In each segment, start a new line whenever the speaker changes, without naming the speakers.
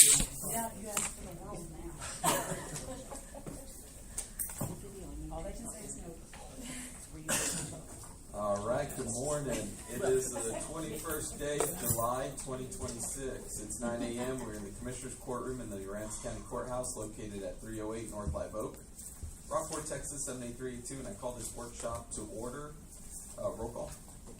Yeah, you asked for the world now. All they can say is no.
All right, good morning. It is the 21st day of July, 2026. It's 9 a.m. We're in the Commissioner's Courtroom in the Aransas County Courthouse located at 308 North Live Oak, Rockport, Texas, 78382, and I call this workshop to order. Roll call.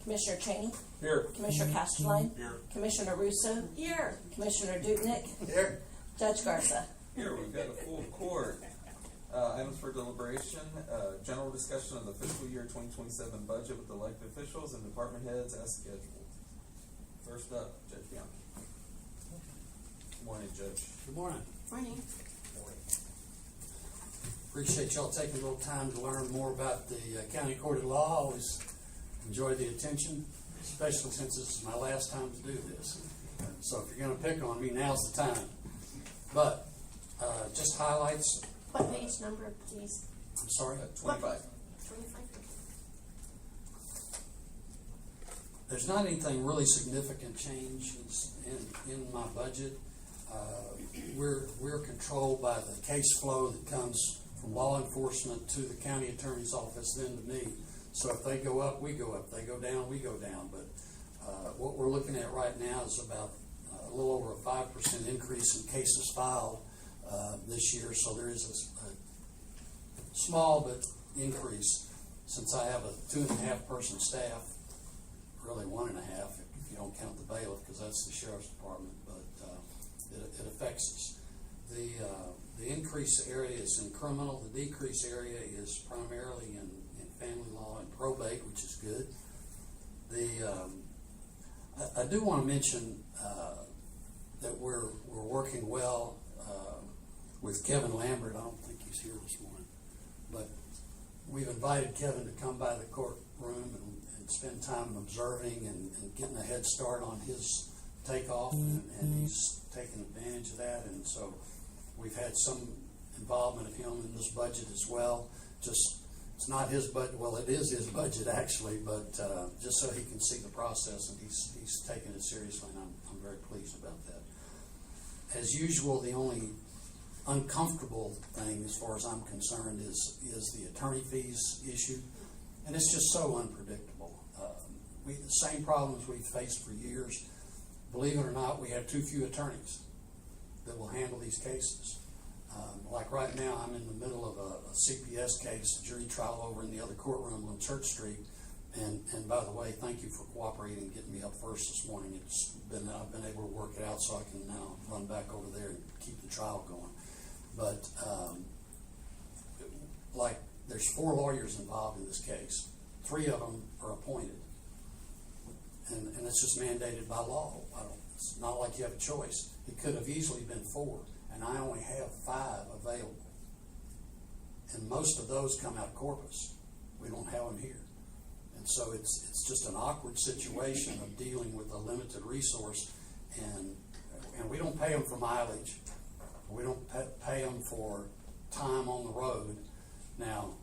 Commissioner Cheney.
Here.
Commissioner Castellane.
Here.
Commissioner Russo.
Here.
Commissioner Dubnik.
Here.
Judge Garza.
Here, we've got a full court. Items for deliberation, general discussion of the fiscal year 2027 budget with elected officials and department heads as scheduled. First up, Judge Bianchi. Good morning, Judge.
Good morning.
Morning.
Appreciate y'all taking a little time to learn more about the county court of law. Always enjoy the attention, especially since this is my last time to do this. So if you're going to pick on me, now's the time. But just highlights.
What page number, please?
I'm sorry.
25.
25.
There's not anything really significant changes in my budget. We're controlled by the case flow that comes from law enforcement to the county attorney's office, then to me. So if they go up, we go up. If they go down, we go down. But what we're looking at right now is about a little over a 5% increase in cases filed this year. So there is a small but increase. Since I have a 2.5 person staff, really 1.5 if you don't count the bailiff, because that's the sheriff's department, but it affects us. The increase area is in criminal. The decrease area is primarily in family law and probate, which is good. I do want to mention that we're working well with Kevin Lambert. I don't think he's here this morning, but we've invited Kevin to come by the courtroom and spend time observing and getting a head start on his takeoff, and he's taken advantage of that. And so we've had some involvement of him in this budget as well. Just it's not his budget. Well, it is his budget actually, but just so he can see the process, and he's taken it seriously, and I'm very pleased about that. As usual, the only uncomfortable thing, as far as I'm concerned, is the attorney fees issue, and it's just so unpredictable. The same problems we've faced for years. Believe it or not, we have too few attorneys that will handle these cases. Like right now, I'm in the middle of a CPS case, a jury trial over in the other courtroom on Church Street. And by the way, thank you for cooperating and getting me up first this morning. I've been able to work it out, so I can now run back over there and keep the trial going. But like there's 4 lawyers involved in this case. 3 of them are appointed, and it's just mandated by law. It's not like you have a choice. It could have easily been 4, and I only have 5 available. And most of those come out of Corpus. We don't have them here. And so it's just an awkward situation of dealing with a limited resource, and we don't pay them for mileage. We don't pay them for time on the road. Now,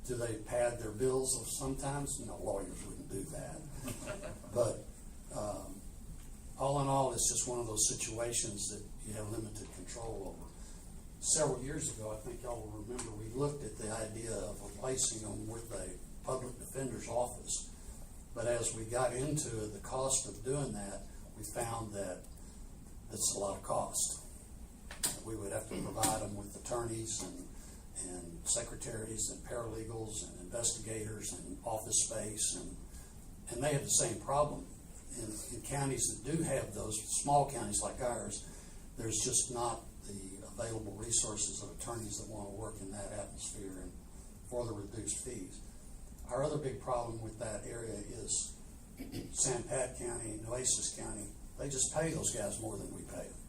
do they pad their bills sometimes? No, lawyers wouldn't do that. But all in all, it's just one of those situations that you have limited control over. Several years ago, I think y'all will remember, we looked at the idea of replacing them with a public defender's office. But as we got into the cost of doing that, we found that it's a lot of cost. We would have to provide them with attorneys and secretaries and paralegals and investigators and office space, and they have the same problem. In counties that do have those, small counties like ours, there's just not the available resources of attorneys that want to work in that atmosphere and for the reduced fees. Our other big problem with that area is San Pat County and Nueces County. They just pay those guys more than we pay them.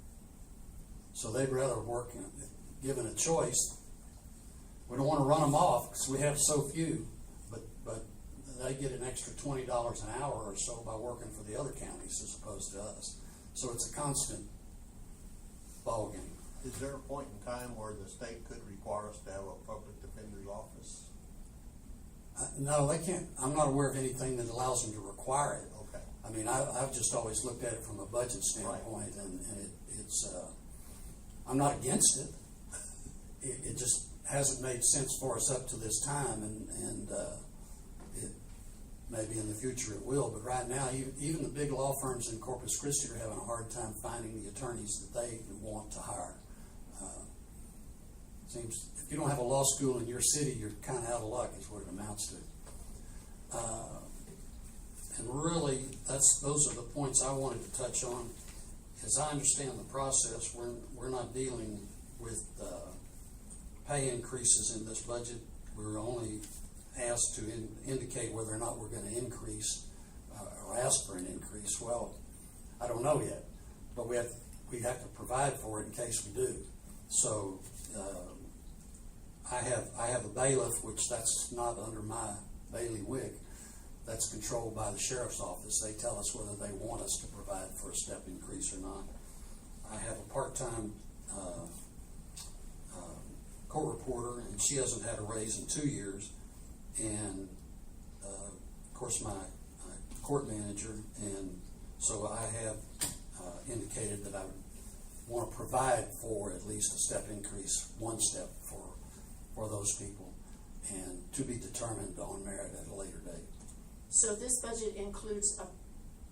So they'd rather work, given a choice. We don't want to run them off because we have so few, but they get an extra $20 an hour or so by working for the other counties as opposed to us. So it's a constant ball game.
Is there a point in time where the state could require us to have a public defender's office?
No, they can't. I'm not aware of anything that allows them to require it.
Okay.
I mean, I've just always looked at it from a budget standpoint, and it's, I'm not against it. It just hasn't made sense for us up to this time, and it, maybe in the future it will, but right now, even the big law firms in Corpus Christi are having a hard time finding the attorneys that they want to hire. Seems, if you don't have a law school in your city, you're kind of out of luck, is what it amounts to. And really, those are the points I wanted to touch on. As I understand the process, we're not dealing with pay increases in this budget. We're only asked to indicate whether or not we're going to increase or ask for an increase. Well, I don't know yet, but we have to provide for it in case we do. So I have a bailiff, which that's not under my bailiwick. That's controlled by the sheriff's office. They tell us whether they want us to provide for a step increase or not. I have a part-time court reporter, and she hasn't had a raise in 2 years. And of course, my court manager, and so I have indicated that I would want to provide for at least a step increase, one step for those people, and to be determined on merit at a later date.
So this budget includes a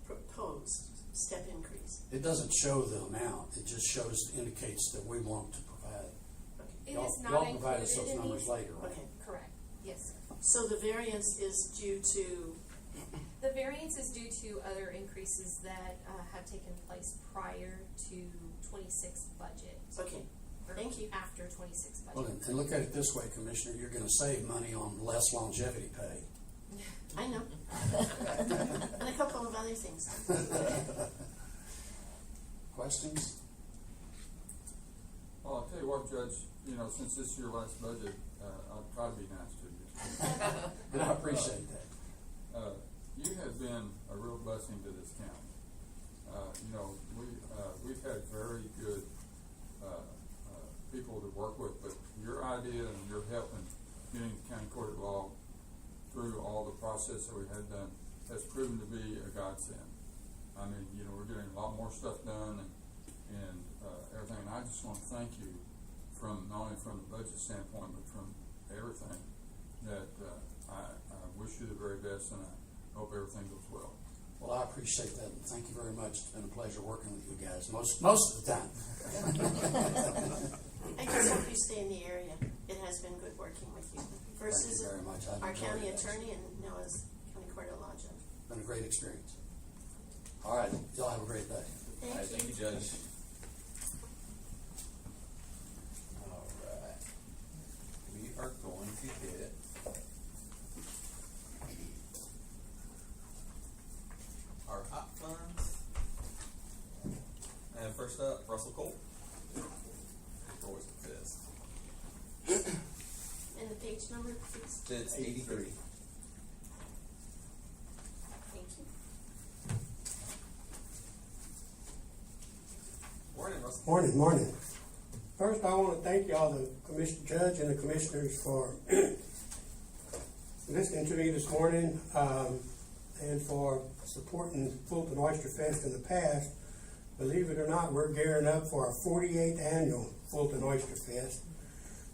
proposed step increase?
It doesn't show the amount, it just indicates that we want to provide.
Okay.
It
Y'all-
is not
y'all provide us
included
those
in
numbers
these.
later, right?
Okay.
Correct, yes, sir.
So the variance is due to,
The variance is due to other increases that have taken place prior to 26 budget.
okay,
or
thank you.
After 26
Well,
budget.
and look at it this way, Commissioner, you're gonna save money on less longevity pay.
I know. And a couple of other things.
Questions?
Well, I'll tell you what, Judge, since this is your last budget, I'll try to be nice to you.
And I appreciate that.
You have been a real blessing to this county. We've had very good people to work with, but your idea and your help in getting the county court of law through all the process that we had done has proven to be a godsend. I mean, we're getting a lot more stuff done and everything. And I just want to thank you not only from the budget standpoint, but from everything. That I wish you the very best, and I hope everything goes well.
Well, I appreciate that, and thank you very much. It's been a pleasure working with you guys, most of the time.
I just hope you stay in the area. It has been good working with you. First
Thank
is
you very much. I've
our
enjoyed
county
it.
attorney, and now as county court of law judge.
Been a great experience. All right, y'all have a great day.
All right, thank you, Judge. All right. We are going to hit our hot funds. And first up, Russell Cole. Roy's Fist.
And the page number, please.
It's 83.
Thank you.
Morning, Russell.
Morning. First, I want to thank y'all, the judge and the commissioners, for listening to me this morning, and for supporting Fulton Oyster Fest in the past. Believe it or not, we're gearing up for our 48th annual Fulton Oyster Fest,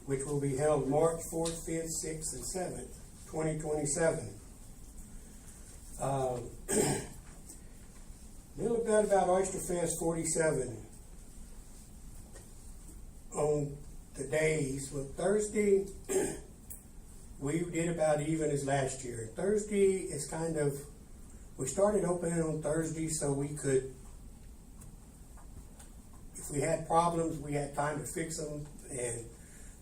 which will be held March 4th, 5th, 6th, and 7th, 2027. Little bit about Oyster Fest 47. On the days, well, Thursday, we did about even as last year. Thursday is we started opening on Thursday so we could, if we had problems, we had time to fix them and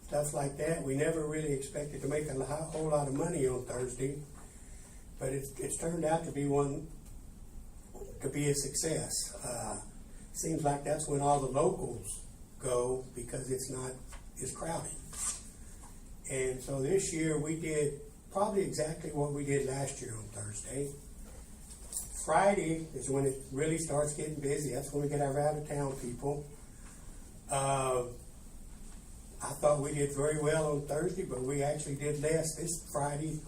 stuff like that. We never really expected to make a whole lot of money on Thursday, but it's turned out to be a success. Seems like that's when all the locals go because it's not as crowded. And so this year we did probably exactly what we did last year on Thursday. Friday is when it really starts getting busy. That's when we get our out of town people. I thought we did very well on Thursday, but we actually did less Friday.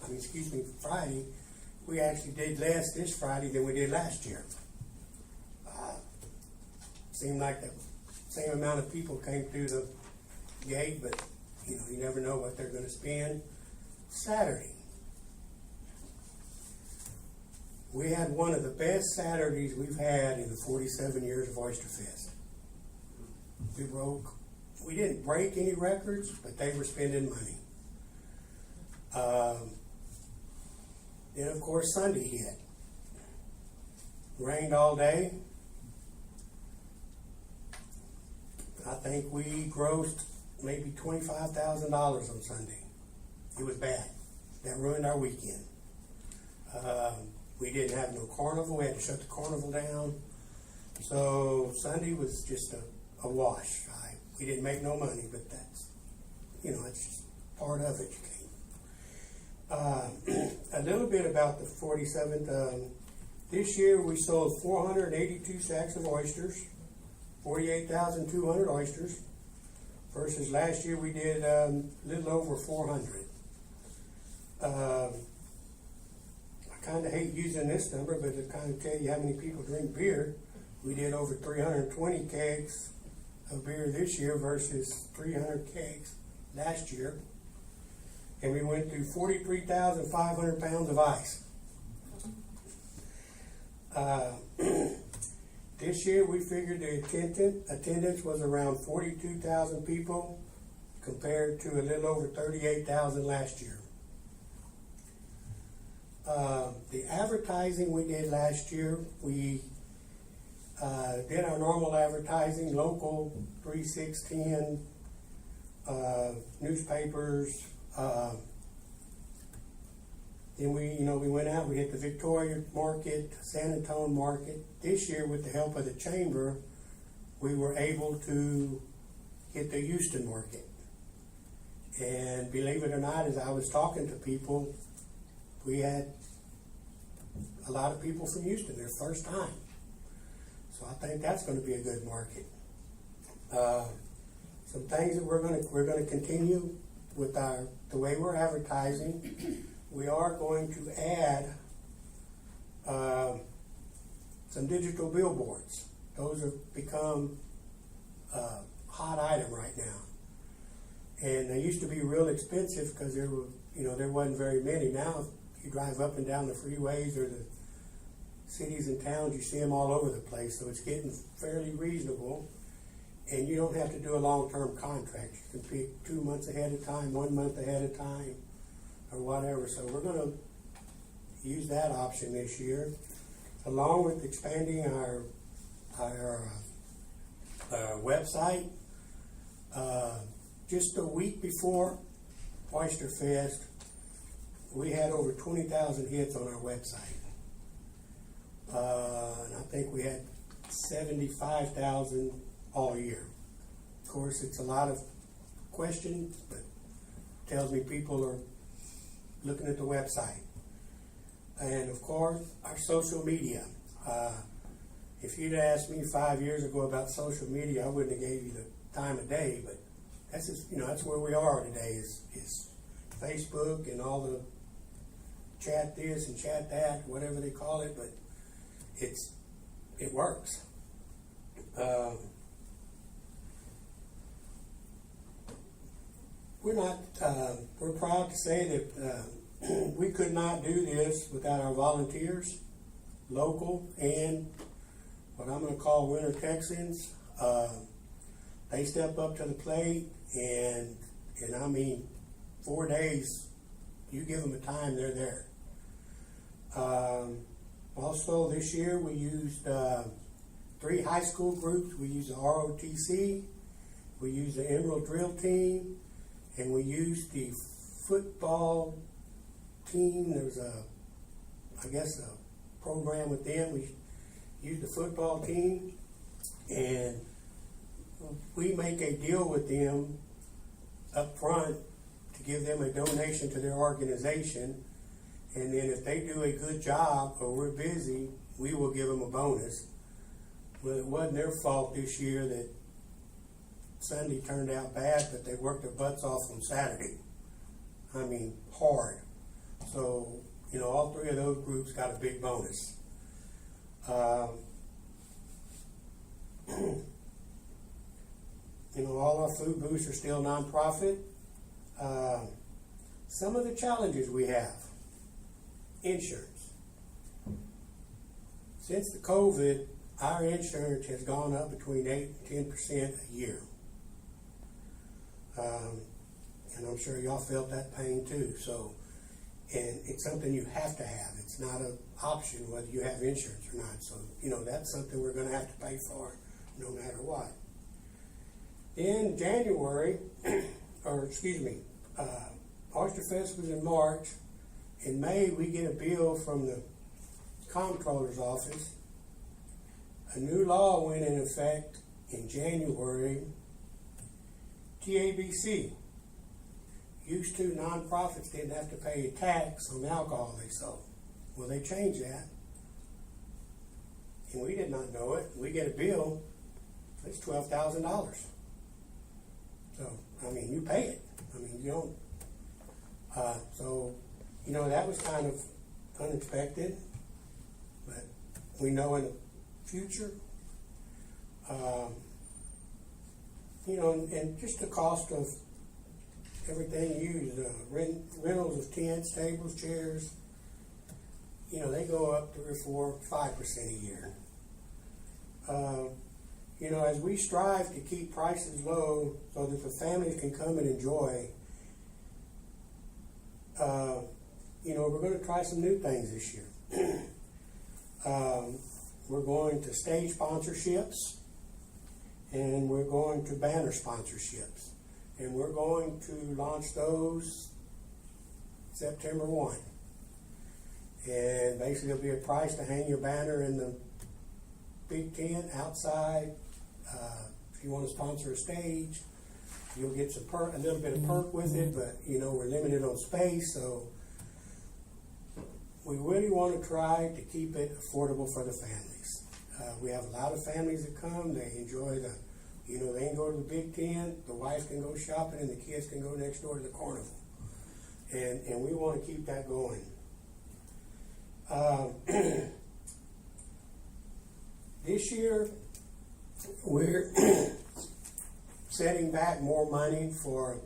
we actually did less this Friday than we did last year. Seemed like the same amount of people came through the gate, but, you know, you never know what they're gonna spend. Saturday. We had one of the best Saturdays we've had in the 47 years of Oyster Fest. We didn't break any records, but they were spending money. Then of course Sunday hit. Rained all day. I think we grossed maybe $25,000 on Sunday. It was bad. That ruined our weekend. We didn't have no carnival. We had to shut the carnival down. So Sunday was just a wash. We didn't make no money, but that's, you know, it's just part of it. A little bit about the 47th. This year we sold 482 sacks of oysters, 48,200 oysters, versus last year we did a little over 400. I kind of hate using this number, but to kind of tell you how many people drink beer, we did over 320 kegs of beer this year versus 300 kegs last year. And we went through 43,500 pounds of ice. This year we figured the attendance was around 42,000 people compared to a little over 38,000 last year. The advertising we did last year, we did our normal advertising, local, 3, 6, 10, newspapers. Then we went out, we hit the Victoria Market, San Antonio Market. This year, with the help of the chamber, we were able to hit the Houston Market. And believe it or not, as I was talking to people, we had a lot of people from Houston, their first time. So I think that's going to be a good market. Some things that we're going to continue with the way we're advertising. We are going to add some digital billboards. Those have become a hot item right now, and they used to be real expensive because there wasn't very many. Now, if you drive up and down the freeways or the cities and towns, you see them all over the place. So it's getting fairly reasonable, and you don't have to do a long-term contract. You can pick 2 months ahead of time, 1 month ahead of time, or whatever. So we're going to use that option this year, along with expanding our website. Just a week before Oyster Fest, we had over 20,000 hits on our website. And I think we had 75,000 all year. Of course, it's a lot of questions, but it tells me people are looking at the website. And of course, our social media. If you'd asked me 5 years ago about social media, I wouldn't have gave you the time of day, but that's just, that's where we are today is Facebook and all the chat this and chat that, whatever they call it, but it works. We're proud to say that we could not do this without our volunteers, local and what I'm going to call winter Texans. They step up to the plate, and I mean, 4 days, you give them a time, they're there. Also, this year we used 3 high school groups. We used the ROTC, we used the Emerald Drill Team, and we used the football team. There's a program with them. We used the football team, and we make a deal with them up front to give them a donation to their organization. And then if they do a good job or we're busy, we will give them a bonus. Well, it wasn't their fault this year that Sunday turned out bad, but they worked their butts off on Saturday. I mean, hard. So you know, all three of those groups got a big bonus. You know, all our food booths are still nonprofit. Some of the challenges we have, insurance. Since the COVID, our insurance has gone up between 8 and 10% a year. And I'm sure y'all felt that pain too. So, and it's something you have to have. It's not an option whether you have insurance or not. So, you know, that's something we're going to have to pay for no matter what. In January, Oyster Fest was in March. In May, we get a bill from the comptroller's office. A new law went in effect in January. TABC. Used to, nonprofits didn't have to pay a tax on the alcohol they sold. Well, they changed that. And we did not know it. We get a bill, it's $12,000. So, I mean, you pay it. I mean, you don't. So, you know, that was kind of unexpected. But we know in the future, you know, and just the cost of everything used, rentals of tents, tables, chairs, you know, they go up 3 or 4, 5% a year. You know, as we strive to keep prices low so that the families can come and enjoy, you know, we're going to try some new things this year. We're going to stage sponsorships, and we're going to banner sponsorships. And we're going to launch those September 1. And basically there'll be a price to hang your banner in the big tent outside. If you want to sponsor a stage, you'll get a little bit of perk with it, but you know, we're limited on space, so we really want to try to keep it affordable for the families. We have a lot of families that come, they enjoy you know, they can go to the big tent, the wife can go shopping, and the kids can go next door to the carnival. And we want to keep that going. This year, we're setting back more money for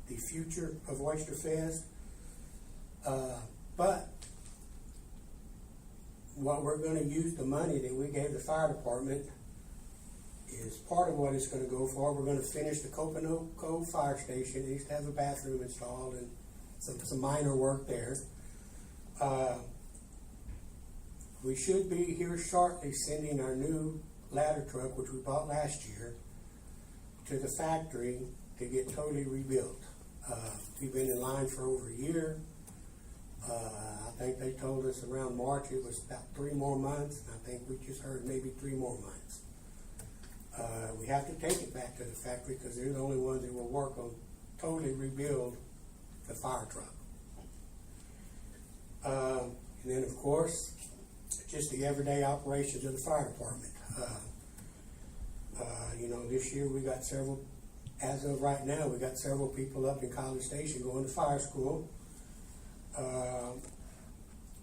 the future of Oyster Fest. But what we're going to use the money that we gave the fire department is part of what it's going to go for. We're going to finish the Copano Cove Fire Station. It needs to have a bathroom installed and some minor work there. We should be here shortly sending our new ladder truck, which we bought last year, to the factory to get totally rebuilt. We've been in line for over a year. I think they told us around March it was about 3 more months. I think we just heard maybe 3 more months. We have to take it back to the factory because they're the only ones that will work on totally rebuild the fire truck. And then, of course, just the everyday operations of the fire department. You know, this year we got several, as of right now, we got several people up in College Station going to fire school.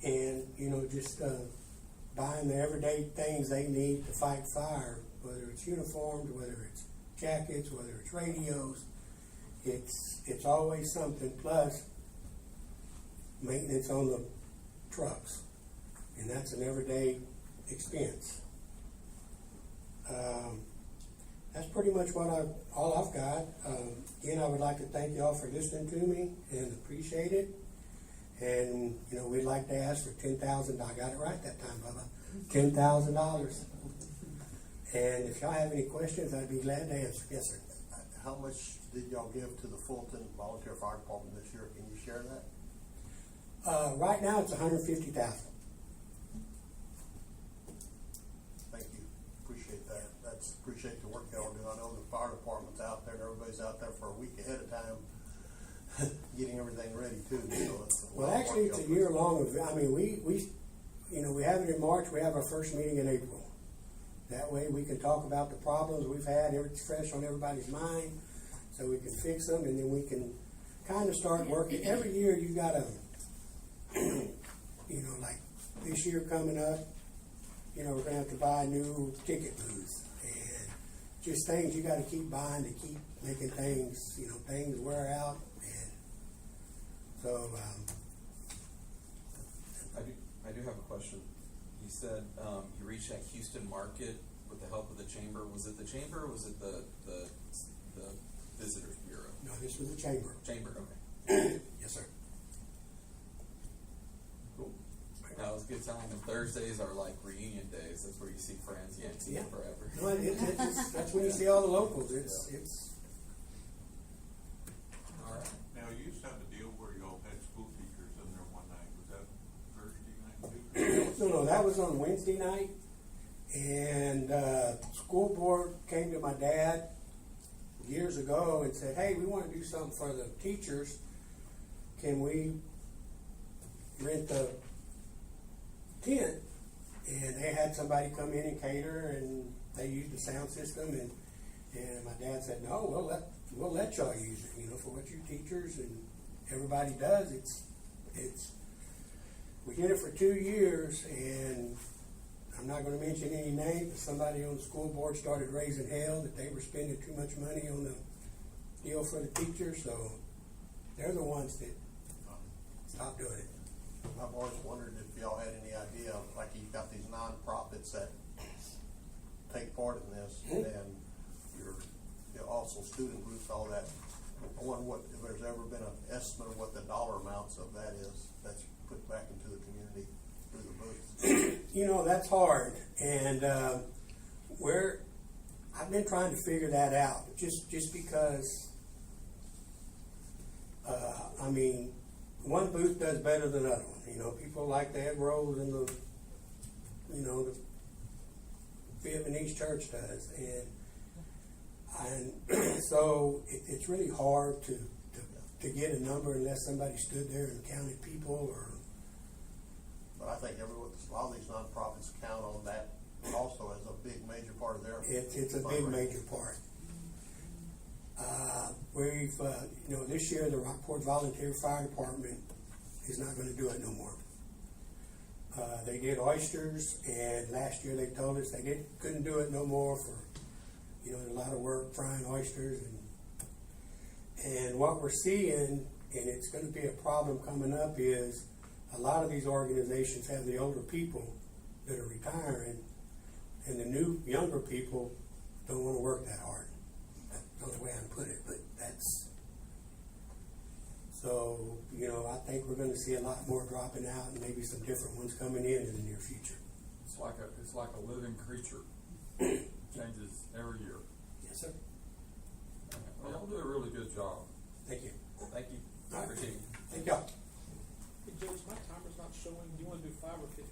And, you know, just buying the everyday things they need to fight fire, whether it's uniforms, whether it's jackets, whether it's radios. It's always something, plus maintenance on the trucks. And that's an everyday expense. That's pretty much all I've got. Again, I would like to thank y'all for listening to me and appreciate it. And, you know, we'd like to ask for $10,000. I got it right that time, Bubba. $10,000. And if y'all have any questions, I'd be glad to answer. Yes, sir.
How much did y'all give to the Fulton Volunteer Fire Department this year? Can you share that?
Right now, it's $150,000.
Thank you. Appreciate that. Appreciate the work y'all do. I know the fire department's out there and everybody's out there for a week ahead of time getting everything ready too. So
Well, actually, it's a year-long event. I mean, we have it in March. We have our first meeting in April. That way, we can talk about the problems we've had. It's fresh on everybody's mind, so we can fix them, and then we can kind of start working. Every year, you got to you know, like this year coming up, you know, we're gonna have to buy a new ticket booth, and just things you gotta keep buying to keep making things, you know, things wear out, and so,
I do have a question. You said, you reached that Houston market with the help of the chamber. Was it the chamber or was it the Visitors Bureau?
no, this was the chamber.
Chamber, okay.
Yes, sir.
Cool. That was a good time. And Thursdays are like reunion days. That's where you see friends you haven't seen
Yeah.
forever.
No, that's when you see all the locals. It's
All right.
Now, you used to have a deal where you all had school teachers in there one night. Was that Thursday night too?
no, that was on Wednesday night, and school board came to my dad years ago and said, "Hey, we want to do something for the teachers. Can we rent the tent?" And they had somebody come in and cater, and they used the sound system, and my dad said, "No, we'll let y'all use it, you know, for what you teachers and everybody does." It's we did it for 2 years, and I'm not going to mention any names, but somebody on the school board started raising hell that they were spending too much money on the deal for the teachers, so they're the ones that stopped doing it.
I've always wondered if y'all had any idea, like you've got these nonprofits that take part in this,
Mhm.
and you're also student groups, all that. I wonder if there's ever been an estimate of what the dollar amounts of that is that's put back into the community through the booth.
You know, that's hard, and I've been trying to figure that out, just because, I mean, one booth does better than the other one. You know, people like the egg rolls and the Vietnamese church does, and so it's really hard to get a number unless somebody stood there and counted people or.
But I think a lot of these nonprofits count on that also as a big major part of their.
It's a big major part. We've, this year the Rockport Volunteer Fire Department is not going to do it no more. They did oysters, and last year they told us they couldn't do it no more for, a lot of work frying oysters, and what we're seeing, and it's going to be a problem coming up, is a lot of these organizations have the older people that are retiring, and the new younger people don't want to work that hard. That's the only way I can put it, but that's. So, I think we're going to see a lot more dropping out, and maybe some different ones coming in the near future.
It's like a living creature. Changes every year.
Yes, sir.
Well, y'all do a really good job.
Thank you.
Thank you.
All right.
Appreciate it.
Thank y'all.
Hey, Judge, my timer's not showing. Do you want to do 5 or 15?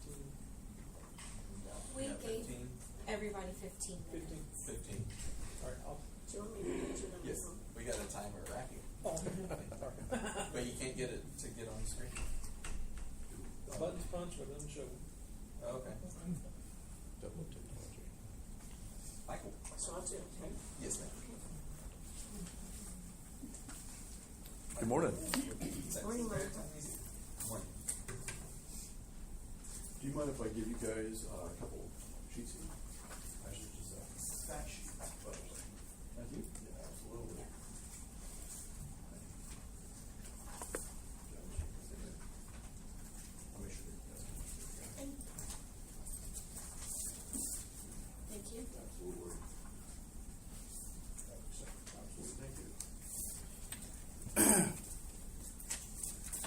We
Yeah,
gave
15.
everybody 15
15.
minutes.
15.
All right, I'll.
Do you want me to put your numbers
Yes,
on?
we got a timer racket,
Oh, sorry.
but you can't get it to get on the screen.
Buttons punch, but it doesn't show.
Oh, okay. Michael.
So I'll do it, okay?
Yes, ma'am.
Good morning.
Morning, Mark.
Morning.
Do you mind if I give you guys a couple sheets here? Actually, just a fact sheet. Thank you. Yeah, absolutely. I'll make sure that you guys can.
Thank you.
Absolutely. Thank you.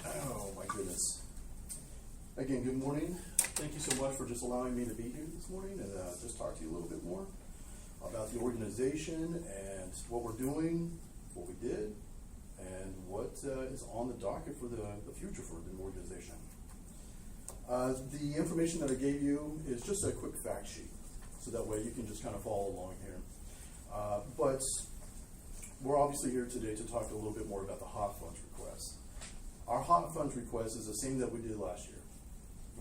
Oh, my goodness. Again, good morning. Thank you so much for just allowing me to be here this morning and just talk to you a little bit more about the organization and what we're doing, what we did, and what is on the docket for the future for the organization. The information that I gave you is just a quick fact sheet, so that way you can just kind of follow along here. But we're obviously here today to talk a little bit more about the hot funds request. Our hot funds request is the same that we did last year.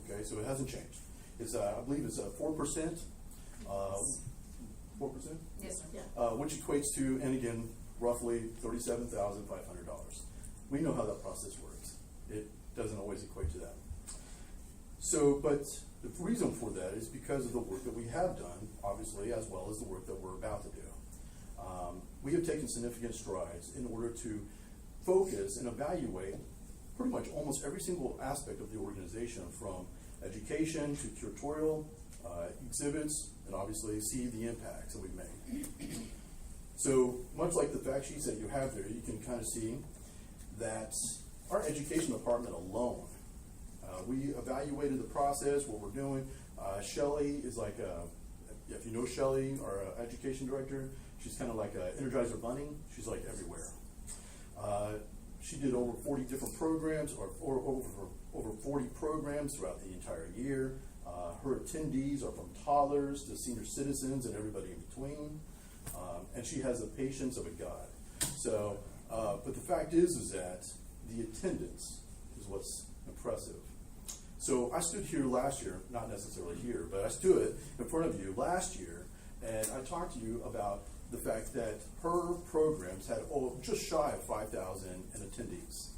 Okay, so it hasn't changed. It's I believe it's 4%. 4%?
Yes, sir.
Yeah.
Which equates to, and again, roughly $37,500. We know how that process works. It doesn't always equate to that. So, but the reason for that is because of the work that we have done, obviously, as well as the work that we're about to do. We have taken significant strides in order to focus and evaluate pretty much almost every single aspect of the organization, from education to curatorial, exhibits, and obviously see the impacts that we've made. So much like the fact sheets that you have there, you can kind of see that our education department alone, we evaluated the process, what we're doing. Shelley is like if you know Shelley, our education director, she's kind of like a Energizer Bunny. She's like everywhere. She did over 40 different programs, or over 40 programs throughout the entire year. Her attendees are from toddlers to senior citizens and everybody in between. And she has the patience of a god. So, but the fact is that the attendance is what's impressive. So I stood here last year, not necessarily here, but I stood in front of you last year, and I talked to you about the fact that her programs had just shy of 5,000 in attendees.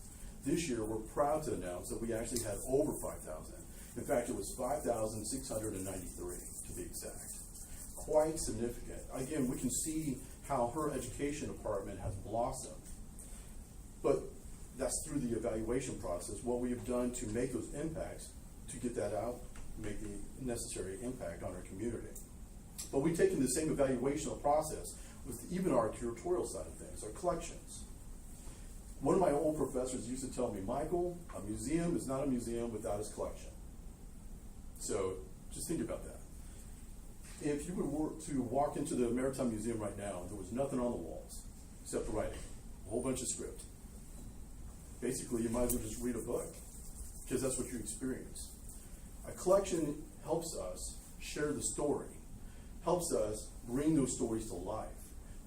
This year, we're proud to announce that we actually had over 5,000. In fact, it was 5,693 to be exact. Quite significant. Again, we can see how her education department has blossomed. But that's through the evaluation process, what we have done to make those impacts, to get that out, make the necessary impact on our community. But we've taken the same evaluational process with even our curatorial side of things, our collections. One of my old professors used to tell me, Michael, a museum is not a museum without its collection. So just think about that. If you were to walk into the Maritime Museum right now, there was nothing on the walls except writing, a whole bunch of script. Basically, you might as well just read a book, because that's what you experience. A collection helps us share the story, helps us bring those stories to life.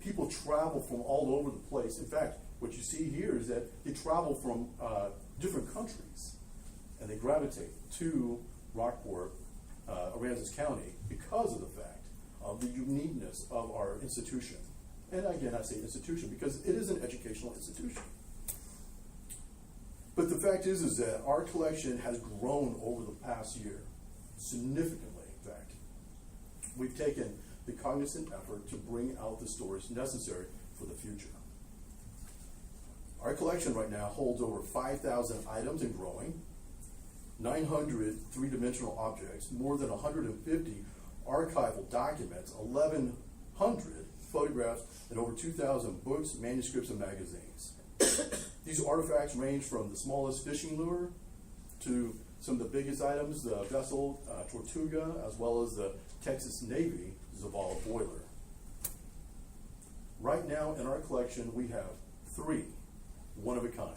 People travel from all over the place. In fact, what you see here is that they travel from different countries, and they gravitate to Rockport, Aransas County, because of the fact of the uniqueness of our institution. And again, I say institution because it is an educational institution. But the fact is that our collection has grown over the past year, significantly, in fact. We've taken the cognizant effort to bring out the stories necessary for the future. Our collection right now holds over 5,000 items and growing, 900 three-dimensional objects, more than 150 archival documents, 1,100 photographs, and over 2,000 books, manuscripts, and magazines. These artifacts range from the smallest fishing lure to some of the biggest items, the vessel Tortuga, as well as the Texas Navy Zavala boiler. Right now in our collection, we have 3 one-of-a-kind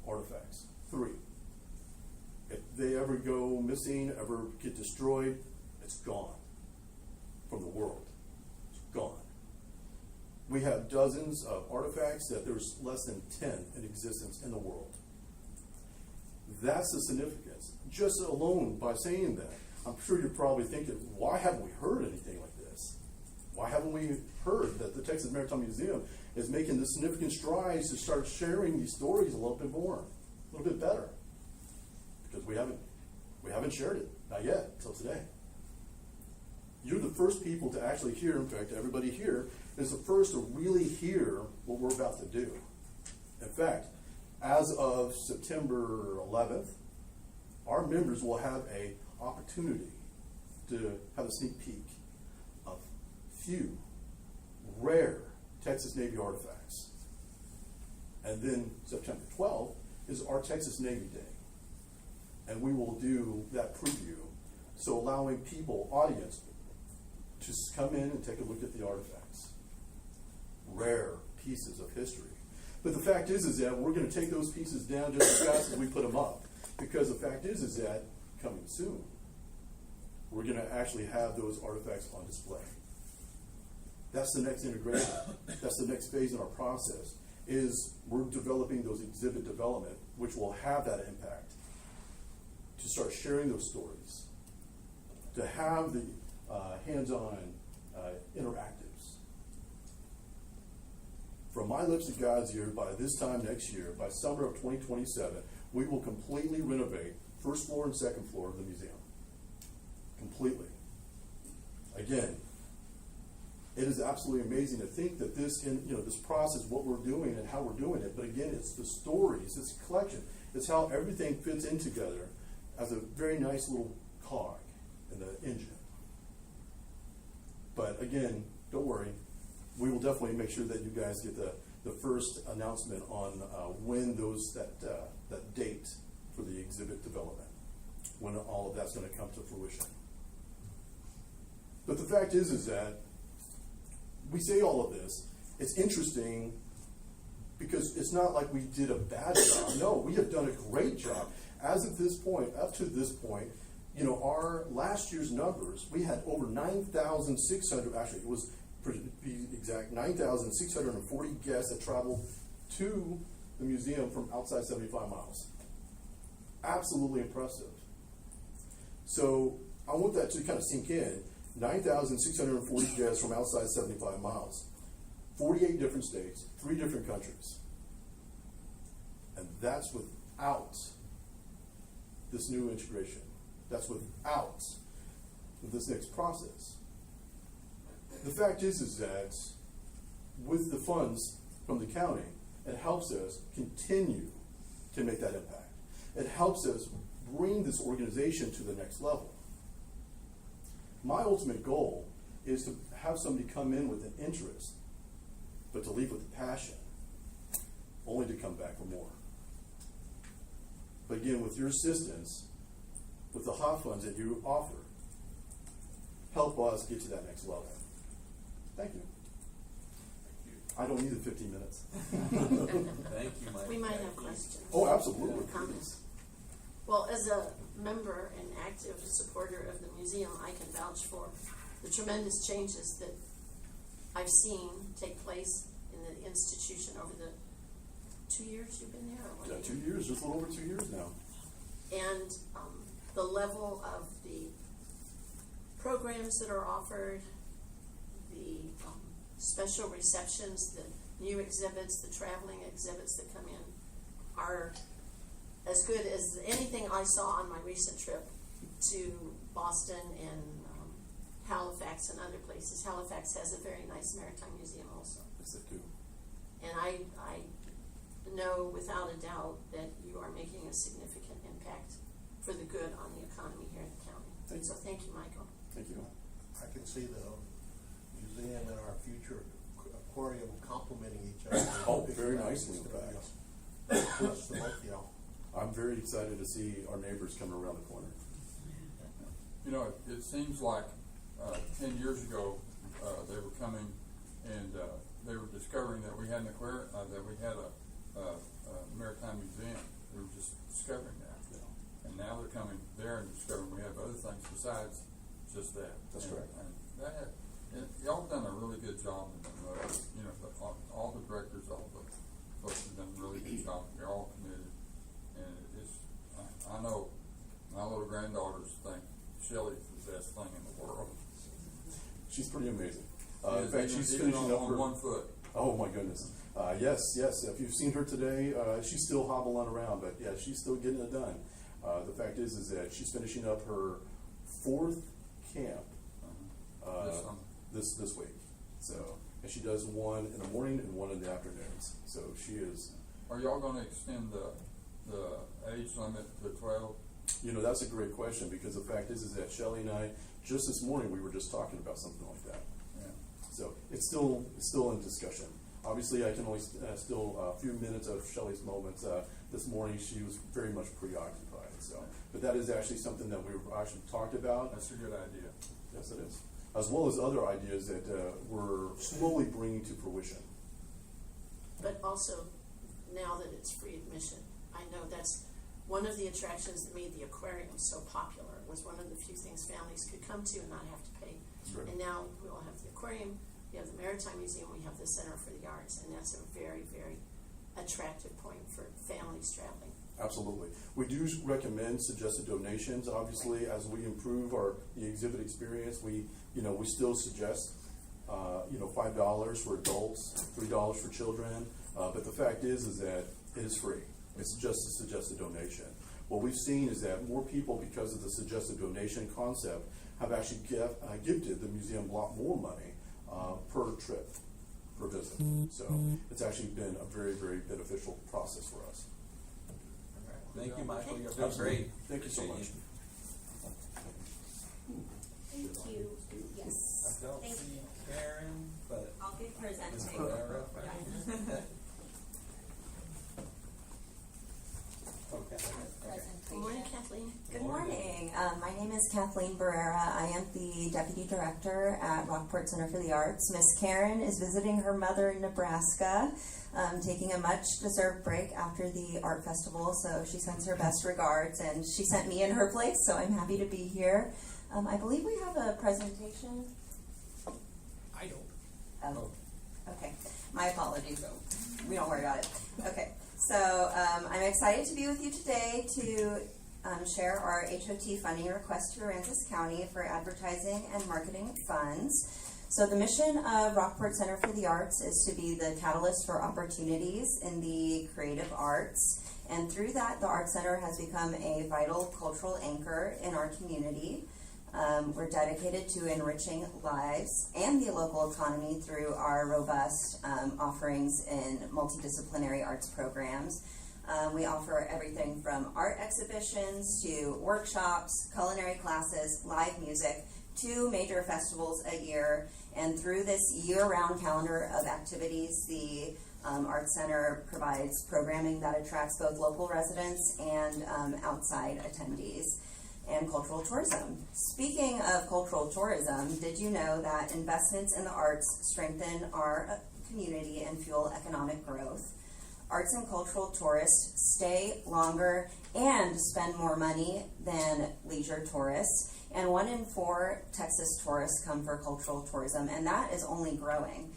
artifacts. 3. If they ever go missing, ever get destroyed, it's gone from the world. It's gone. We have dozens of artifacts that there's less than 10 in existence in the world. That's the significance. Just alone by saying that, I'm sure you're probably thinking, why haven't we heard anything like this? Why haven't we heard that the Texas Maritime Museum is making the significant strides to start sharing these stories a little bit more, a little bit better? Because we haven't shared it, not yet, until today. You're the first people to actually hear, in fact, everybody here is the first to really hear what we're about to do. In fact, as of September 11th, our members will have an opportunity to have a sneak peek of few rare Texas Navy artifacts. And then September 12th is our Texas Navy Day. And we will do that preview, so allowing people, audience, to come in and take a look at the artifacts. Rare pieces of history. But the fact is that we're going to take those pieces down just as fast as we put them up. Because the fact is that coming soon, we're going to actually have those artifacts on display. That's the next integration. That's the next phase in our process, is we're developing those exhibit development, which will have that impact, to start sharing those stories, to have the hands-on interactives. From my lips to God's ear, by this time next year, by summer of 2027, we will completely renovate first floor and second floor of the museum. completely. Again, it is absolutely amazing to think that this, this process, what we're doing and how we're doing it. But again, it's the stories, it's the collection, it's how everything fits in together as a very nice little cog in the engine. But again, don't worry, we will definitely make sure that you guys get the first announcement on when that date for the exhibit development, when all of that's going to come to fruition. But the fact is that we say all of this. It's interesting because it's not like we did a bad job. No, we have done a great job. As of this point, up to this point, our last year's numbers, we had over 9,600, actually it was, to be exact, 9,640 guests that traveled to the museum from outside 75 miles. Absolutely impressive. So I want that to kind of sink in. 9,640 guests from outside 75 miles. 48 different states, 3 different countries. And that's without this new integration. That's without this next process. The fact is that with the funds from the county, it helps us continue to make that impact. It helps us bring this organization to the next level. My ultimate goal is to have somebody come in with an interest, but to leave with a passion, only to come back for more. But again, with your assistance, with the hot funds that you offer, help us get to that next level. Thank you. I don't need the 15 minutes.
Thank you, Mike.
We might have questions.
Oh, absolutely.
Comments. Well, as a member and active supporter of the museum, I can vouch for the tremendous changes that I've seen take place in the institution over the 2 years you've been there? Or
Yeah, 2 years, just a little over 2 years now.
And the level of the programs that are offered, the special receptions, the new exhibits, the traveling exhibits that come in are as good as anything I saw on my recent trip to Boston and Halifax and other places. Halifax has a very nice maritime museum also.
Yes, they do.
And I know without a doubt that you are making a significant impact for the good on the economy here in the county.
Thank you.
So thank you, Michael.
Thank you.
I can see the museum and our future aquarium complementing each other.
Oh, very nicely, in fact.
Plus the both,
I'm very excited to see our neighbors coming around the corner.
It seems like 10 years ago, they were coming and they were discovering that we had an aquarium, that we had a maritime museum. They were just discovering that. And now they're coming there and discovering we have other things besides just that.
That's correct.
And y'all have done a really good job. All the directors, all the folks have done a really good job. They're all committed. And I know my little granddaughters think Shelley's the best thing in the world.
She's pretty amazing. In fact, she's finishing up
on
her
1 foot.
Oh my goodness. Yes. If you've seen her today, she's still hobbling around, but yeah, she's still getting it done. The fact is that she's finishing up her 4th camp this week. So, and she does one in the morning and one in the afternoons. So she is.
Are y'all going to extend the age limit to 12?
That's a great question because the fact is that Shelley and I, just this morning, we were just talking about something like that.
Yeah.
So it's still in discussion. Obviously, I can only still a few minutes of Shelley's moments. This morning, she was very much preoccupied. So, but that is actually something that we've actually talked about.
That's a good idea.
Yes, it is. As well as other ideas that we're slowly bringing to fruition.
But also, now that it's free admission, I know that's one of the attractions that made the aquarium so popular. It was one of the few things families could come to and not have to pay.
That's right.
And now we will have the aquarium, we have the Maritime Museum, we have the Center for the Arts, and that's a very, very attractive point for families traveling.
Absolutely. We do recommend suggested donations. Obviously, as we improve the exhibit experience, we still suggest $5 for adults, $3 for children. But the fact is that it is free. It's just a suggested donation. What we've seen is that more people, because of the suggested donation concept, have actually gifted the museum a lot more money per trip, per visit. So it's actually been a very, very beneficial process for us.
Thank you, Michael. You're doing great.
Thank you so much.
Thank you. Yes.
I don't
Thank
see
you.
Karen, but
I'll be presenting.
Ms. Pereira. Okay.
Good morning, Kathleen.
Good morning. My name is Kathleen Barrera. I am the Deputy Director at Rockport Center for the Arts. Miss Karen is visiting her mother in Nebraska, taking a much-deserved break after the art festival, so she sends her best regards, and she sent me in her place, so I'm happy to be here. I believe we have a presentation.
I don't.
Oh, okay. My apologies. We don't worry about it. Okay. So I'm excited to be with you today to share our HOT funding request to Aransas County for advertising and marketing funds. So the mission of Rockport Center for the Arts is to be the catalyst for opportunities in the creative arts. And through that, the Arts Center has become a vital cultural anchor in our community. We're dedicated to enriching lives and the local economy through our robust offerings in multidisciplinary arts programs. We offer everything from art exhibitions to workshops, culinary classes, live music, 2 major festivals a year. And through this year-round calendar of activities, the Arts Center provides programming that attracts both local residents and outside attendees. And cultural tourism. Speaking of cultural tourism, did you know that investments in the arts strengthen our community and fuel economic growth? Arts and cultural tourists stay longer and spend more money than leisure tourists. And 1 in 4 Texas tourists come for cultural tourism, and that is only growing.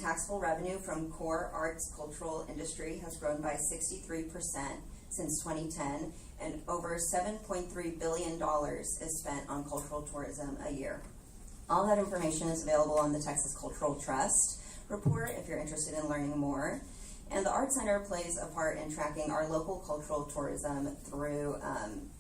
Taxable revenue from core arts cultural industry has grown by 63% since 2010, and over $7.3 billion is spent on cultural tourism a year. All that information is available on the Texas Cultural Trust report if you're interested in learning more. And the Arts Center plays a part in tracking our local cultural tourism through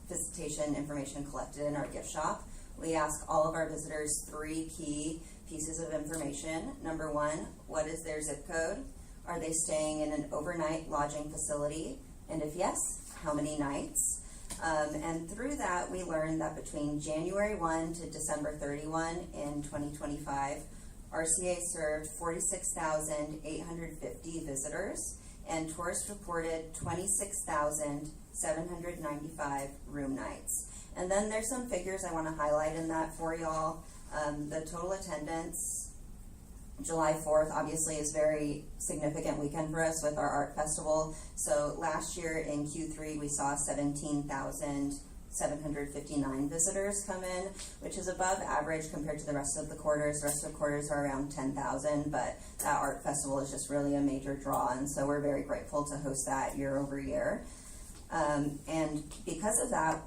visitation information collected in our gift shop. We ask all of our visitors 3 key pieces of information. Number 1, what is their zip code? Are they staying in an overnight lodging facility? And if yes, how many nights? And through that, we learned that between January 1 to December 31 in 2025, RCA served 46,850 visitors, and tourists reported 26,795 room nights. And then there's some figures I want to highlight in that for y'all. The total attendance, July 4th obviously is very significant weekend for us with our art festival. So last year in Q3 we saw 17,759 visitors come in, which is above average compared to the rest of the quarters. The rest of the quarters are around 10,000, but that art festival is just really a major draw, and so we're very grateful to host that year over year. And because of that,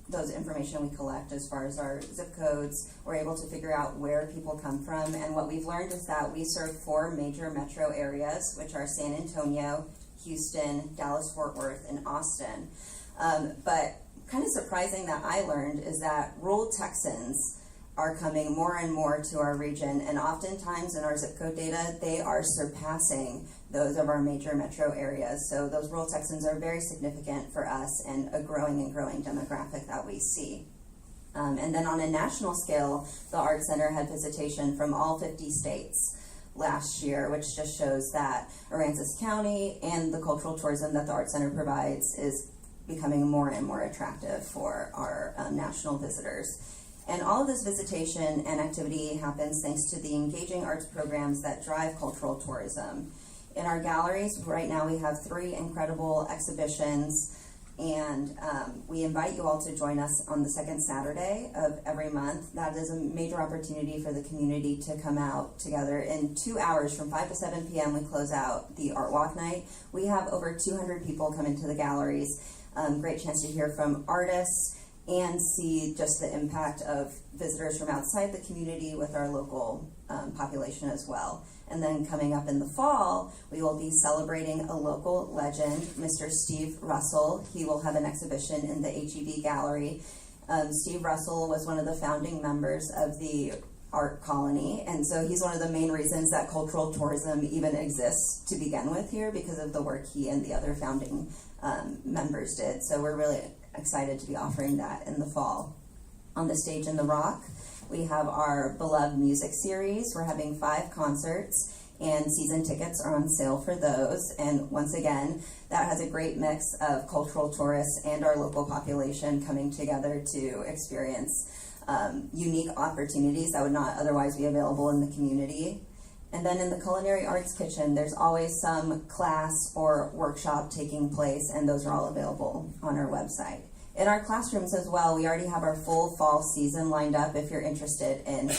those information we collect as far as our zip codes, we're able to figure out where people come from. And what we've learned is that we serve 4 major metro areas, which are San Antonio, Houston, Dallas-Fort Worth, and Austin. But kind of surprising that I learned is that rural Texans are coming more and more to our region, and oftentimes in our zip code data, they are surpassing those of our major metro areas. So those rural Texans are very significant for us and a growing demographic that we see. And then on a national scale, the Arts Center had visitation from all 50 states last year, which just shows that Aransas County and the cultural tourism that the Arts Center provides is becoming more and more attractive for our national visitors. And all of this visitation and activity happens thanks to the engaging arts programs that drive cultural tourism. In our galleries, right now we have 3 incredible exhibitions, and we invite you all to join us on the 2nd Saturday of every month. That is a major opportunity for the community to come out together. In 2 hours, from 5 to 7 p.m., we close out the Art Walk Night. We have over 200 people come into the galleries. Great chance to hear from artists and see just the impact of visitors from outside the community with our local population as well. And then coming up in the fall, we will be celebrating a local legend, Mr. Steve Russell. He will have an exhibition in the HEB Gallery. Steve Russell was one of the founding members of the art colony, and so he's one of the main reasons that cultural tourism even exists to begin with here, because of the work he and the other founding members did. So we're really excited to be offering that in the fall. On the stage in the Rock, we have our beloved music series. We're having 5 concerts, and season tickets are on sale for those. And once again, that has a great mix of cultural tourists and our local population coming together to experience unique opportunities that would not otherwise be available in the community. And then in the Culinary Arts Kitchen, there's always some class or workshop taking place, and those are all available on our website. In our classrooms as well, we already have our full fall season lined up. If you're interested in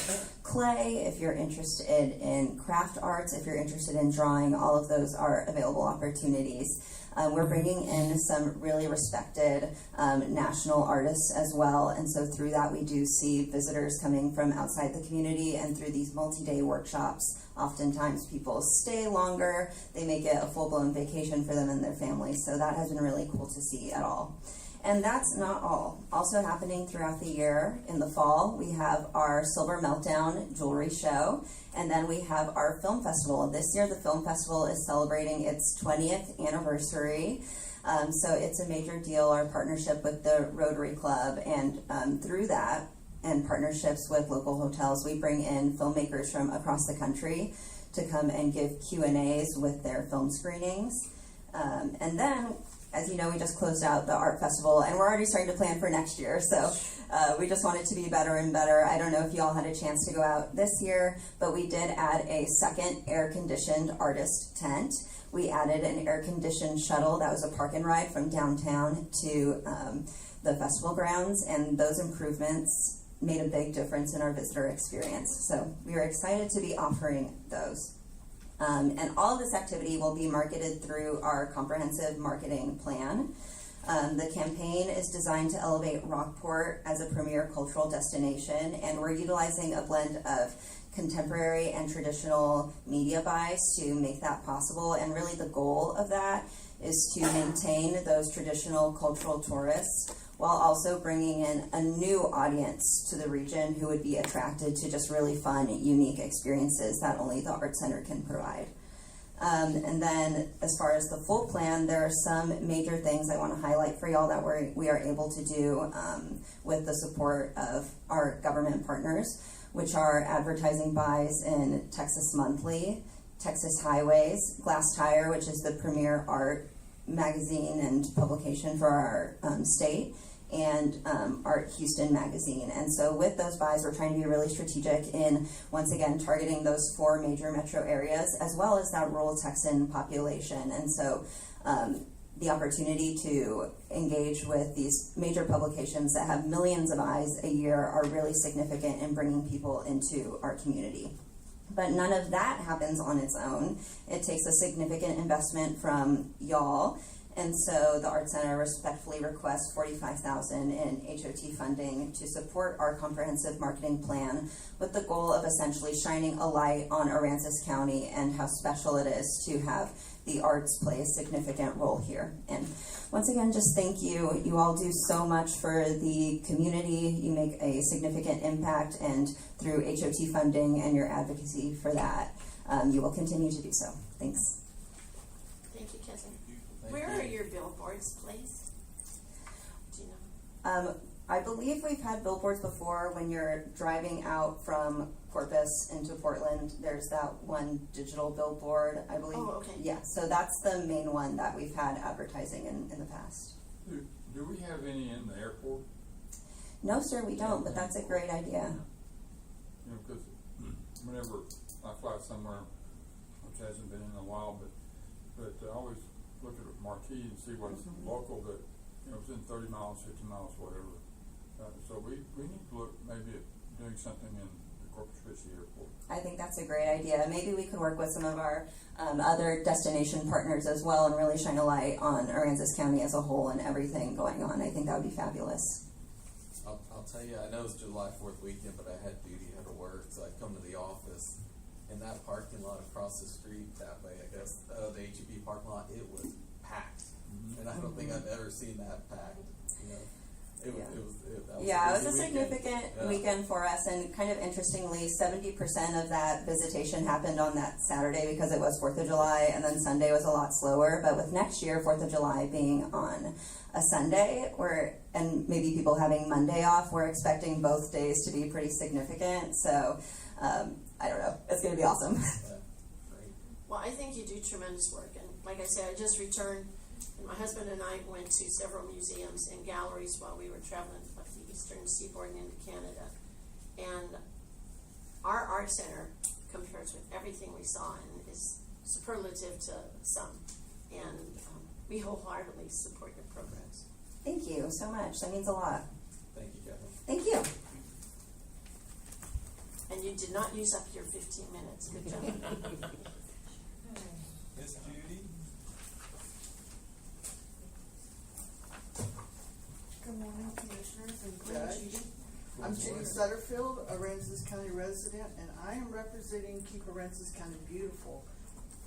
clay, if you're interested in craft arts, if you're interested in drawing, all of those are available opportunities. We're bringing in some really respected national artists as well, and so through that we do see visitors coming from outside the community, and through these multi-day workshops, oftentimes people stay longer. They make it a full-blown vacation for them and their families, so that has been really cool to see at all. And that's not all. Also happening throughout the year, in the fall, we have our Silver Meltdown jewelry show, and then we have our film festival. This year, the film festival is celebrating its 20th anniversary, so it's a major deal, our partnership with the Rotary Club, and through that, and partnerships with local hotels, we bring in filmmakers from across the country to come and give Q&As with their film screenings. And then, as you know, we just closed out the art festival, and we're already starting to plan for next year, so we just want it to be better and better. I don't know if you all had a chance to go out this year, but we did add a second air-conditioned artist tent. We added an air-conditioned shuttle that was a park and ride from downtown to the festival grounds, and those improvements made a big difference in our visitor experience. So we are excited to be offering those. And all of this activity will be marketed through our comprehensive marketing plan. The campaign is designed to elevate Rockport as a premier cultural destination, and we're utilizing a blend of contemporary and traditional media buys to make that possible. And really the goal of that is to maintain those traditional cultural tourists while also bringing in a new audience to the region who would be attracted to just really fun, unique experiences that only the Art Center can provide. And then as far as the full plan, there are some major things I want to highlight for y'all that we are able to do with the support of our government partners, which are advertising buys in Texas Monthly, Texas Highways, Glass Tire, which is the premier art magazine and publication for our state, and Art Houston magazine. And so with those buys, we're trying to be really strategic in, once again, targeting those 4 major metro areas, as well as that rural Texan population. And so the opportunity to engage with these major publications that have millions of eyes a year are really significant in bringing people into our community. But none of that happens on its own. It takes a significant investment from y'all. And so the Art Center respectfully requests $45,000 in HOT funding to support our comprehensive marketing plan, with the goal of essentially shining a light on Aransas County and how special it is to have the arts play a significant role here. And once again, just thank you. You all do so much for the community. You make a significant impact, and through HOT funding and your advocacy for that, you will continue to do so. Thanks.
Thank you, Kevin.
Thank
Where
you.
are your billboards placed? Do you know?
I believe we've had billboards before. When you're driving out from Corpus into Portland, there's that one digital billboard, I believe.
Oh, okay.
Yeah, so that's the main one that we've had advertising in the past.
Do we have any in the airport?
No, sir, we don't, but that's a great idea.
You know, because whenever I fly somewhere, which hasn't been in a while, but I always look at a marquee and see what's local that, you know, within 30 miles, 50 miles, whatever. So we need to look maybe at doing something in the Corpus Christi airport.
I think that's a great idea. Maybe we could work with some of our other destination partners as well and really shine a light on Aransas County as a whole and everything going on. I think that would be fabulous.
I'll tell you, I know it's July 4th weekend, but I had duty, had to work, so I'd come to the office. In that parking lot across the street that way, I guess, the HEB parking lot, it was packed. And I don't think I've ever seen that packed, you know. That
Yeah, it was a
busy weekend.
significant
Yeah.
weekend for us, and kind of interestingly, 70% of that visitation happened on that Saturday because it was 4th of July, and then Sunday was a lot slower. But with next year, 4th of July being on a Sunday, and maybe people having Monday off, we're expecting both days to be pretty significant. So, I don't know, it's going to be awesome.
Yeah. Great.
Well, I think you do tremendous work, and like I said, I just returned, and my husband and I went to several museums and galleries while we were traveling up the eastern seaboard and into Canada. And our art center compares with everything we saw and is superlative to some. And we wholeheartedly support your programs.
Thank you so much. That means a lot.
Thank you, Kevin.
Thank you.
And you did not use up your 15 minutes. Good job.
Miss Judy?
Good morning, Commissioners and
Good morning,
Judge.
Judy.
I'm
Good
Judy
morning.
Sutterfield, a Aransas County resident, and I am representing Keep Aransas County Beautiful.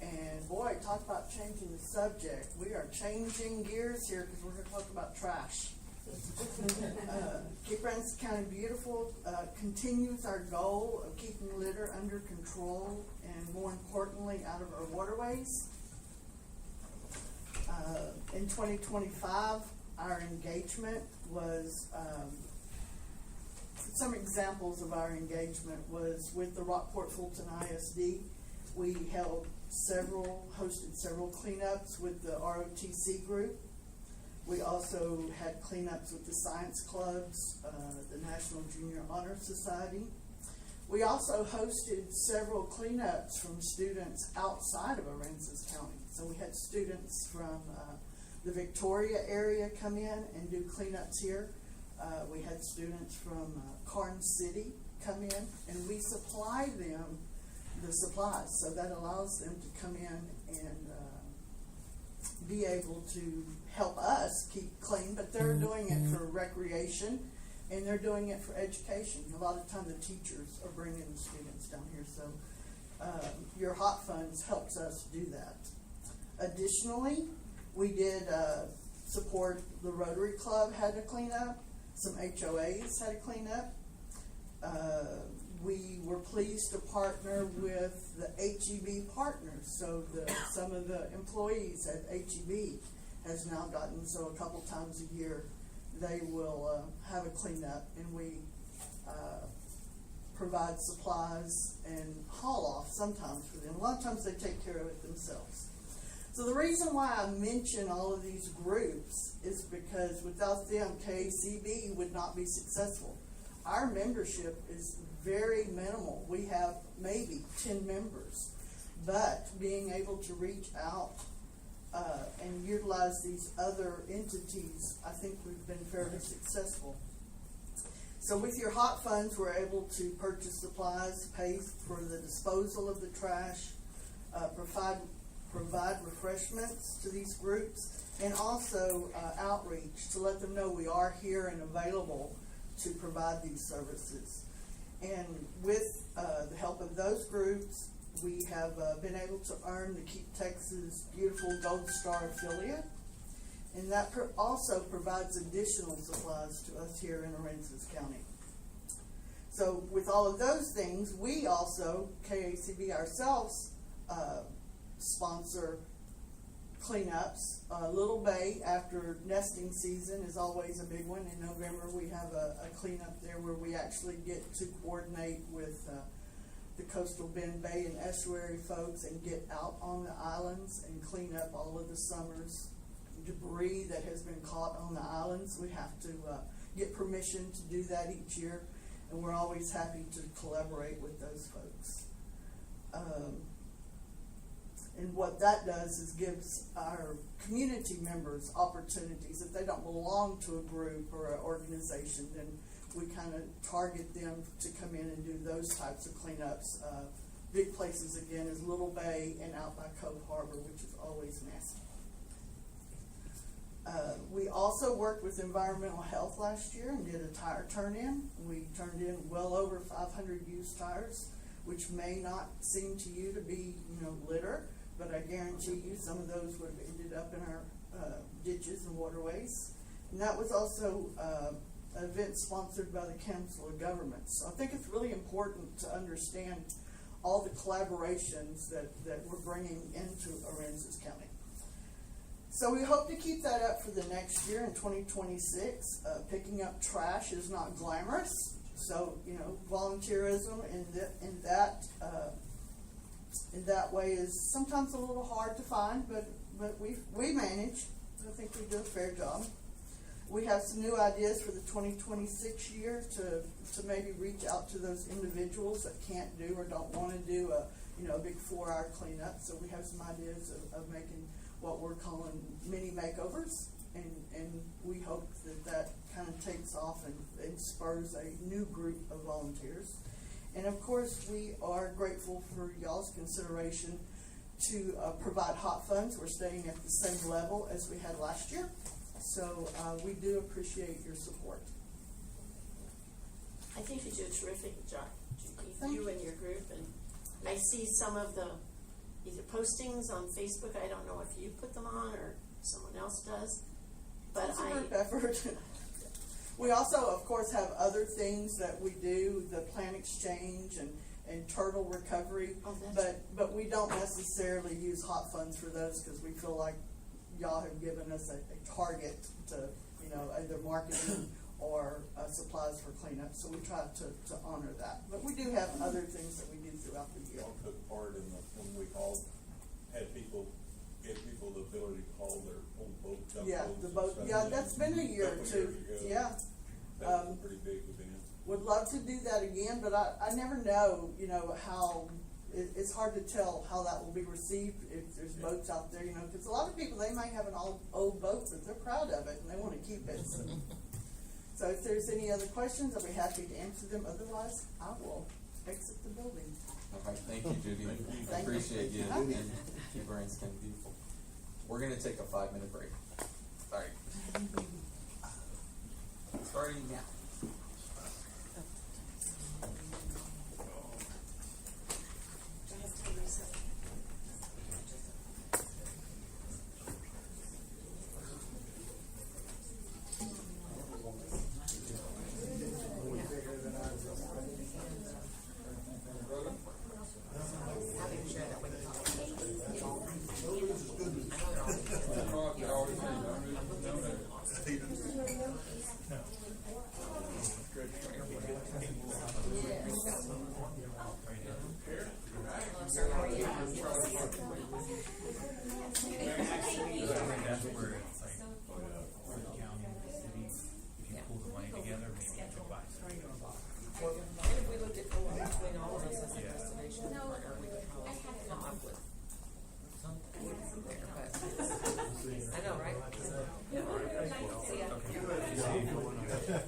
And boy, talk about changing the subject. We are changing gears here because we're going to talk about trash. Keep Aransas County Beautiful continues our goal of keeping litter under control and, more importantly, out of our waterways. In 2025, our engagement was, some examples of our engagement was with the Rockport Fulton ISD. We hosted several cleanups with the ROTC group. We also had cleanups with the science clubs, the National Junior Honor Society. We also hosted several cleanups from students outside of Aransas County. So we had students from the Victoria area come in and do cleanups here. We had students from Karn City come in, and we supply them the supplies. So that allows them to come in and be able to help us keep clean, but they're doing it for recreation, and they're doing it for education. A lot of time the teachers are bringing the students down here, so your hot funds helps us do that. Additionally, we did support the Rotary Club had to clean up, some HOAs had to clean up. We were pleased to partner with the HEB partners, so some of the employees at HEB has now gotten, so a couple times a year they will have a cleanup, and we provide supplies and haul off sometimes for them. A lot of times they take care of it themselves. So the reason why I mention all of these groups is because without them, KACB would not be successful. Our membership is very minimal. We have maybe 10 members, but being able to reach out and utilize these other entities, I think we've been fairly successful. So with your hot funds, we're able to purchase supplies, pay for the disposal of the trash, provide refreshments to these groups, and also outreach to let them know we are here and available to provide these services. And with the help of those groups, we have been able to earn the Keep Texas Beautiful Gold Star affiliate, and that also provides additional supplies to us here in Aransas County. So with all of those things, we also, KACB ourselves, sponsor cleanups. Little Bay, after nesting season, is always a big one. In November, we have a cleanup there where we actually get to coordinate with the Coastal Bend Bay and Estuary folks and get out on the islands and clean up all of the summer's debris that has been caught on the islands. We have to get permission to do that each year, and we're always happy to collaborate with those folks. And what that does is gives our community members opportunities. If they don't belong to a group or an organization, then we kind of target them to come in and do those types of cleanups. Big places, again, is Little Bay and out by Cove Harbor, which is always nasty. We also worked with environmental health last year and did a tire turn-in. We turned in well over 500 used tires, which may not seem to you to be, litter, but I guarantee you some of those would have ended up in our ditches and waterways. And that was also an event sponsored by the Council of Governments. So I think it's really important to understand all the collaborations that we're bringing into Aransas County. So we hope to keep that up for the next year in 2026. Picking up trash is not glamorous, so volunteerism in that way is sometimes a little hard to find, but we manage. I think we do a fair job. We have some new ideas for the 2026 year to maybe reach out to those individuals that can't do or don't want to do a big 4-hour cleanup. So we have some ideas of making what we're calling mini makeovers, and we hope that kind of takes off and spurs a new group of volunteers. And of course, we are grateful for y'all's consideration to provide hot funds. We're staying at the same level as we had last year. So we do appreciate your support.
I think you do a terrific job, Judy,
Thank
you and your group. And I see some of the either postings on Facebook. I don't know if you put them on or someone else does. But
It's a group effort. We also, of course, have other things that we do, the plant exchange and turtle recovery.
Oh, that's
But we don't necessarily use hot funds for those because we feel like y'all have given us a target to, either marketing or supplies for cleanup. So we try to honor that. But we do have other things that we do throughout the year.
Y'all took part in when we gave people the ability to haul their old boat.
Yeah, the boat. Yeah, that's been a year or two. Yeah.
That was a pretty big event.
Would love to do that again, but I never know, how, it's hard to tell how that will be received if there's boats out there, because a lot of people, they might have an old boat, but they're proud of it and they want to keep it. So if there's any other questions, I'll be happy to answer them. Otherwise, I will exit the building.
Okay, thank you, Judy. I
Thank you.
appreciate you,
Thank you.
and keep Aransas County beautiful. We're gonna take a 5-minute break. Sorry. Starting now.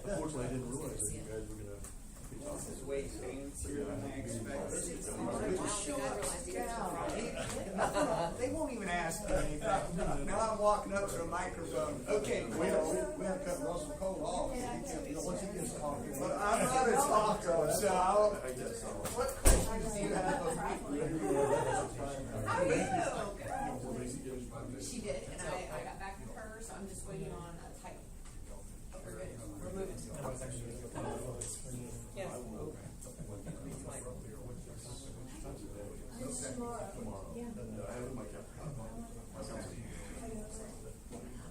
Unfortunately, I didn't realize that you guys were gonna be talking.
This is way fancier than I expected. They won't even ask me anything. Now I'm walking up to a microphone. Okay,
We had to cut Russell Cole off. Once he gets talking.
but I'm not a talker, so I'll,
I guess so.
what questions do you have of me?
How are you?
She
She did, and I got back with her, so I'm just waiting on a title. We're good. We're moving. Yes.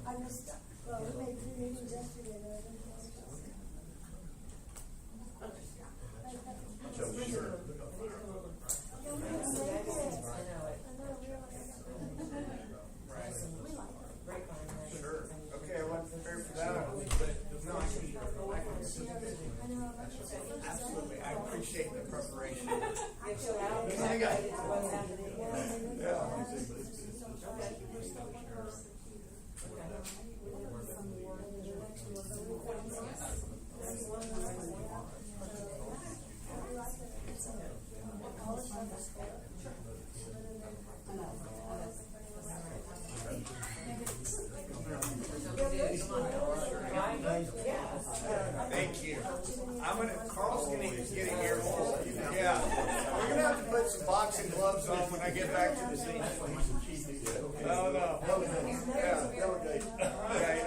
I missed, we made 3 meetings yesterday, but I didn't know.
Sure.
Sure. Okay, I wasn't prepared for that. No, I can. Absolutely, I appreciate the preparation. Thank you. Carl's gonna get a hair full. Yeah. We're gonna have to put some boxing gloves on when I get back to the scene. No. Yeah, delegate. Okay.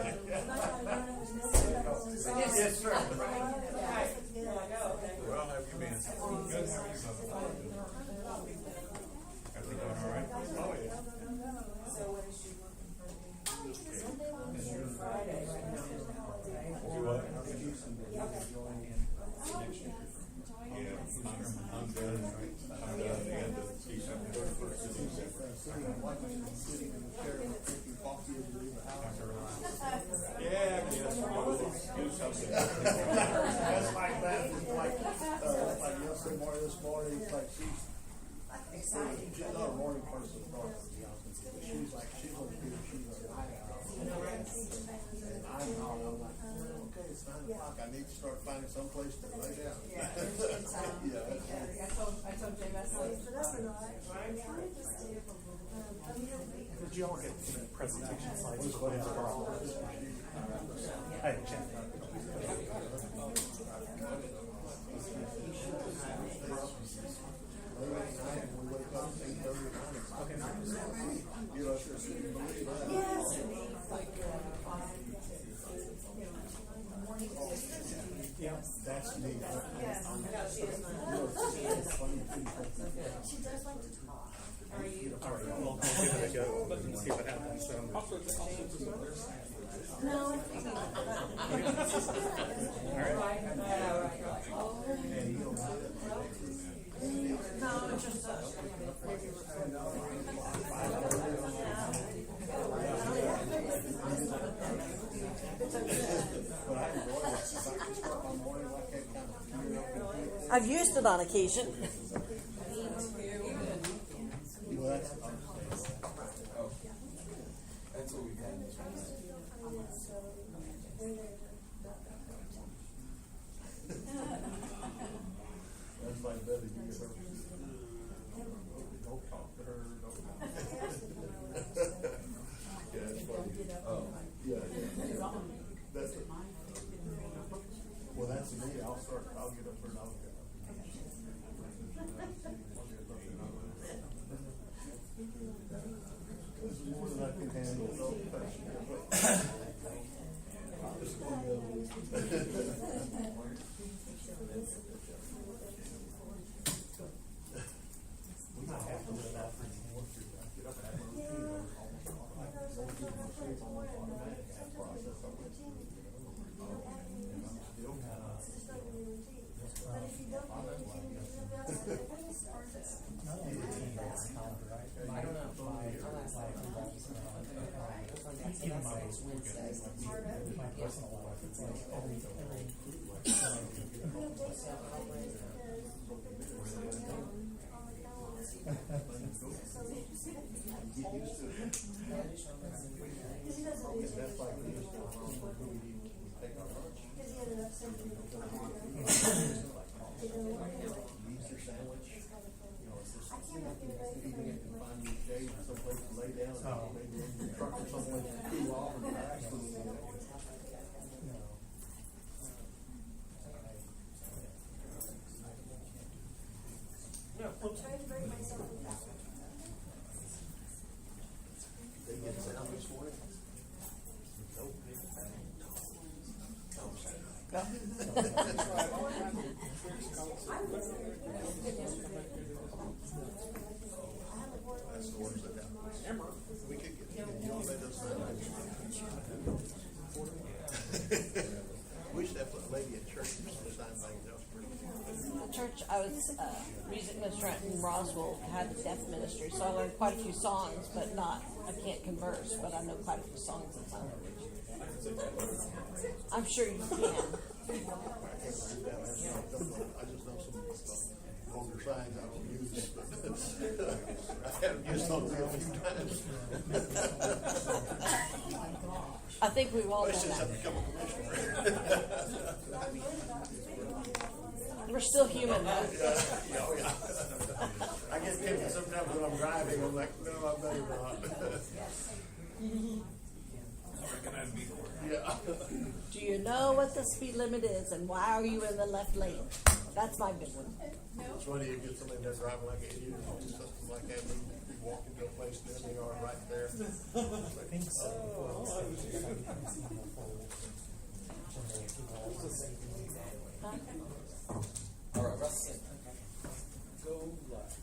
rock, I need to start finding someplace to lay down.
Yeah,
Yeah.
I told Jim, I said,
So that's been all right. I'm trying to stay,
Did you all get the presentation slides? Hey, Jen.
yes.
That's me.
Yes. She does like to talk.
are you?
All right, well, I'll give it a go. Let's see what happens.
No.
No, it's just
I've used it on occasion.
That's what we've had.
That's like better you get her. Don't talk to her, don't. Yeah, it's funny.
Oh.
Yeah, yeah. That's it. Well, that's me, I'll get up there and I'll get up. This is more than I can handle. We might have to do that for more. Get up and have a routine.
I'm trying to break myself in that.
That's the ones that we could get, y'all let us know. We should have put a lady at church or sign things else.
The church I was music minister in Roswell had a deaf ministry, so I learned quite a few songs, but not, I can't converse, but I know quite a few songs in sign language. I'm sure you can.
I just know some older signs I don't use, but I haven't used those a few times.
I think we've all done
Since
that.
I've become a commissioner.
We're still human, though.
Yeah, oh, yeah. I get tempted sometimes when I'm driving, I'm like, no, I better not. Yeah.
Do you know what the speed limit is, and why are you in the left lane? That's my big one.
It's funny, you get somebody there driving like an idiot, or do something like that, and you walk into a place, and then they are right there.
I think so.
All right, Russ.
Go left.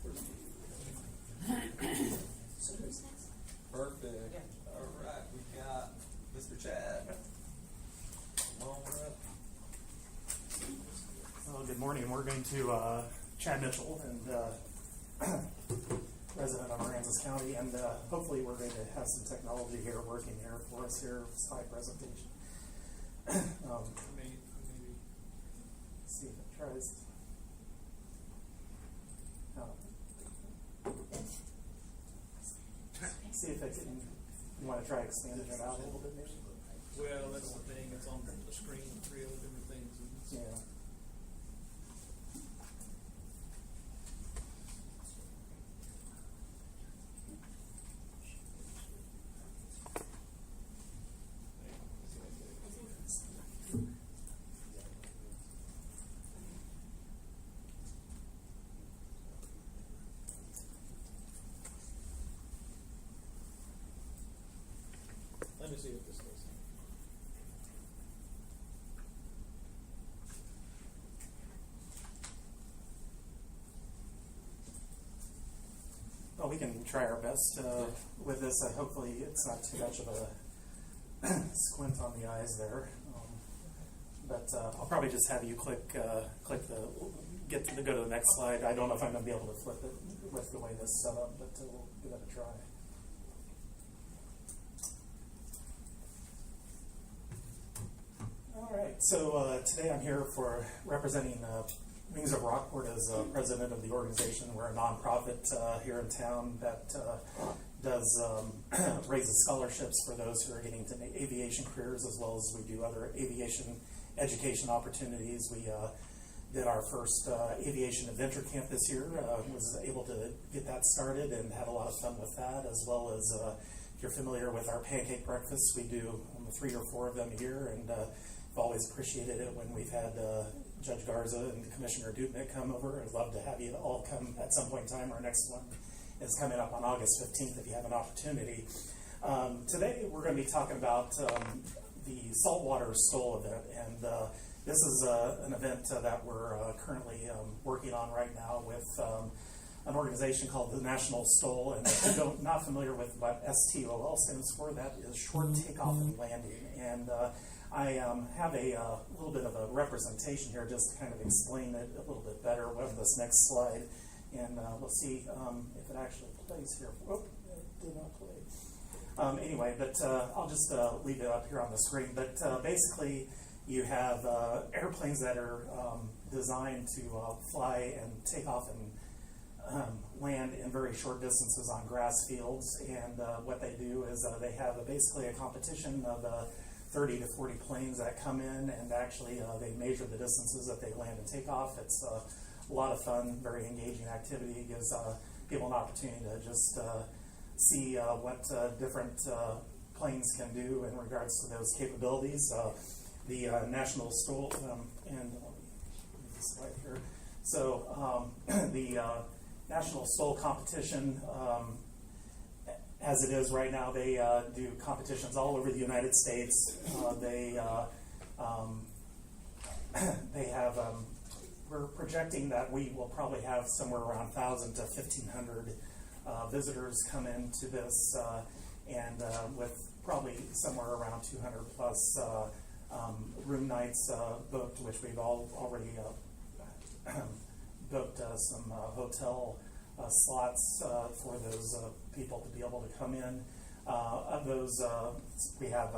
So who's next? Perfect. All right, we got Mr. Chad. Come on up.
Well, good morning. We're going to Chad Mitchell, and resident of Aransas County, and hopefully we're going to have some technology here working here for us here. Slide presentation. Maybe. See if it tries. See if it can. You want to try expanding it out a little bit, maybe?
Well, that's the thing, it's on the screen, 3 other different things.
Yeah.
Let me see what this does.
Well, we can try our best with this. Hopefully, it's not too much of a squint on the eyes there. But I'll probably just have you click the go to the next slide. I don't know if I'm going to be able to flip it with the way this is set up, but we'll give that a try. All right. So today I'm here for representing Wings of Rockport as president of the organization. We're a nonprofit here in town that does raises scholarships for those who are getting into aviation careers, as well as we do other aviation education opportunities. We did our first aviation adventure camp this year. Was able to get that started and had a lot of fun with that, as well as if you're familiar with our pancake breakfasts, we do 3 or 4 of them a year, and I've always appreciated it when we've had Judge Garza and Commissioner Dubnik come over. I'd love to have you all come at some point in time. Our next one is coming up on August 15th if you have an opportunity. Today we're going to be talking about the Saltwater Stole event, and this is an event that we're currently working on right now with an organization called the National Stole. And if you're not familiar with what STOL stands for, that is Short Takeoff and Landing. And I have a little bit of a representation here just to kind of explain it a little bit better with this next slide. And we'll see if it actually plays here. Oh, it did not play. Anyway, but I'll just leave it up here on the screen. But basically, you have airplanes that are designed to fly and take off and land in very short distances on grass fields. And what they do is they have basically a competition of 30 to 40 planes that come in, and actually they measure the distances that they land and take off. It's a lot of fun, very engaging activity. It gives people an opportunity to just see what different planes can do in regards to those capabilities. The National Stole, and this slide here. So the National Stole competition, as it is right now, they do competitions all over the United States. They have, we're projecting that we will probably have somewhere around 1,000 to 1,500 visitors come into this, and with probably somewhere around 200 plus room nights booked, which we've already booked some hotel slots for those people to be able to come in. Of those, we have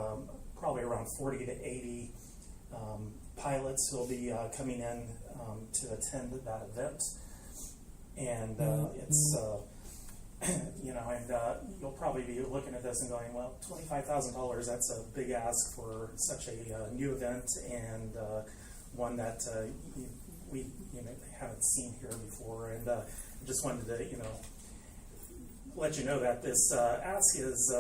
probably around 40 to 80 pilots who will be coming in to attend that event. And it's, and you'll probably be looking at this and going, well, $25,000, that's a big ask for such a new event, and one that we haven't seen here before. And just wanted to, let you know that this ask is,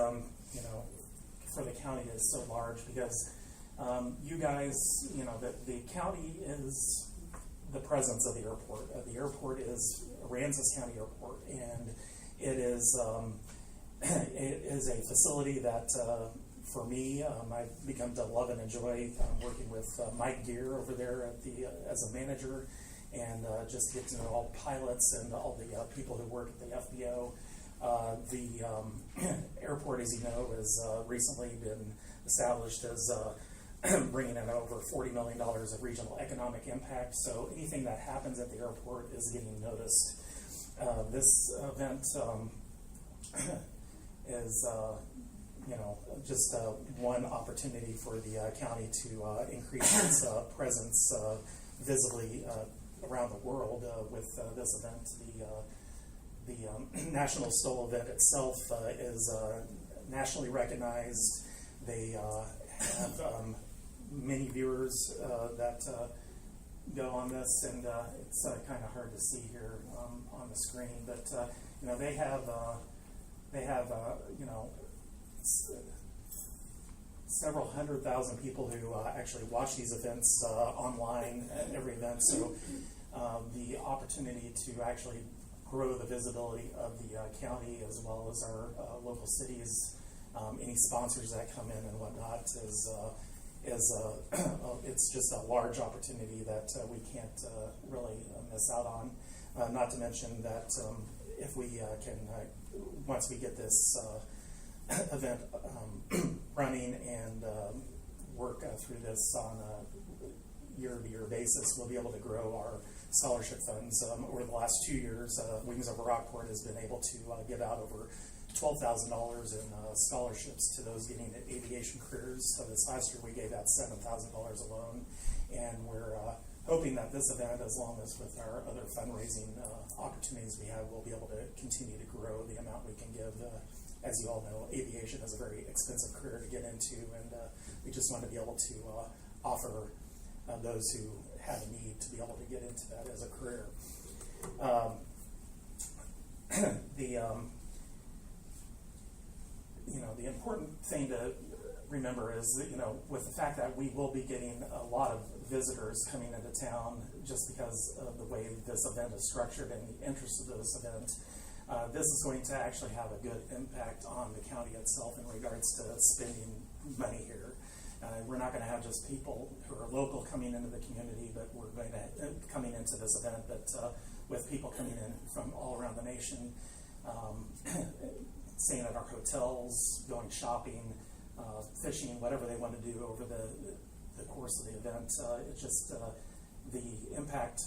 for the county is so large because you guys, the county is the presence of the airport. The airport is Aransas County Airport, and it is a facility that, for me, I've become to love and enjoy working with Mike Gear over there as a manager, and just get to know all pilots and all the people who work at the FBO. The airport, as you know, has recently been established as bringing in over $40 million of regional economic impact. So anything that happens at the airport is getting noticed. This event is, just one opportunity for the county to increase its presence visibly around the world with this event. The National Stole event itself is nationally recognized. They have many viewers that go on this, and it's kind of hard to see here on the screen. But you know, they have you know, several 100,000 people who actually watch these events online at every event. So the opportunity to actually grow the visibility of the county as well as our local cities, any sponsors that come in and whatnot is it's just a large opportunity that we can't really miss out on. Not to mention that if we can, once we get this event running and work through this on a year-to-year basis, we'll be able to grow our scholarship funds. Over the last 2 years, Wings Over Rockport has been able to give out over $12,000 in scholarships to those getting aviation careers. So this last year we gave out $7,000 alone, and we're hoping that this event, as long as with our other fundraising opportunities we have, we'll be able to continue to grow the amount we can give. As you all know, aviation is a very expensive career to get into, and we just want to be able to offer those who have a need to be able to get into that as a career. You know, the important thing to remember is that, you know, with the fact that we will be getting a lot of visitors coming into town just because of the way this event is structured and the interest of this event, this is going to actually have a good impact on the county itself in regards to spending money here. We're not going to have just people who are local coming into the community, but we're going to coming into this event, but with people coming in from all around the nation, staying at our hotels, going shopping, fishing, whatever they want to do over the course of the event. It's just the impact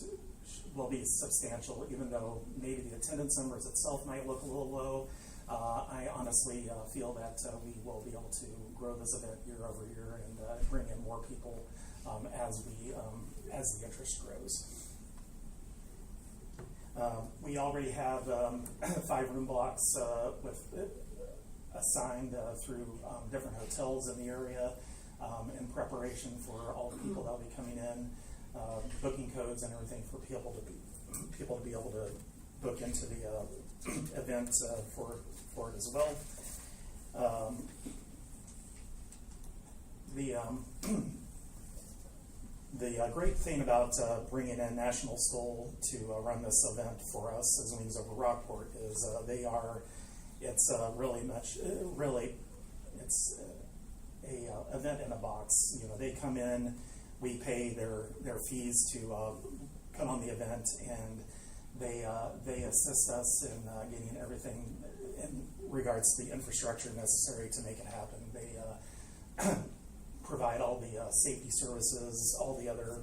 will be substantial, even though maybe the attendance numbers itself might look a little low. I honestly feel that we will be able to grow this event year over year and bring in more people as the interest grows. We already have 5 room blocks assigned through different hotels in the area in preparation for all the people that will be coming in, booking codes and everything for people to be able to book into the event for it as well. The great thing about bringing in National Stoll to run this event for us as Wings Over Rockport is it's a event in a box. You know, they come in, we pay their fees to come on the event, and they assist us in getting everything in regards to the infrastructure necessary to make it happen. They provide all the safety services, all the other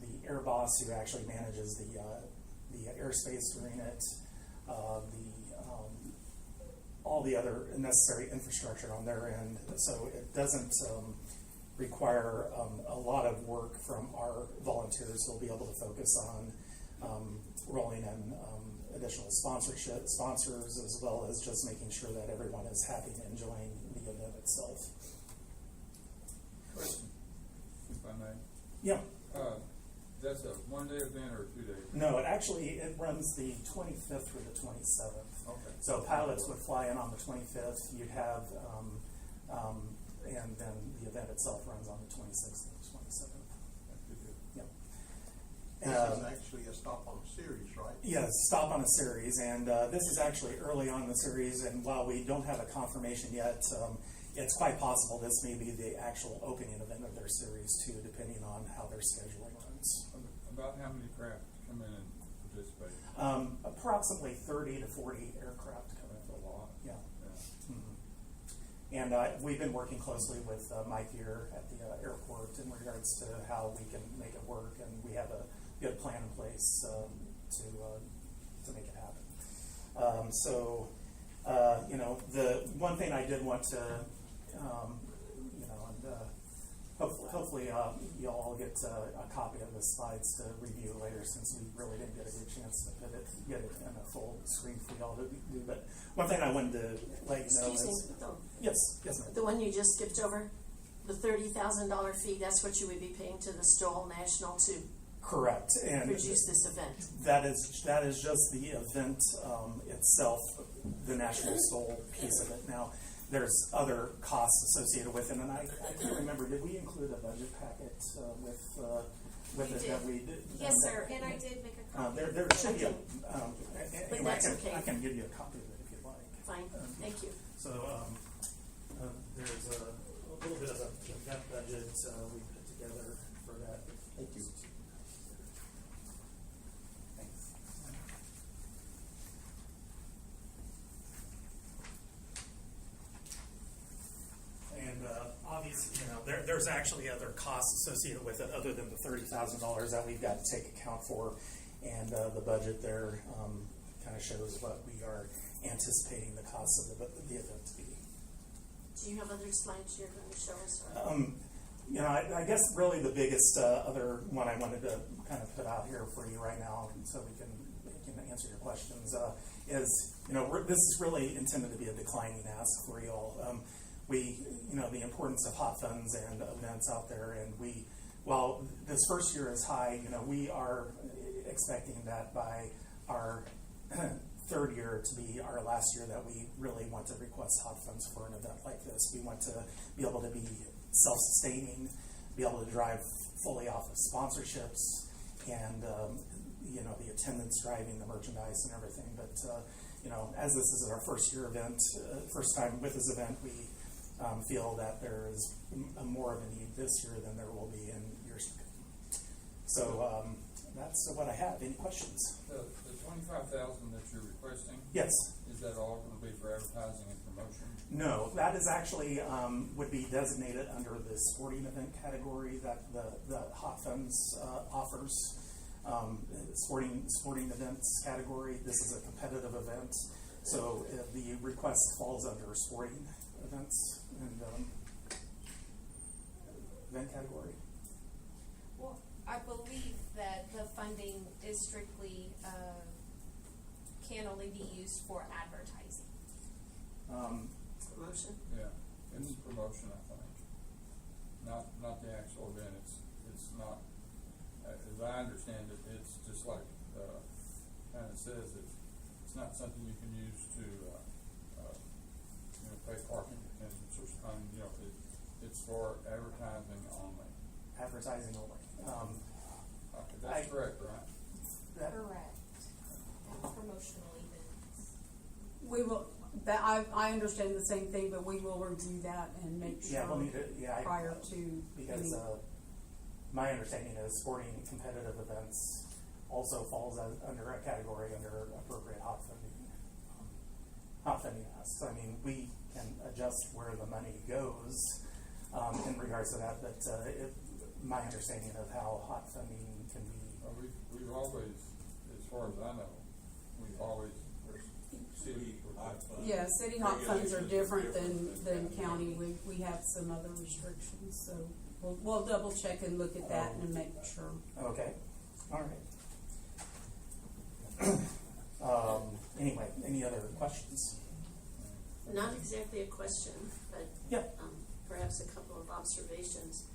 the air boss who actually manages the airspace during it, all the other necessary infrastructure on their end. So it doesn't require a lot of work from our volunteers who will be able to focus on rolling in additional sponsors, as well as just making sure that everyone is happy and enjoying the event itself.
Question, if I may.
Yeah.
That's a one-day event or a 2-day?
No, it runs the 25th through the 27th.
Okay.
So pilots would fly in on the 25th. You'd have, and then the event itself runs on the 26th and the 27th.
That's good.
Yep.
This is actually a stop on a series, right?
Yeah, stop on a series, and this is actually early on in the series, and while we don't have a confirmation yet, it's quite possible this may be the actual opening event of their series too, depending on how their scheduling runs.
About how many craft come in and participate?
Approximately 30 to 40 aircraft come in.
That's a lot.
Yeah.
Yeah.
Mm-hmm. And we've been working closely with Mike here at the airport in regards to how we can make it work, and we have a good plan in place to make it happen. You know, the one thing I did want to, you know, and hopefully you'll all get a copy of the slides to review later, since we really didn't get a good chance to get it in a full screen for y'all to do. But one thing I wanted to let you know is Yes, yes, ma'am.
The one you just skipped over, the $30,000 fee, that's what you would be paying to the Stoll National to
Correct, and
produce this event.
that is just the event itself, the National Soul piece of it. Now, there's other costs associated with it, and I can't remember, did we include a budget packet with it
did.
that we did?
Yes, sir, and I did make a copy.
There should be a,
But
anyway,
that's okay.
I can give you a copy of it if you'd like.
Fine, thank you.
So, there's a little bit of a event budget we put together for that.
Thank you.
Thanks. And obviously, there's actually other costs associated with it other than the $30,000 that we've got to take account for. And the budget there kind of shows what we are anticipating the cost of the event to be.
Do you have other slides you're going to show us? Or?
I guess really the biggest other one I wanted to kind of put out here for you right now, so we can answer your questions, is this is really intended to be a declining ask for you all. The importance of hot funds and events out there, and while this first year is high, we are expecting that by our third year to be our last year that we really want to request hot funds for an event like this. We want to be able to be self-sustaining, be able to drive fully off of sponsorships, and the attendance driving the merchandise and everything. But as this is our first year event, first time with this event, we feel that there is more of a need this year than there will be in years to come. So that's what I have. Any questions?
The $25,000 that you're requesting?
Yes.
Is that all going to be for advertising and promotion?
No, that is actually would be designated under the sporting event category that the Hot Funds offers. Sporting events category. This is a competitive event, so the request falls under sporting events and event category.
Well, I believe that the funding is strictly, can only be used for advertising.
Promotion?
Yeah, it's promotion, I think. Not the actual event. It's not, as I understand it, it's just like, kind of says it's not something you can use to, pay parking attendance or something, it's for advertising only.
Advertising only.
Okay, that's correct, right?
Correct. And promotional events.
We will, I understand the same thing, but we will review that and make sure prior to.
Because my understanding is sporting competitive events also falls under a category under appropriate hot funding asks. I mean, we can adjust where the money goes in regards to that, but my understanding of how hot funding can be.
We've always, as far as I know, we've always, city hot funds.
Yeah, city hot funds are different than county. We have some other restrictions, so we'll double check and look at that and make sure.
Okay, all right. Anyway, any other questions?
Not exactly a question, but perhaps a couple of observations.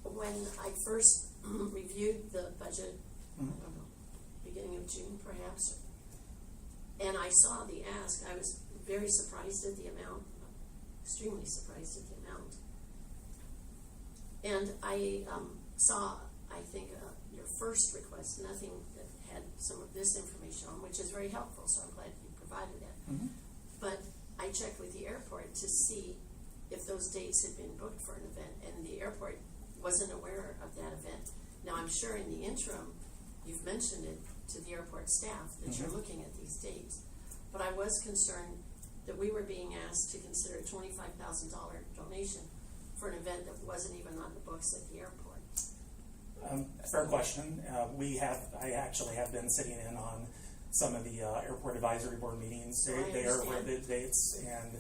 When I first reviewed the budget, I don't know, beginning of June perhaps, and I saw the ask, I was very surprised at the amount, extremely surprised at the amount. And I saw, I think, your first request, nothing that had some of this information on, which is very helpful, so I'm glad you provided it. But I checked with the airport to see if those dates had been booked for an event, and the airport wasn't aware of that event. Now, I'm sure in the interim, you've mentioned it to the airport staff that you're looking at these dates. But I was concerned that we were being asked to consider a $25,000 donation for an event that wasn't even on the books at the airport.
Fair question. I actually have been sitting in on some of the airport advisory board meetings. They are the dates, and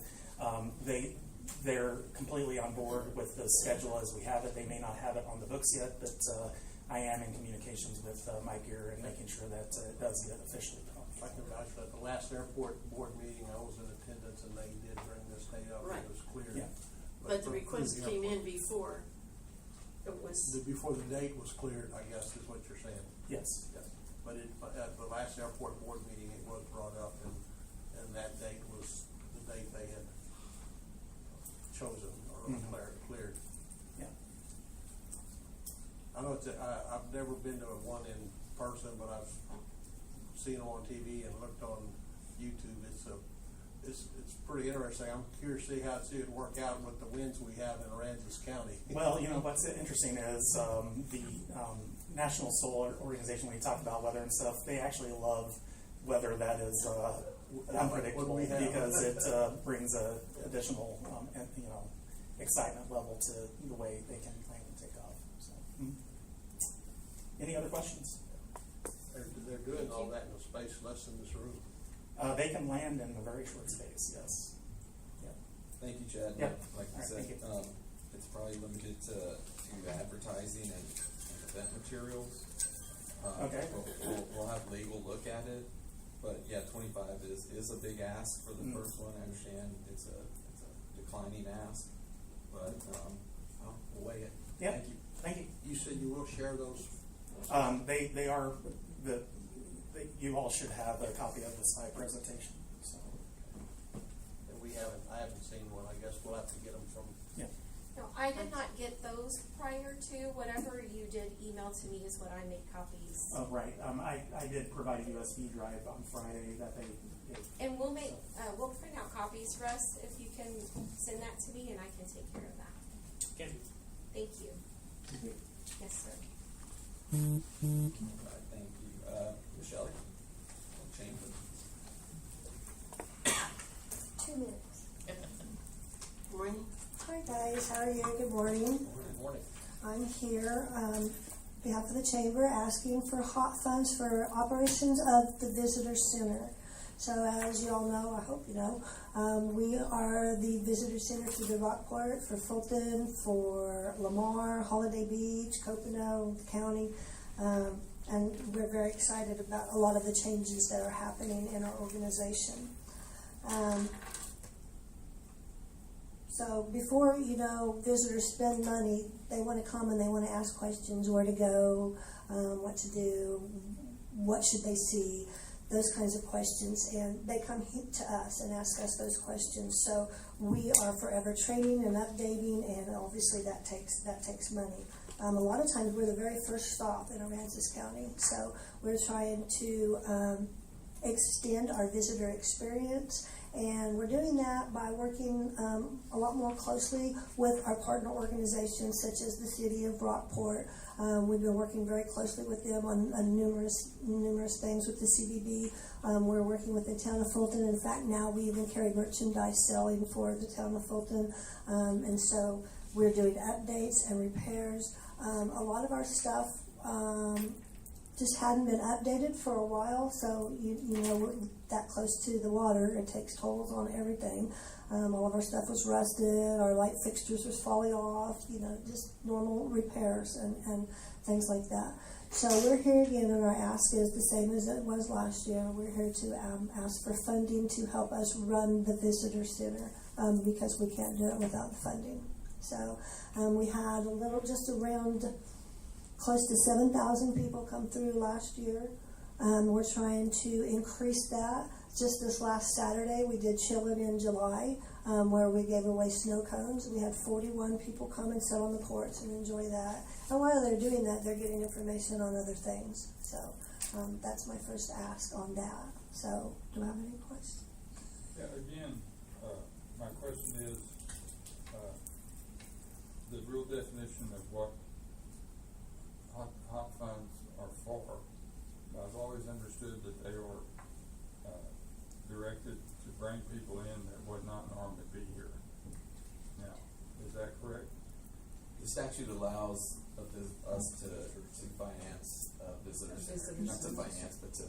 they're completely on board with the schedule as we have it. They may not have it on the books yet, but I am in communications with Mike here and making sure that it does get officially put on.
I can vouch for that. The last airport board meeting, I was in attendance, and they did
request came in before it was,
Before the date was cleared, I guess, is what you're saying.
Yes.
But at the last airport board meeting, it was brought up, and that date was the date they had chosen or cleared.
Yeah.
I know I've never been to one in person, but I've seen them on TV and looked on YouTube. It's pretty interesting. I'm curious to see how it would work out with the winds we have in Aransas County.
Well, what's interesting is the National Solar Organization, we talked about weather and stuff, they actually love weather that is unpredictable because it brings a additional excitement level to the way they can plan and take off. So, any other questions?
They're doing all that in a space less than this room.
They can land in a very short space, yes. Yeah.
Thank you, Chad.
Yep.
Like you
All right,
said,
thank you.
it's probably limited to advertising and event materials.
Okay.
We'll have legal look at it, but yeah, 25 is a big ask for the first one. I understand it's a declining ask, but we'll weigh it.
Yeah.
Thank you.
Thank you.
You said you will share those?
They are you all should have a copy of the slide presentation. So.
And I haven't seen one. I guess we'll have to get them from.
Yeah.
No, I did not get those prior to. Whatever you did email to me is what I make copies.
Oh, right. I did provide a USB drive on Friday that they did.
And we'll print out copies, Russ, if you can send that to me, and I can take care of that.
Okay.
Thank you. Yes, sir.
All right, thank you. Michelle, Chamber.
2 minutes.
morning.
Hi guys, how are you? Good morning.
Good morning.
I'm here on behalf of the Chamber asking for hot funds for operations of the Visitor Center. So as you all know, I hope you know, we are the Visitor Center for the Rockport, for Fulton, for Lamar, Holiday Beach, Copano, the county. And we're very excited about a lot of the changes that are happening in our organization. So before, visitors spend money, they want to come and they want to ask questions, where to go, what to do, what should they see, those kinds of questions. And they come to us and ask us those questions. So we are forever training and updating, and obviously that takes money. A lot of times we're the very first stop in Aransas County, so we're trying to extend our visitor experience, and we're doing that by working a lot more closely with our partner organizations such as the City of Rockport. We've been working very closely with them on numerous things with the CBB. We're working with the town of Fulton. In fact, now we even carry merchandise selling for the town of Fulton, and so we're doing updates and repairs. A lot of our stuff just hadn't been updated for a while, so we're that close to the water, it takes tolls on everything. All of our stuff was rusted, our light fixtures was falling off, just normal repairs and things like that. So we're here again, and our ask is the same as it was last year. We're here to ask for funding to help us run the visitor center because we can't do it without the funding. So we had just around close to 7,000 people come through last year. We're trying to increase that. Just this last Saturday, we did Chillin' in July, where we gave away snow cones. We had 41 people come and sit on the porch and enjoy that. And while they're doing that, they're getting information on other things. So that's my first ask on that. So do I have any questions?
Yeah, again, my question is, the real definition of what hot funds are for. I've always understood that they were directed to bring people in that would not normally be here. Now, is that correct?
The statute allows us to finance visitors. Not to finance, but to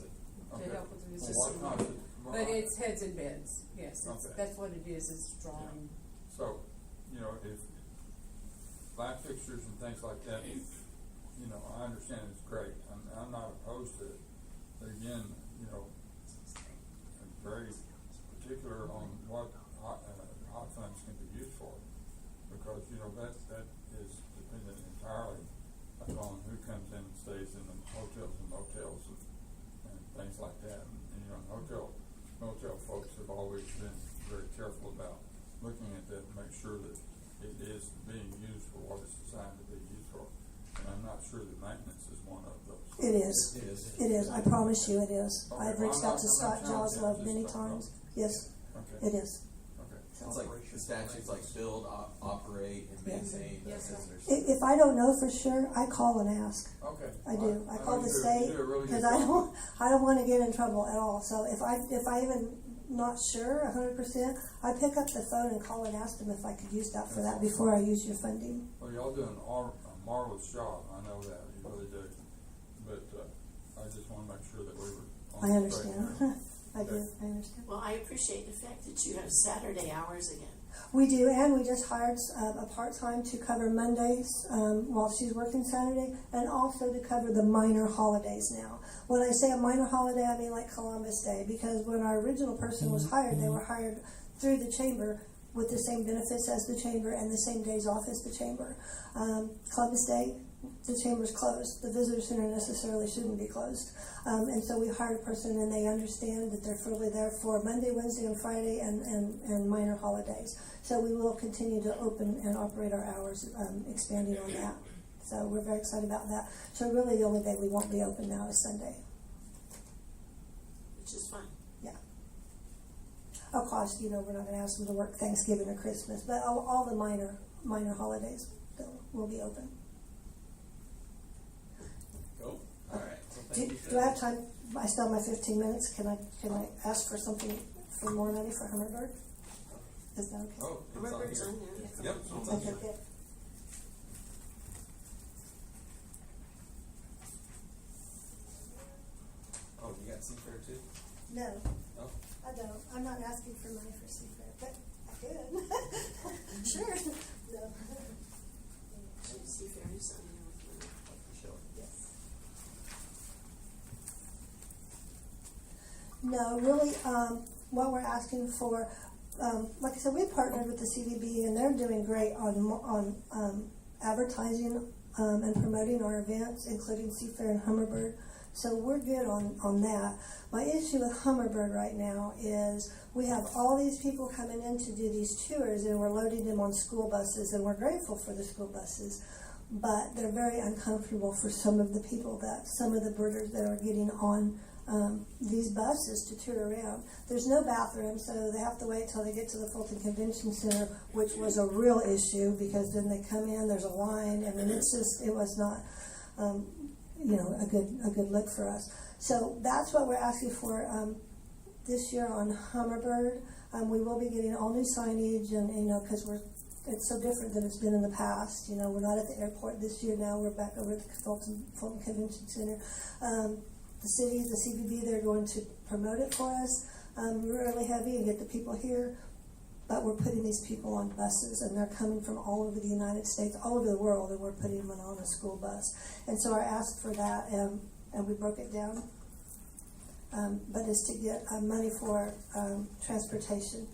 help with the visitor.
Well, what kind of-
But it's heads and beds, yes,
Okay.
that's what it is, it's drawing.
So, if light fixtures and things like that, I understand it's great. I'm not opposed to it. But again, I'm very particular on what hot funds can be used for. Because,
It is.
It is.
It is. I promise you it is.
Okay,
I've
well,
reached
I'm
out to
not
Scott
challenging it,
Joslove
just
many
not
times.
wrong.
Yes,
Okay.
it is.
Okay.
It's like the statutes like build, operate, and
Yes.
maintain the
Yes, sir.
visitors.
If I don't know for sure, I call and ask.
Okay.
I do. I
know
call
you
the
do-
state
you do a really good
because I
job.
don't want to get in trouble at all. So if I even not sure 100%, I pick up the phone and call and ask them if I could use that for that before I use your funding.
Well, y'all do a marvelous job, I know that, you really do. But, I just wanna make sure that we were on
I
the straight
understand.
line.
I do. I understand.
Well, I appreciate the fact that you have Saturday hours again.
We do, and we just hired a part-time to cover Mondays while she's working Saturday, and also to cover the minor holidays now. When I say a minor holiday, I mean like Columbus Day, because when our original person was hired, they were hired through the chamber with the same benefits as the chamber and the same days off as the chamber. Columbus Day, the chamber's closed. The visitor center necessarily shouldn't be closed. And so we hired a person, and they understand that they're fully there for Monday, Wednesday, and Friday, and minor holidays. So we will continue to open and operate our hours, expanding on that. So we're very excited about that. So really the only day we won't be open now is Sunday.
Which is fine.
Yeah. Of course, we're not going to ask them to work Thanksgiving or Christmas, but all the minor holidays will be open.
Cool. All right. Well,
Do,
thank you.
do I have time? I still have my 15 minutes. Can I ask for something for more money for Hummingbird? Is that okay?
Oh, it's on
Hummingbirds
here.
on there.
Yep, it's on
Okay,
here.
good.
Oh, you got Seafair too?
No,
Oh,
I don't. I'm not asking for money for Seafair, but I could. Sure. No.
Seafair is on there with me.
for sure.
Yes. No, really, what we're asking for, like I said, we partnered with the CVB, and they're doing great on advertising and promoting our events, including Seafair and Hummingbird. So we're good on that. My issue with Hummingbird right now is we have all these people coming in to do these tours, and we're loading them on school buses, and we're grateful for the school buses, but they're very uncomfortable for some of the birders that are getting on these buses to tour around. There's no bathroom, so they have to wait till they get to the Fulton Convention Center, which was a real issue, because then they come in, there's a line. I mean, it was not a good look for us. So that's what we're asking for this year on Hummingbird. We will be getting all new signage, and because it's so different than it's been in the past. We're not at the airport this year now. We're back over at the Fulton Convention Center. The city, the CVB, they're going to promote it for us really heavy and get the people here. But we're putting these people on buses, and they're coming from all over the United States, all over the world, and we're putting them on a school bus. And so I asked for that, and we broke it down. But it's to get money for transportation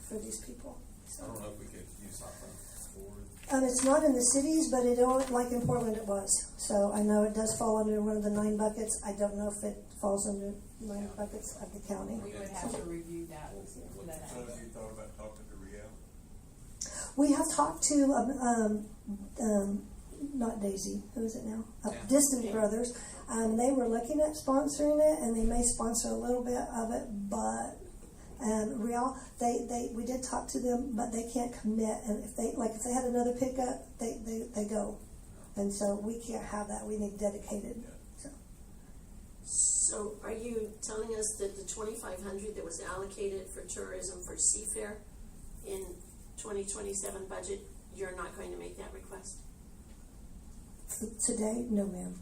for these people.
I don't know if we could use hot funds for
It's not in the cities, but like in Portland it was. So I know it does fall under one of the 9 buckets. I don't know if it falls under 9 buckets of the county.
We would have to review that.
So have you thought about talking to Riel?
We have talked to, not Daisy, who is it now? Distant Brothers. They were looking at sponsoring it, and they may sponsor a little bit of it, but Real, we did talk to them, but they can't commit. And if they had another pickup, they go. And so we can't have that. We need dedicated.
So are you telling us that the $2,500 that was allocated for tourism for Seafair in 2027 budget, you're not going to make that request?
Today, no, ma'am.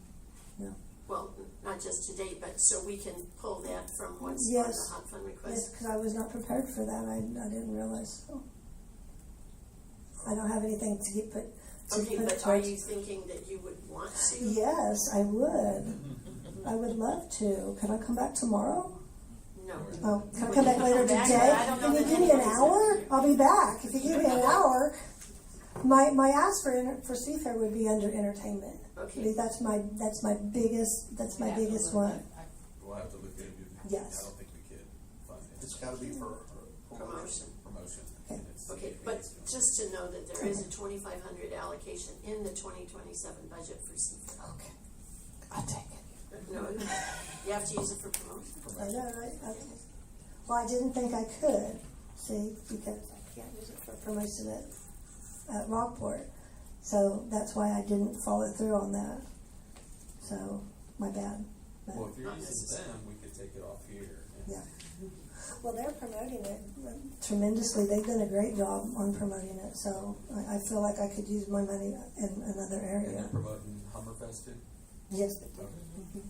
No.
Well, not just today, but so we can pull that from what's on
Yes.
the hot fund request?
Yes, because I was not prepared for that. I didn't realize. So. I don't have anything to get put.
Okay, but are you thinking that you would want to?
Yes, I would. I would love to. Can I come back tomorrow?
No.
Oh, can I come back later
Back,
today?
I don't know
Can you
that
give me an
anybody's-
hour? I'll be back. If you give me an hour, my ask for Seafair would be under entertainment.
Okay.
That's my biggest one.
We'll have to look at it.
Yes.
I don't think we could fund it.
It's gotta be for
Promotion.
Promotion.
Okay.
And it's-
Okay, but just to know that there is a $2,500 allocation in the 2027 budget for Seafair.
Okay. I'll take it.
No, you have to use it for promotion.
I know, right? Well, I didn't think I could, see, because I can't use it for promotion at Rockport. So that's why I didn't follow through on that. So, my bad. But,
Well, if you're using them, we could take it off here.
yeah. Well, they're promoting it tremendously. They've done a great job on promoting it. So, I feel like I could use my money in another
And
area.
they're promoting Hummerfest too?
Yes, they do.
Okay.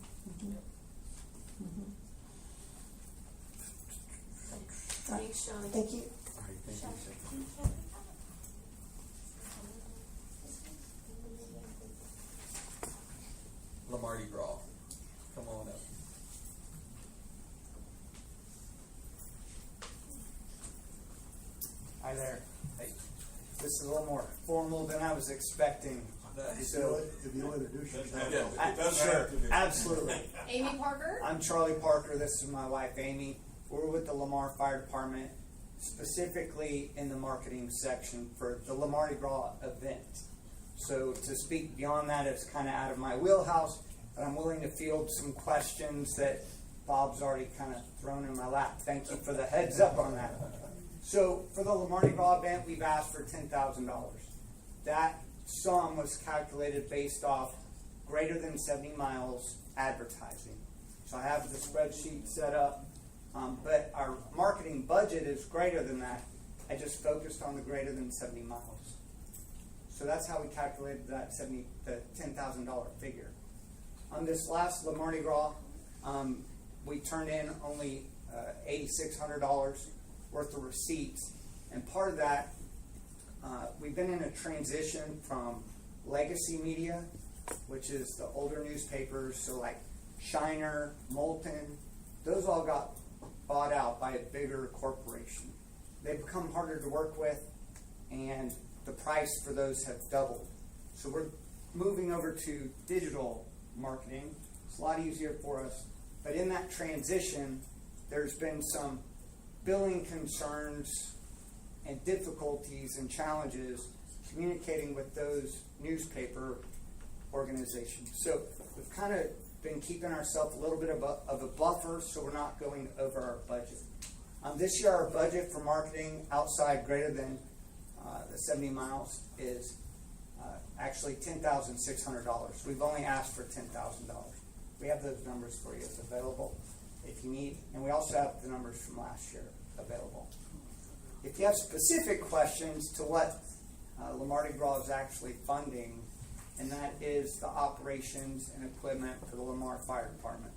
Thanks, Johnny.
Thank you.
All right, thank you. Mardi Gras, come on up.
Hi there.
Hey.
This is a little more formal than I was expecting.
So, if you'll introduce yourself.
Sure, absolutely.
Amy Parker?
I'm Charlie Parker. This is my wife, Amy. We're with the Lamar Fire Department, specifically in the marketing section for the Le Mardi Gras event. So to speak beyond that, it's kind of out of my wheelhouse, but I'm willing to field some questions that Bob's already kind of thrown in my lap. Thank you for the heads up on that. So for the Le Mardi Gras event, we've asked for $10,000. That sum was calculated based off greater than 70 miles advertising. So I have the spreadsheet set up, but our marketing budget is greater than that. I just focused on the greater than 70 miles. So that's how we calculated that the $10,000 figure. On this last Le Mardi Gras, we turned in only $8,600 worth of receipts, and part of that, we've been in a transition from legacy media, which is the older newspapers, so like Shiner, Moulton, those all got bought out by a bigger corporation. They've become harder to work with, and the price for those have doubled. So we're moving over to digital marketing. It's a lot easier for us. But in that transition, there's been some billing concerns and difficulties and challenges communicating with those newspaper organizations. So we've kind of been keeping ourselves a little bit of a buffer so we're not going over our budget. This year our budget for marketing outside greater than the 70 miles is actually $10,600. We've only asked for $10,000. We have those numbers for you available if you need, and we also have the numbers from last year available. If you have specific questions to what Le Mardi Gras is actually funding, and that is the operations and equipment for the Lamar Fire Department.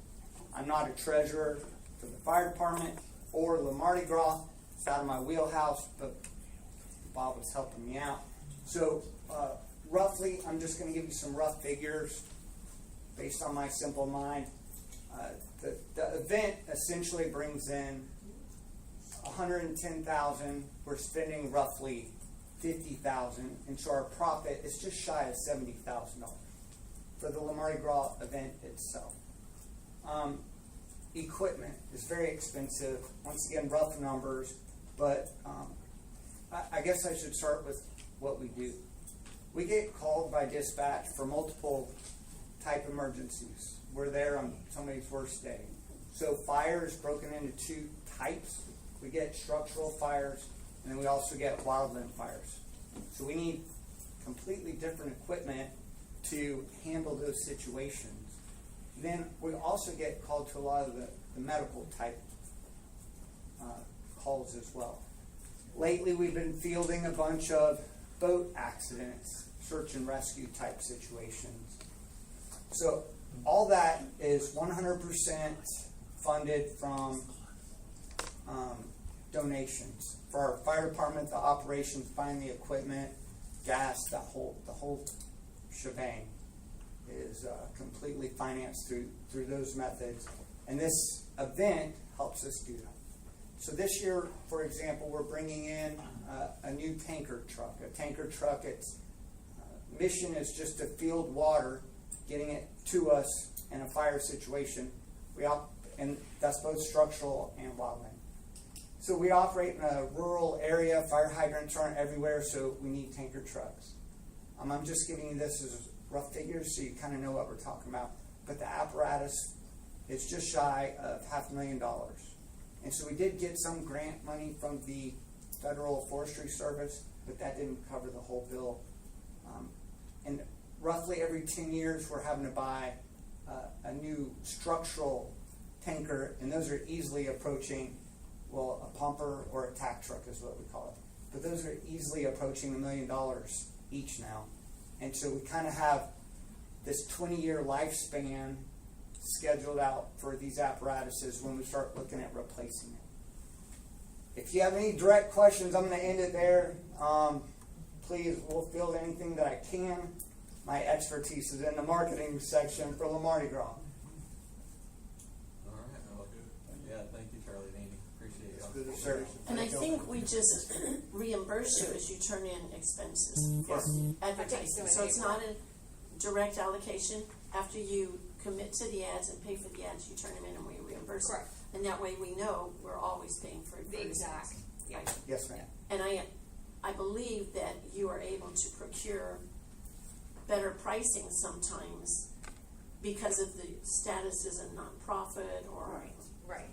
I'm not a treasurer for the fire department or Le Mardi Gras. It's out of my wheelhouse, but Bob was helping me out. So roughly, I'm just going to give you some rough figures based on my simple mind. The event essentially brings in $110,000. We're spending roughly $50,000, and so our profit is just shy of $70,000 for the Le Mardi Gras event itself. Equipment is very expensive. Once again, rough numbers, but I guess I should start with what we do. We get called by dispatch for multiple type emergencies. We're there on somebody's worst day. So fire is broken into two types. We get structural fires, and then we also get wildland fires. So we need completely different equipment to handle those situations. Then we also get called to a lot of the medical type calls as well. Lately we've been fielding a bunch of boat accidents, search and rescue type situations. So all that is 100% funded from donations. For our fire department, the operations, buying the equipment, gas, the whole shebang is completely financed through those methods. And this event helps us do that. So this year, for example, we're bringing in a new tanker truck. A tanker truck, its mission is just to field water, getting it to us in a fire situation. And that's both structural and wildland. So we operate in a rural area. Fire hydrants aren't everywhere, so we need tanker trucks. I'm just giving you this as rough figures so you kind of know what we're talking about. but the apparatus is just shy of $500,000. And so we did get some grant money from the Federal Forestry Service, but that didn't cover the whole bill. And roughly every 10 years, we're having to buy a new structural tanker, and those are easily approaching, well, a pumper or a tack truck is what we call it. But those are easily approaching $1 million each now. And so we kind of have this 20-year lifespan scheduled out for these apparatuses when we start looking at replacing it. If you have any direct questions, I'm going to end it there. Please, we'll field anything that I can. My expertise is in the marketing section for Le Mardi Gras.
All right. Well, yeah, thank you, Charlie and Amy. Appreciate it.
Sure.
And I think we just reimburse you as you turn in expenses for advertising. So it's not a direct allocation. After you commit to the ads and pay for the ads, you turn them in and we reimburse.
Correct.
And that way we know we're always paying for
The exact. Yeah.
Right.
Yes, ma'am.
And I believe that you are able to procure better pricing sometimes because of the status as a nonprofit or
Right.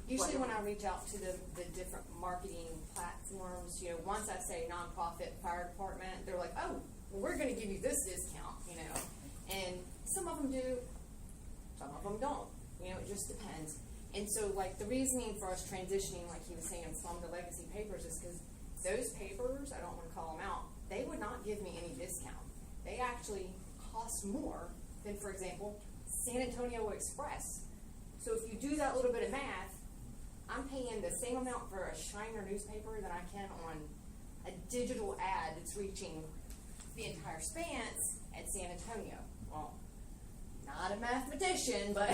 Usually
whatever.
when I reach out to the different marketing platforms, once I say nonprofit fire department, they're like, oh, well, we're going to give you this discount, and some of them do, some of them don't, it just depends. And so, like, the reasoning for us transitioning, like he was saying, from the legacy papers is because those papers, I don't want to call them out, they would not give me any discount. They actually cost more than, for example, San Antonio Express. So if you do that little bit of math, I'm paying the same amount for a Shiner newspaper that I can on a digital ad that's reaching the entire Spans at San Antonio. Well, not a mathematician, but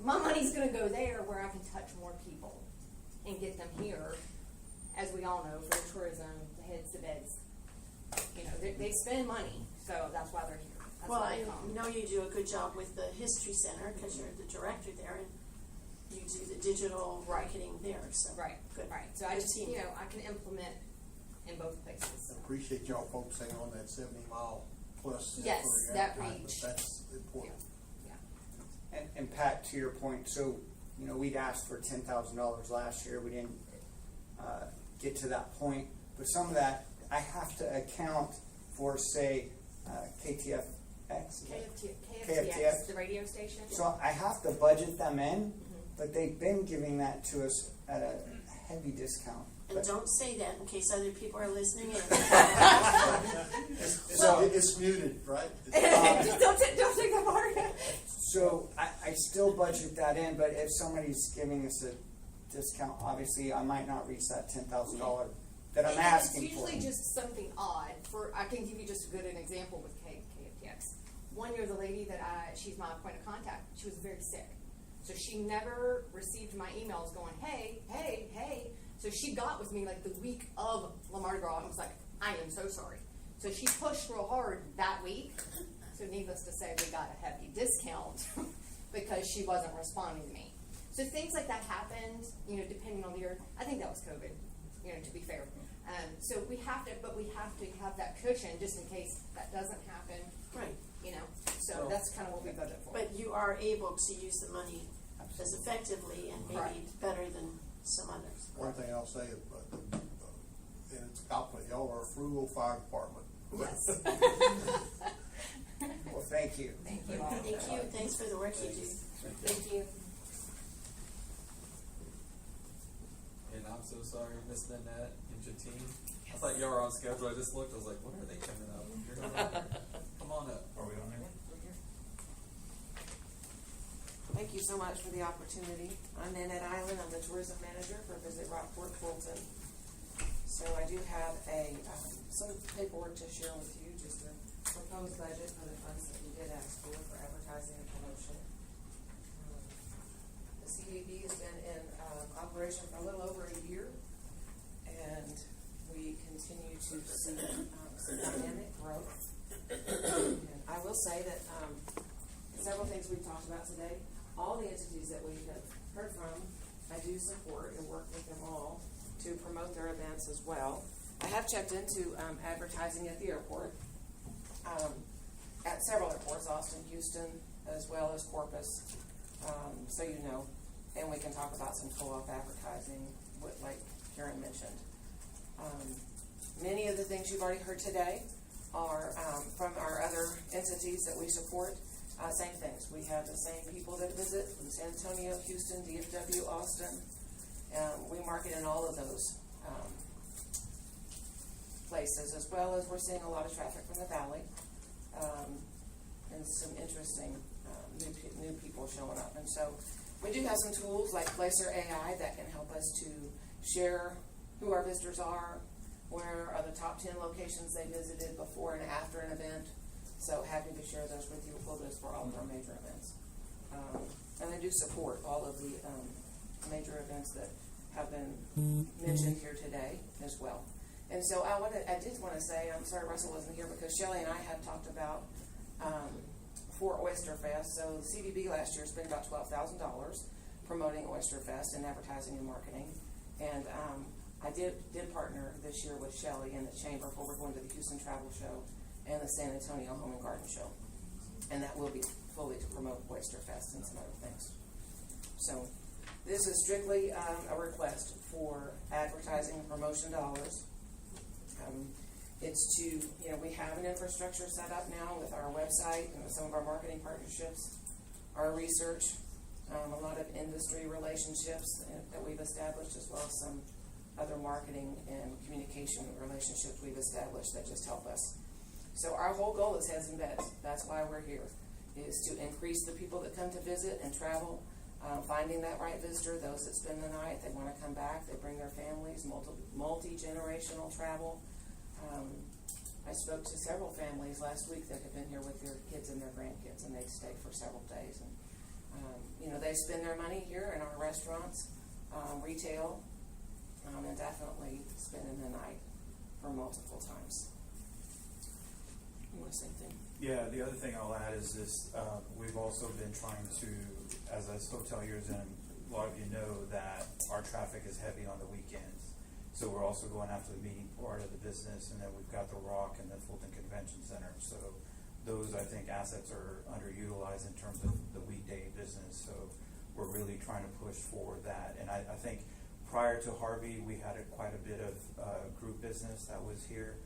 my money's going to go there where I can touch more people and get them here, as we all know, for the tourism, the heads, the beds. They spend money, so that's why they're here. That's
well,
why
I
they come.
know you do a good job with the History Center because you're the director there, and you do the digital marketing there. So
Right,
good.
right. So I just, I can implement in both places.
Appreciate y'all focusing on that 70-mile plus.
Yes,
for
that
advertisement.
reach.
That's important.
And Pat, to your point, so, we'd asked for $10,000 last year. We didn't get to that point. But some of that, I have to account for, say, KTFX.
KFTX, the radio station.
So I have to budget them in, but they've been giving that to us at a heavy discount.
And don't say that in case other people are listening in.
It's muted, right?
Don't take that part.
So I still budget that in, but if somebody's giving us a discount, obviously I might not reach that $10,000 that I'm asking for.
It's usually just something odd. I can give you just a good example with KFTX. One year, the lady she's my point of contact, she was very sick. So she never received my emails going, hey, hey, hey. So she got with me like the week of Le Mardi Gras and was like, I am so sorry. So she pushed real hard that week. So needless to say, we got a hefty discount because she wasn't responding to me. So things like that happened, depending on the year. I think that was COVID, to be fair. So we have to have that cushion just in case that doesn't happen.
Right.
So that's kind of what we budget for.
But you are able to use the money as effectively and maybe better than some others.
One thing I'll say, and it's a compliment, y'all are a frugal fire department.
Yes.
Well, thank you.
Thank you.
Thank you. Thanks for the work you do.
Thank you.
And I'm so sorry, Miss Nanette and Jatine. I thought y'all were on schedule. I just looked. I was like, when are they coming up? You're not on there. Come on up.
Are we on there?
Thank you so much for the opportunity. I'm Nanette Island. I'm the tourism manager for Visit Rockport Fulton. So I do have some paperwork to share with you, just a proposed budget for the funds that we did ask for advertising and promotion. The CDB has been in operation for a little over a year, and we continue to see some dynamic growth. And I will say that several things we've talked about today, all the entities that we have heard from, I do support and work with them all to promote their events as well. I have checked into advertising at the airport, at several airports, Austin, Houston, as well as Corpus, so you know. And we can talk about some co-op advertising, like Karen mentioned. Many of the things you've already heard today are from our other entities that we support. Same things. We have the same people that visit from San Antonio, Houston, DFW, Austin. We market in all of those places, as well as we're seeing a lot of traffic from the valley, and some interesting new people showing up. And so we do have some tools like Placer AI that can help us to share who our visitors are, where are the top 10 locations they visited before and after an event. So happy to share those with you. We'll do this for all of our major events. And I do support all of the major events that have been mentioned here today as well. And so I did want to say, I'm sorry Russell wasn't here, because Shelley and I had talked about for Oyster Fest. So the CVB last year spent about $12,000 promoting Oyster Fest and advertising and marketing. And I did partner this year with Shelley and the Chamber for we're going to the Houston Travel Show and the San Antonio Home and Garden Show. And that will be fully to promote Oyster Fest and some other things. So this is strictly a request for advertising and promotion dollars. It's to, we have an infrastructure set up now with our website and with some of our marketing partnerships, our research, a lot of industry relationships that we've established, as well as some other marketing and communication relationships we've established that just help us. So our whole goal is heads and beds. That's why we're here, is to increase the people that come to visit and travel, finding that right visitor, those that spend the night, they want to come back, they bring their families, multi-generational travel. I spoke to several families last week that have been here with their kids and their grandkids, and they'd stay for several days. And they spend their money here in our restaurants, retail, and definitely spending the night for multiple times. You want to say anything?
Yeah, the other thing I'll add is this, we've also been trying to, as hoteliers, and a lot of you know that our traffic is heavy on the weekends. So we're also going after the meeting part of the business, and then we've got the Rock and the Fulton Convention Center. So those, I think, assets are underutilized in terms of the weekday business. So we're really trying to push for that. And I think prior to Harvey, we had quite a bit of group business that was here.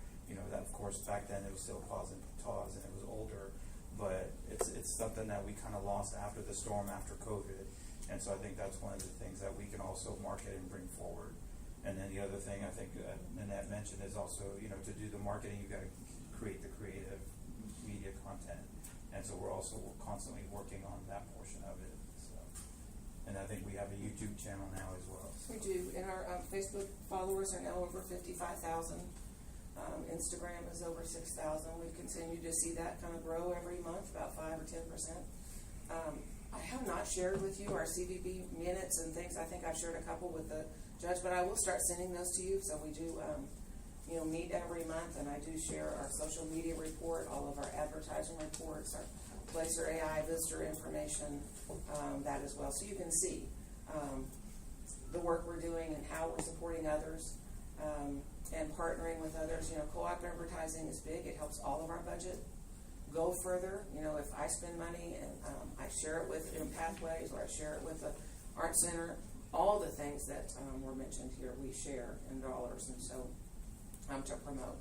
That of course back then it was still Paws and Paws and it was older, but it's something that we kind of lost after the storm, after COVID. And so I think that's one of the things that we can also market and bring forward. And then the other thing I think Nanette mentioned is also, to do the marketing, you got to create the creative media content. And so we're also constantly working on that portion of it. So, and I think we have a YouTube channel now as well. So.
We do, and our Facebook followers are now over 55,000. Instagram is over 6,000. We continue to see that kind of grow every month, about 5 or 10%. I have not shared with you our CVB minutes and things. I think I've shared a couple with the judge, but I will start sending those to you. So we do, meet every month, and I do share our social media report, all of our advertising reports, our Placer AI visitor information, that as well. So you can see the work we're doing and how we're supporting others. And partnering with others. Co-op advertising is big. It helps all of our budget go further. If I spend money and I share it with Pathways, or I share it with the Art Center, all the things that were mentioned here, we share in dollars, and so to promote.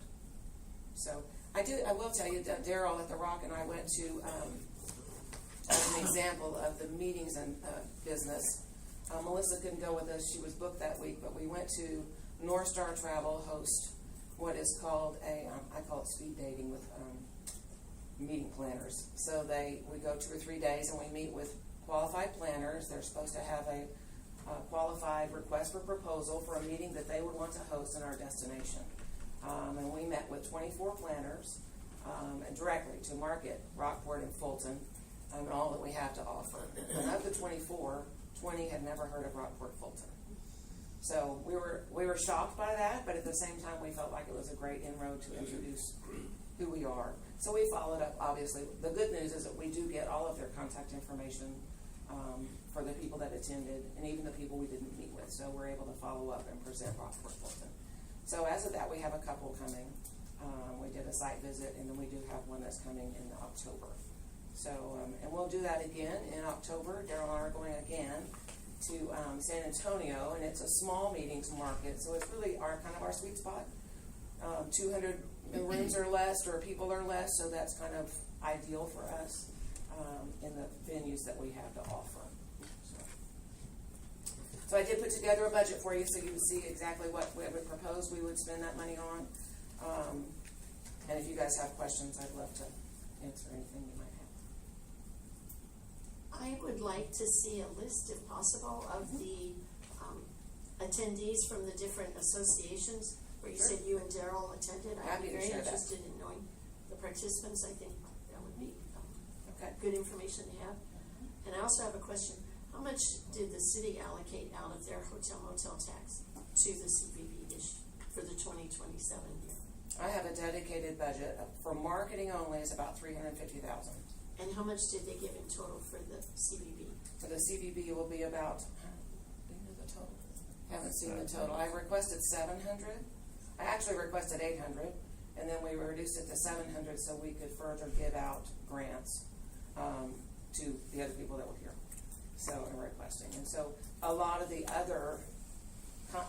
So I will tell you that Daryl at the Rock and I went to an example of the meetings and business. Melissa couldn't go with us. She was booked that week, but we went to North Star Travel host what is called I call it speed dating with meeting planners. So we go 2 or 3 days and we meet with qualified planners. They're supposed to have a qualified request for proposal for a meeting that they would want to host in our destination. And we met with 24 planners and directly to market Rockport and Fulton and all that we have to offer. And of the 24, 20 had never heard of Rockport Fulton. So we were shocked by that, but at the same time we felt like it was a great inroad to introduce who we are. So we followed up, obviously. The good news is that we do get all of their contact information for the people that attended and even the people we didn't meet with. So we're able to follow up and present Rockport Fulton. So as of that, we have a couple coming. We did a site visit, and then we do have one that's coming in October. So, and we'll do that again in October. Daryl and I are going again to San Antonio, and it's a small meetings market, so it's really kind of our sweet spot. 200 rooms or less, or people or less, so that's kind of ideal for us in the venues that we have to offer. So I did put together a budget for you so you can see exactly what we would propose we would spend that money on. And if you guys have questions, I'd love to answer anything you might have.
I would like to see a list, if possible, of the attendees from the different associations, where you said you and Daryl attended. I'd
Happy
be
to
very
share that.
interested in knowing the participants. I think that would be
Okay.
good information to have. And I also have a question. How much did the city allocate out of their hotel motel tax to the CVB for the 2027 year?
I have a dedicated budget for marketing only is about $350,000.
And how much did they give in total for the CVB?
For the CVB, it will be about. Do you know the total? Haven't seen the total. I requested 700. I actually requested 800, and then we reduced it to 700 so we could further give out grants to the other people that were here. So I'm requesting, and so a lot of the other,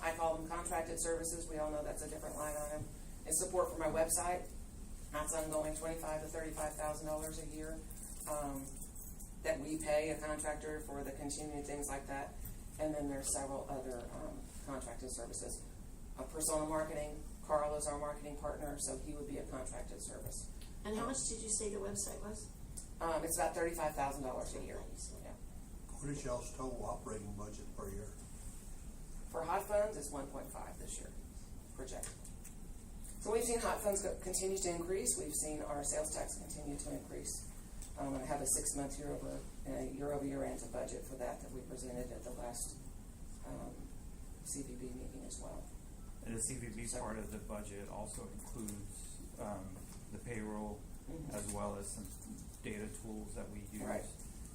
I call them contracted services. We all know that's a different line item. Is support for my website. That's ongoing, $25,000 to $35,000 a year. That we pay a contractor for the continuing things like that. And then there's several other contracted services. Persona marketing, Carl is our marketing partner, so he would be a contracted service.
And how much did you say the website was?
It's about $35,000 a year. Yeah.
What is y'all's total operating budget per year?
For hot funds, it's 1.5 this year, projected. So we've seen hot funds continue to increase. We've seen our sales tax continue to increase. I have a 6-month year-over-year anti budget for that we presented at the last CVB meeting as well.
And the CVB part of the budget also includes the payroll as well as some data tools that we use.
Right.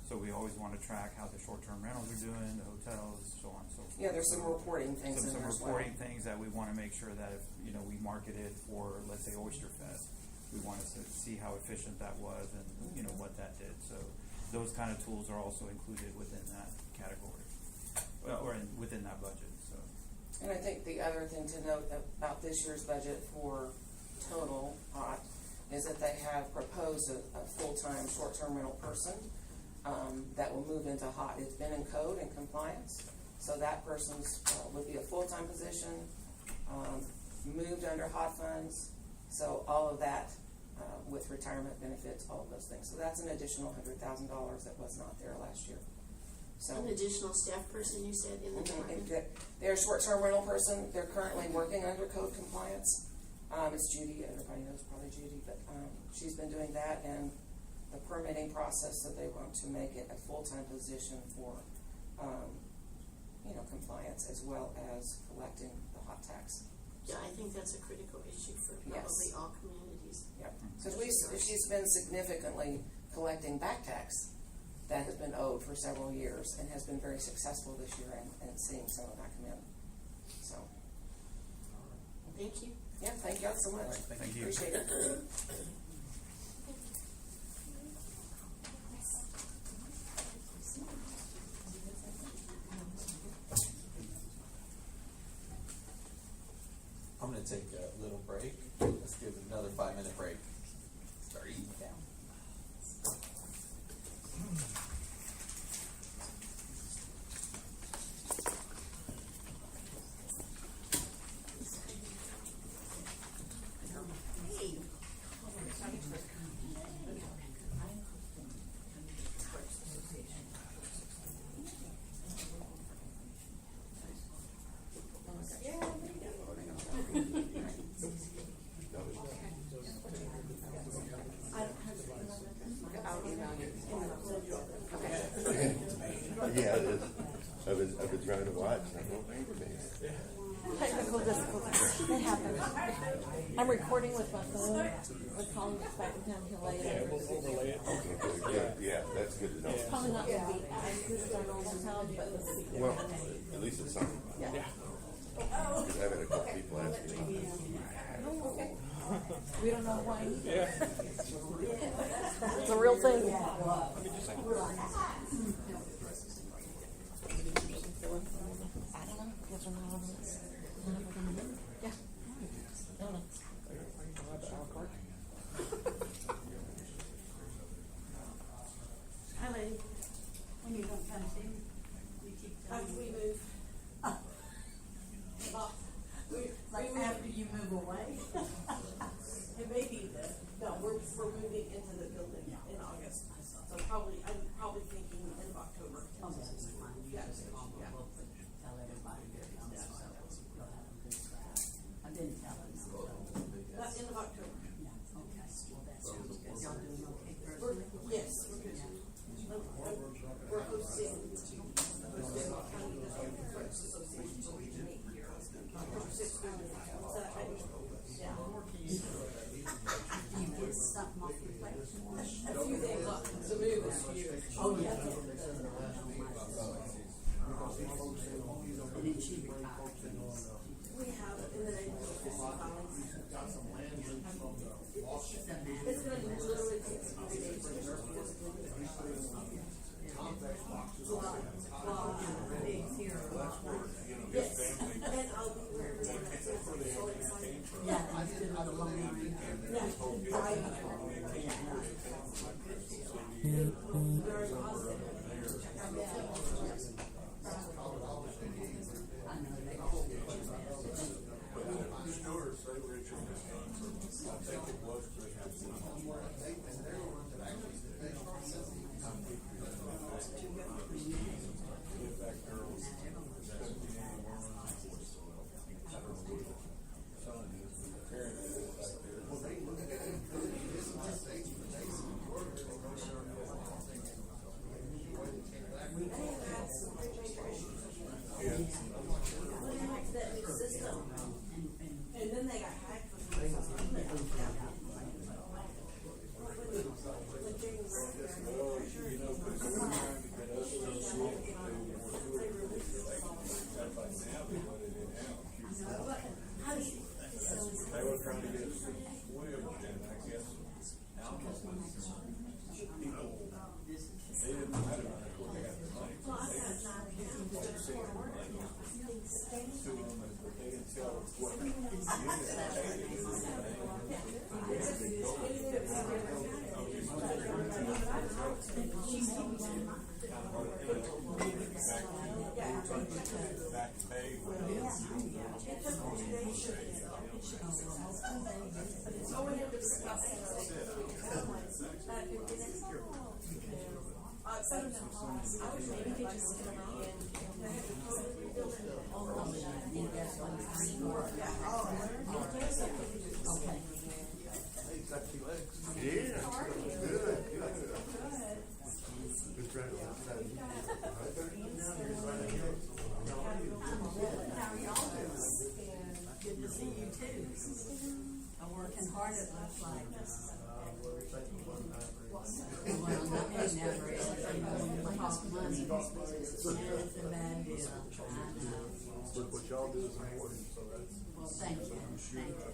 So we always want to track how the short-term rentals are doing, the hotels, so on and so forth.
Yeah, there's some reporting things in
some
there as well.
reporting things that we want to make sure that if we marketed for, let's say, Oyster Fest, we want to see how efficient that was and what that did. So those kind of tools are also included within that category, or within that budget. So.
And I think the other thing to note about this year's budget for total hot is that they have proposed a full-time short-term rental person that will move into hot. It's been in code and compliance, so that person's would be a full-time position, moved under hot funds, so all of that with retirement benefits, all of those things. So that's an additional $100,000 that was not there last year. So
an additional staff person, you said, in the department?
They're a short-term rental person. They're currently working under code compliance. It's Judy. Everybody knows probably Judy, but she's been doing that and the permitting process. So they want to make it a full-time position for, compliance as well as collecting the hot tax.
Yeah, I think that's a critical issue for probably all communities.
Yep. Because she's been significantly collecting back tax that has been owed for several years and has been very successful this year and seeing some of that come in. So.
Thank you.
Yeah, thank you all so much.
Thank you.
Appreciate it.
I'm going to take a little break. Let's give it another 5-minute break. Start eating down.
Yeah, it is. I've been trying to watch.
Technical difficulties. That happens. I'm recording with my phone. We're calling it back in town. He'll lay it over.
Yeah, that's good to know.
It's probably not going to be as good as our normal sound, but
Well, at least it's something.
yeah.
Because I've had a couple people ask me.
We don't know why. Yeah. a real thing.
Hi, lady. When you don't come see me, you keep telling me. After we move. Like after you move away?
It may be that, no, we're moving into the building in August, so probably, I'm probably thinking end of October.
Oh, that's fine. You
Yeah.
just call me.
Yeah.
We'll tell everybody here. You'll have a good crowd. I've been telling them.
That's end of October.
Yeah, okay. Well, that sounds good. Y'all doing okay
We're,
Thursday?
yes, we're good. We're hosting County Friends Association, so we can meet here. October 6th,
You get something off your plate?
a few things, the move is huge.
Oh, yeah. And then she retired.
We have in the neighborhood of 50 families. It's gonna literally take 3 days to get Yes, and I'll be wherever they're at, so I'm so excited.
Yeah, I did the line.
Yeah, very positive.
I know they
That new system, and then they got hacked for some reason. When Jamie worked there, how do you?
They were trying to get us to swim, and I guess outlets, people, they didn't, I don't know where they got the money.
Well, I've got
To them, but they didn't tell us what units back pay.
So we have to discuss it. I was maybe like looking around and they had to come and rebuild it.
Okay.
Yeah, good. Good try.
Good to see you too. I'm working hard, it looks like. Well, nothing never is, you know, when you talk money, it's a bad deal. I know.
But what y'all do is important, so that's.
Well, thank you, thank you.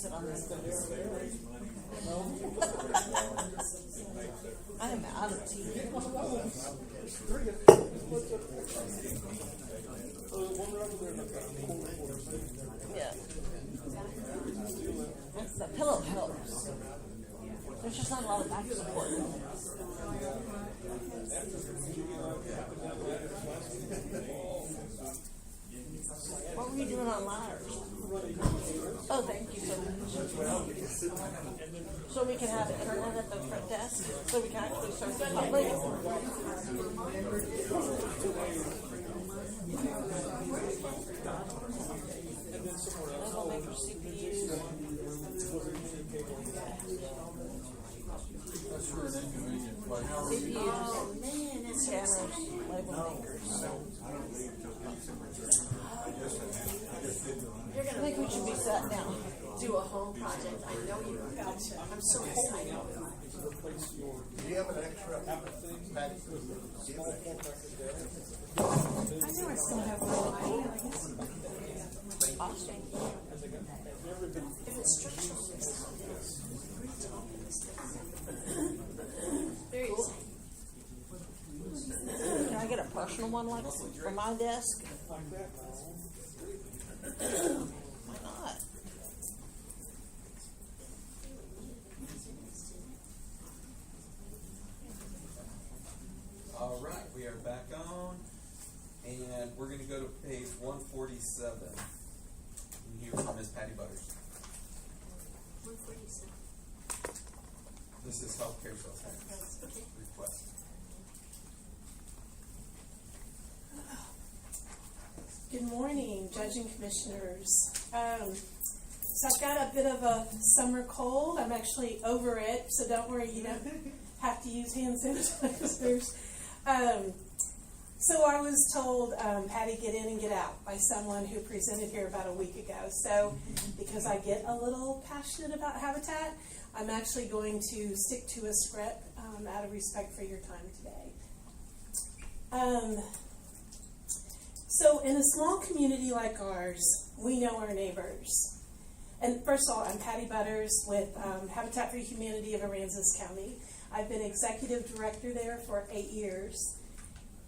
sit on this. I am out of tea. Yeah. The pillow helps. There's just not a lot of back support. What were you doing on ladders? Oh, thank you so much. So we can have it turned on at the front desk, so we can actually serve the public. I'll make your CPUs.
That's for an inconvenient place.
CPUs, scanners, label makers. I think we should be sat down.
Do a home project. I know you got to. I'm so excited.
Do you have an extra Patty?
I know I still have one.
Austin.
If it's structural, very exciting.
Can I get a personal one like for my desk? Why not?
All right, we are back on, and we're going to go to page 147. You hear from Ms. Patty Butters.
147.
This is healthcare sales tax request.
Good morning, Judge and Commissioners. So I've got a bit of a summer cold. I'm actually over it, so don't worry, you don't have to use hand sanitizers. So I was told, Patty, get in and get out by someone who presented here about a week ago. So because I get a little passionate about Habitat, I'm actually going to stick to a script out of respect for your time today. So in a small community like ours, we know our neighbors. And first of all, I'm Patty Butters with Habitat for Humanity of Aransas County. I've been executive director there for 8 years.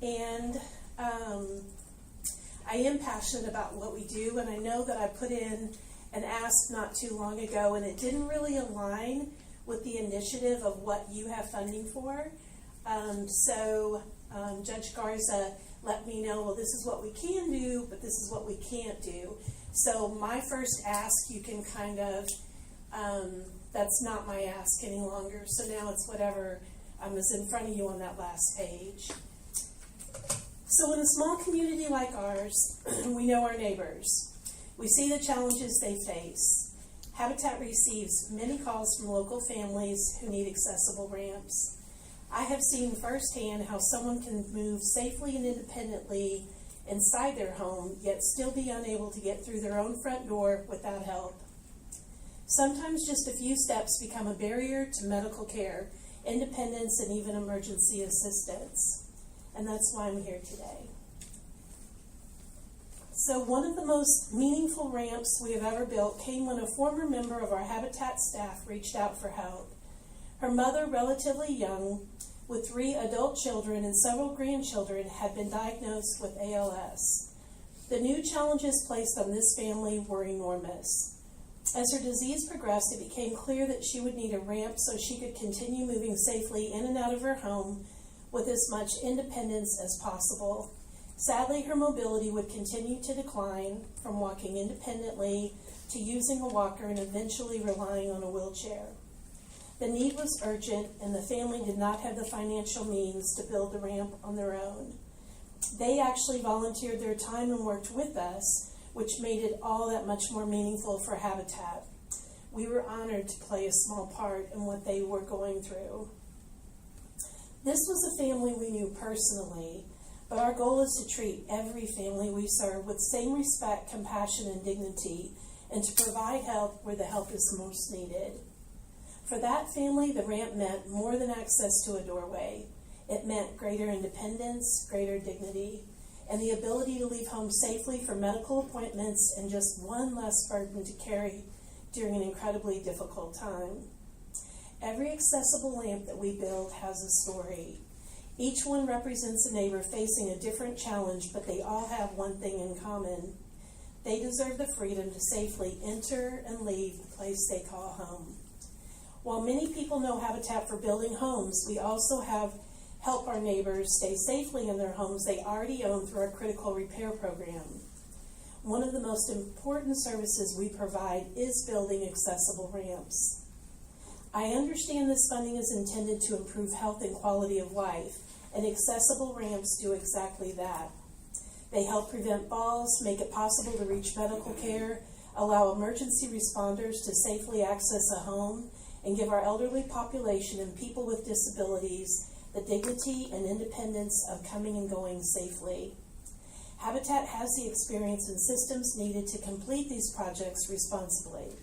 And I am passionate about what we do, and I know that I put in an ask not too long ago, and it didn't really align with the initiative of what you have funding for. So Judge Garza let me know, well, this is what we can do, but this is what we can't do. So my first ask, you can kind of, that's not my ask any longer. So now it's whatever is in front of you on that last page. So in a small community like ours, we know our neighbors. We see the challenges they face. Habitat receives many calls from local families who need accessible ramps. I have seen firsthand how someone can move safely and independently inside their home, yet still be unable to get through their own front door without help. Sometimes just a few steps become a barrier to medical care, independence, and even emergency assistance. And that's why I'm here today. So one of the most meaningful ramps we have ever built came when a former member of our Habitat staff reached out for help. Her mother, relatively young, with 3 adult children and several grandchildren, had been diagnosed with ALS. The new challenges placed on this family were enormous. As her disease progressed, it became clear that she would need a ramp so she could continue moving safely in and out of her home with as much independence as possible. Sadly, her mobility would continue to decline from walking independently to using a walker and eventually relying on a wheelchair. The need was urgent, and the family did not have the financial means to build the ramp on their own. They actually volunteered their time and worked with us, which made it all that much more meaningful for Habitat. We were honored to play a small part in what they were going through. This was a family we knew personally, but our goal is to treat every family we serve with same respect, compassion, and dignity, and to provide help where the help is most needed. For that family, the ramp meant more than access to a doorway. It meant greater independence, greater dignity, and the ability to leave home safely for medical appointments and just one less burden to carry during an incredibly difficult time. Every accessible lamp that we build has a story. Each one represents a neighbor facing a different challenge, but they all have one thing in common. They deserve the freedom to safely enter and leave the place they call home. While many people know Habitat for building homes, we also have help our neighbors stay safely in their homes they already own through our critical repair program. One of the most important services we provide is building accessible ramps. I understand this funding is intended to improve health and quality of life, and accessible ramps do exactly that. They help prevent falls, make it possible to reach medical care, allow emergency responders to safely access a home, and give our elderly population and people with disabilities the dignity and independence of coming and going safely. Habitat has the experience and systems needed to complete these projects responsibly.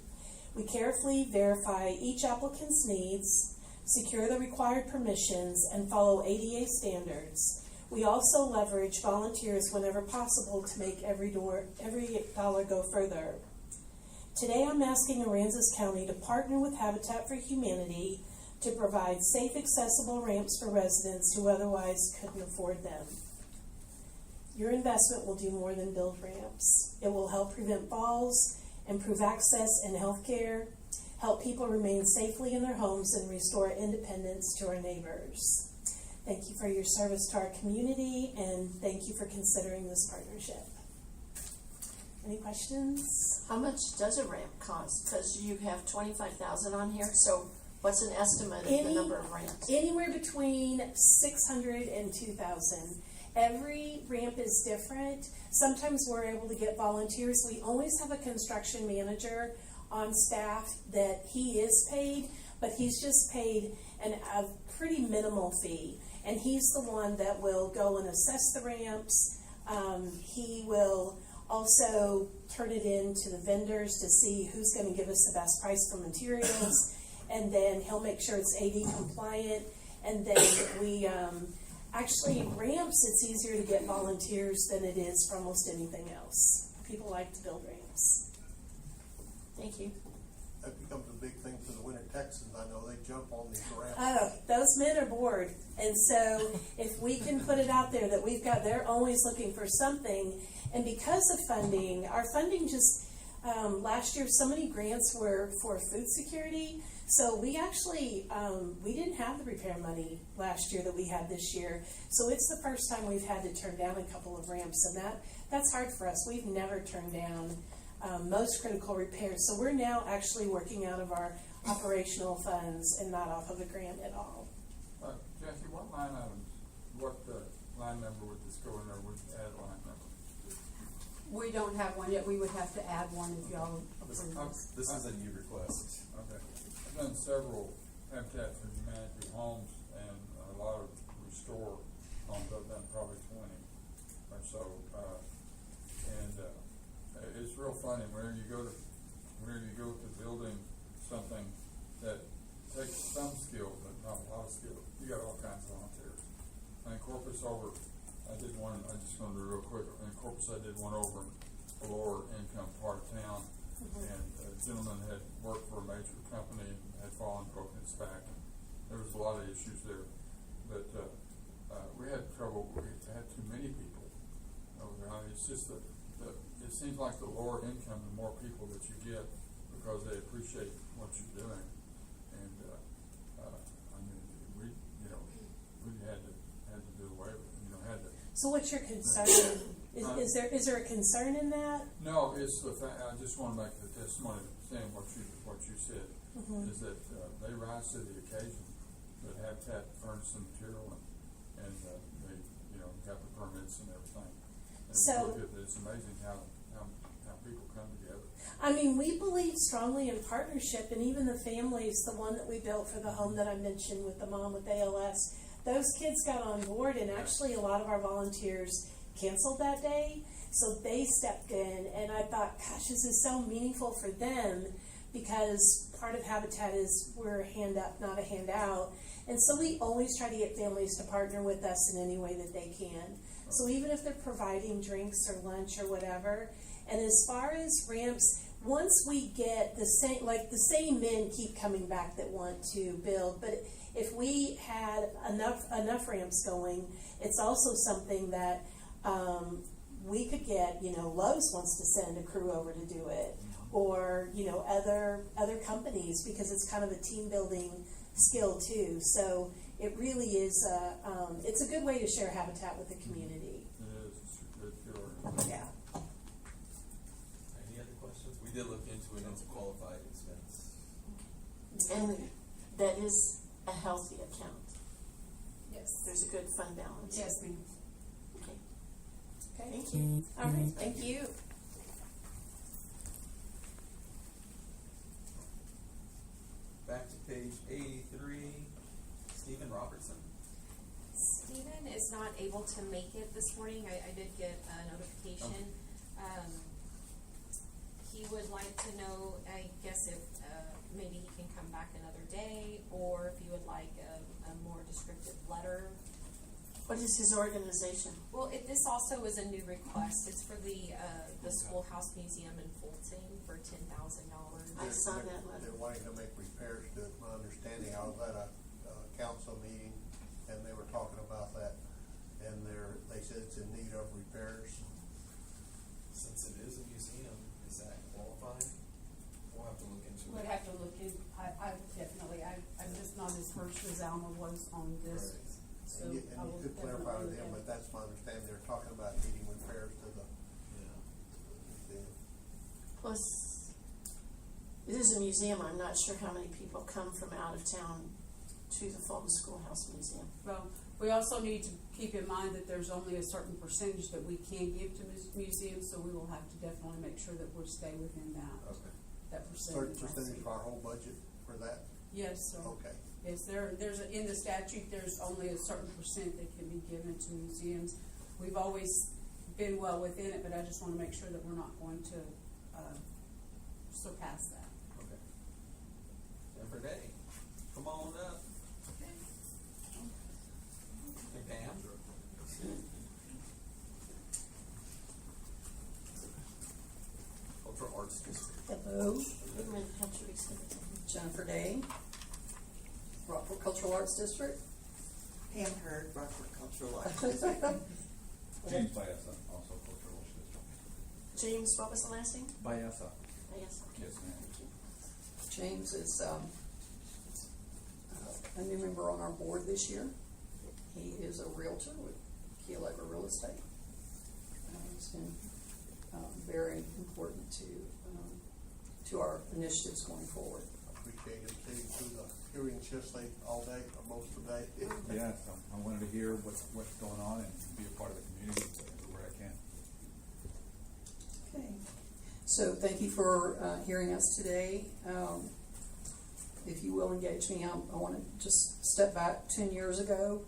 We carefully verify each applicant's needs, secure the required permissions, and follow ADA standards. We also leverage volunteers whenever possible to make every dollar go further. Today I'm asking Aransas County to partner with Habitat for Humanity to provide safe, accessible ramps for residents who otherwise couldn't afford them. Your investment will do more than build ramps. It will help prevent falls, improve access and health care, help people remain safely in their homes, and restore independence to our neighbors. Thank you for your service to our community, and thank you for considering this partnership. Any questions?
How much does a ramp cost? Because you have 25,000 on here, so what's an estimate of the number of ramps?
Anywhere between 600 and 2,000. Every ramp is different. Sometimes we're able to get volunteers. We always have a construction manager on staff that he is paid, but he's just paid a pretty minimal fee. And he's the one that will go and assess the ramps. He will also turn it in to the vendors to see who's going to give us the best price for materials. And then he'll make sure it's AD compliant. And then we actually, ramps, it's easier to get volunteers than it is for almost anything else. People like to build ramps.
Thank you.
That becomes a big thing for the Winter Texans. I know they jump on these ramps.
Oh, those men are bored. And so if we can put it out there that they're always looking for something. And because of funding, our funding just, last year so many grants were for food security. So we actually, we didn't have the repair money last year that we had this year. So it's the first time we've had to turn down a couple of ramps. And that's hard for us. We've never turned down most critical repairs. So we're now actually working out of our operational funds and not off of a grant at all.
Jackie, what line member would this go in there? Would add line member?
We don't have one yet. We would have to add one if y'all approve.
This is a new request.
Okay. I've done several Habitat for Humanity homes and a lot of restore homes. I've done probably 20 or so. It's real funny whenever you go to building something that takes some skill but not a lot of skill. You got all kinds of volunteers. In Corpus I did one. I just want to do real quick. In Corpus, I did one over in the lower income part of town, and a gentleman had worked for a major company and had fallen, broken his back, and there was a lot of issues there. But we had trouble. We had too many people over there. I mean, it's just that it seems like the lower income, the more people that you get because they appreciate what you're doing. And I mean, we had to do away with it.
So what's your concern? Is there a concern in that?
No, it's the fact. I just want to make the testimony saying what you said is that they rise to the occasion. That Habitat furnished some material and they got the permits and everything. And it's amazing how people come together.
I mean, we believe strongly in partnership, and even the families, the one that we built for the home that I mentioned with the mom with ALS, those kids got on board, and actually a lot of our volunteers canceled that day, so they stepped in, and I thought, gosh, this is so meaningful for them, because part of Habitat is we're a hand up, not a handout, and so we always try to get families to partner with us in any way that they can. So even if they're providing drinks or lunch or whatever, And as far as ramps, once we get the same men keep coming back that want to build, but if we had enough ramps going, it's also something that we could get, Lowe's wants to send a crew over to do it, or, other companies, because it's kind of a team building skill too. So it really is, it's a good way to share habitat with the community.
It is, it's a good cure.
Yeah.
Any other questions? We did look into it, it's a qualified expense.
And that is a healthy account.
Yes.
There's a good fund balance.
Yes, ma'am.
Okay.
Okay.
Thank you.
All right. Thank you.
Back to page 83, Stephen Robertson.
Stephen is not able to make it this morning. I did get a notification. He would like to know, I guess, if maybe he can come back another day, or if you would like a more descriptive letter.
What is his organization?
Well, this also is a new request. It's for the Schoolhouse Museum in Fulton for $10,000.
I saw that letter.
They're wanting to make repairs to it, my understanding. I was at a council meeting and they were talking about that, and they said it's in need of repairs.
Since it is a museum, is that qualified? We'll have to look into
Would
it.
have to look in, I definitely, I'm just not as versed as Alma was on this.
Right.
So
And you
I will
could clarify
definitely
with them,
look
but that's my understanding. They're talking about needing repairs to the museum.
Plus, it is a museum. I'm not sure how many people come from out of town to the Fulton Schoolhouse Museum.
Well, we also need to keep in mind that there's only a certain percentage that we can give to museums, so we will have to definitely make sure that we'll stay within that percentage.
Certain percentage of our whole budget for that?
Yes, sir.
Okay.
Yes, in the statute, there's only a certain percent that can be given to museums. We've always been well within it, but I just want to make sure that we're not going to surpass that.
Okay. Jennifer Day, come on up. Hey, Pam. Cultural Arts District.
Hello,
Wait a minute, have to resend it.
Jennifer Day, Rockport Cultural Arts District.
Pam Hurd, Rockford Cultural Arts.
James Biasa, also Cultural Arts District.
James, what was the last name?
Biasa.
Yes.
Yes, ma'am.
Thank you.
James is a new member on our board this year. He is a realtor with Key Allegra Real Estate. It's been very important to our initiatives going forward.
Appreciate him sitting through the hearings just like all day, or most of the day.
Yes, I wanted to hear what's going on and be a part of the community where I can.
Okay, so thank you for hearing us today. If you will engage me, I want to just step back 10 years ago,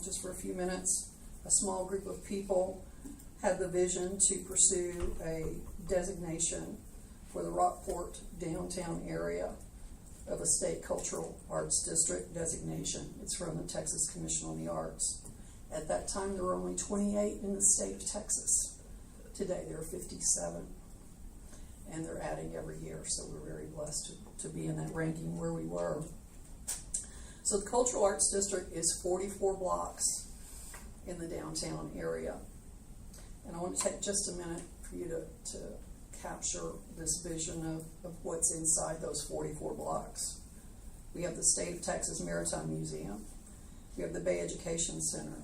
just for a few minutes. A small group of people had the vision to pursue a designation for the Rockport downtown area of a state cultural arts district designation. It's from the Texas Commission on the Arts. At that time, there were only 28 in the state of Texas. Today, there are 57, and they're adding every year, so we're very blessed to be in that ranking where we were. So the Cultural Arts District is 44 blocks in the downtown area. And I want to take just a minute for you to capture this vision of what's inside those 44 blocks. We have the State of Texas Maritime Museum. We have the Bay Education Center.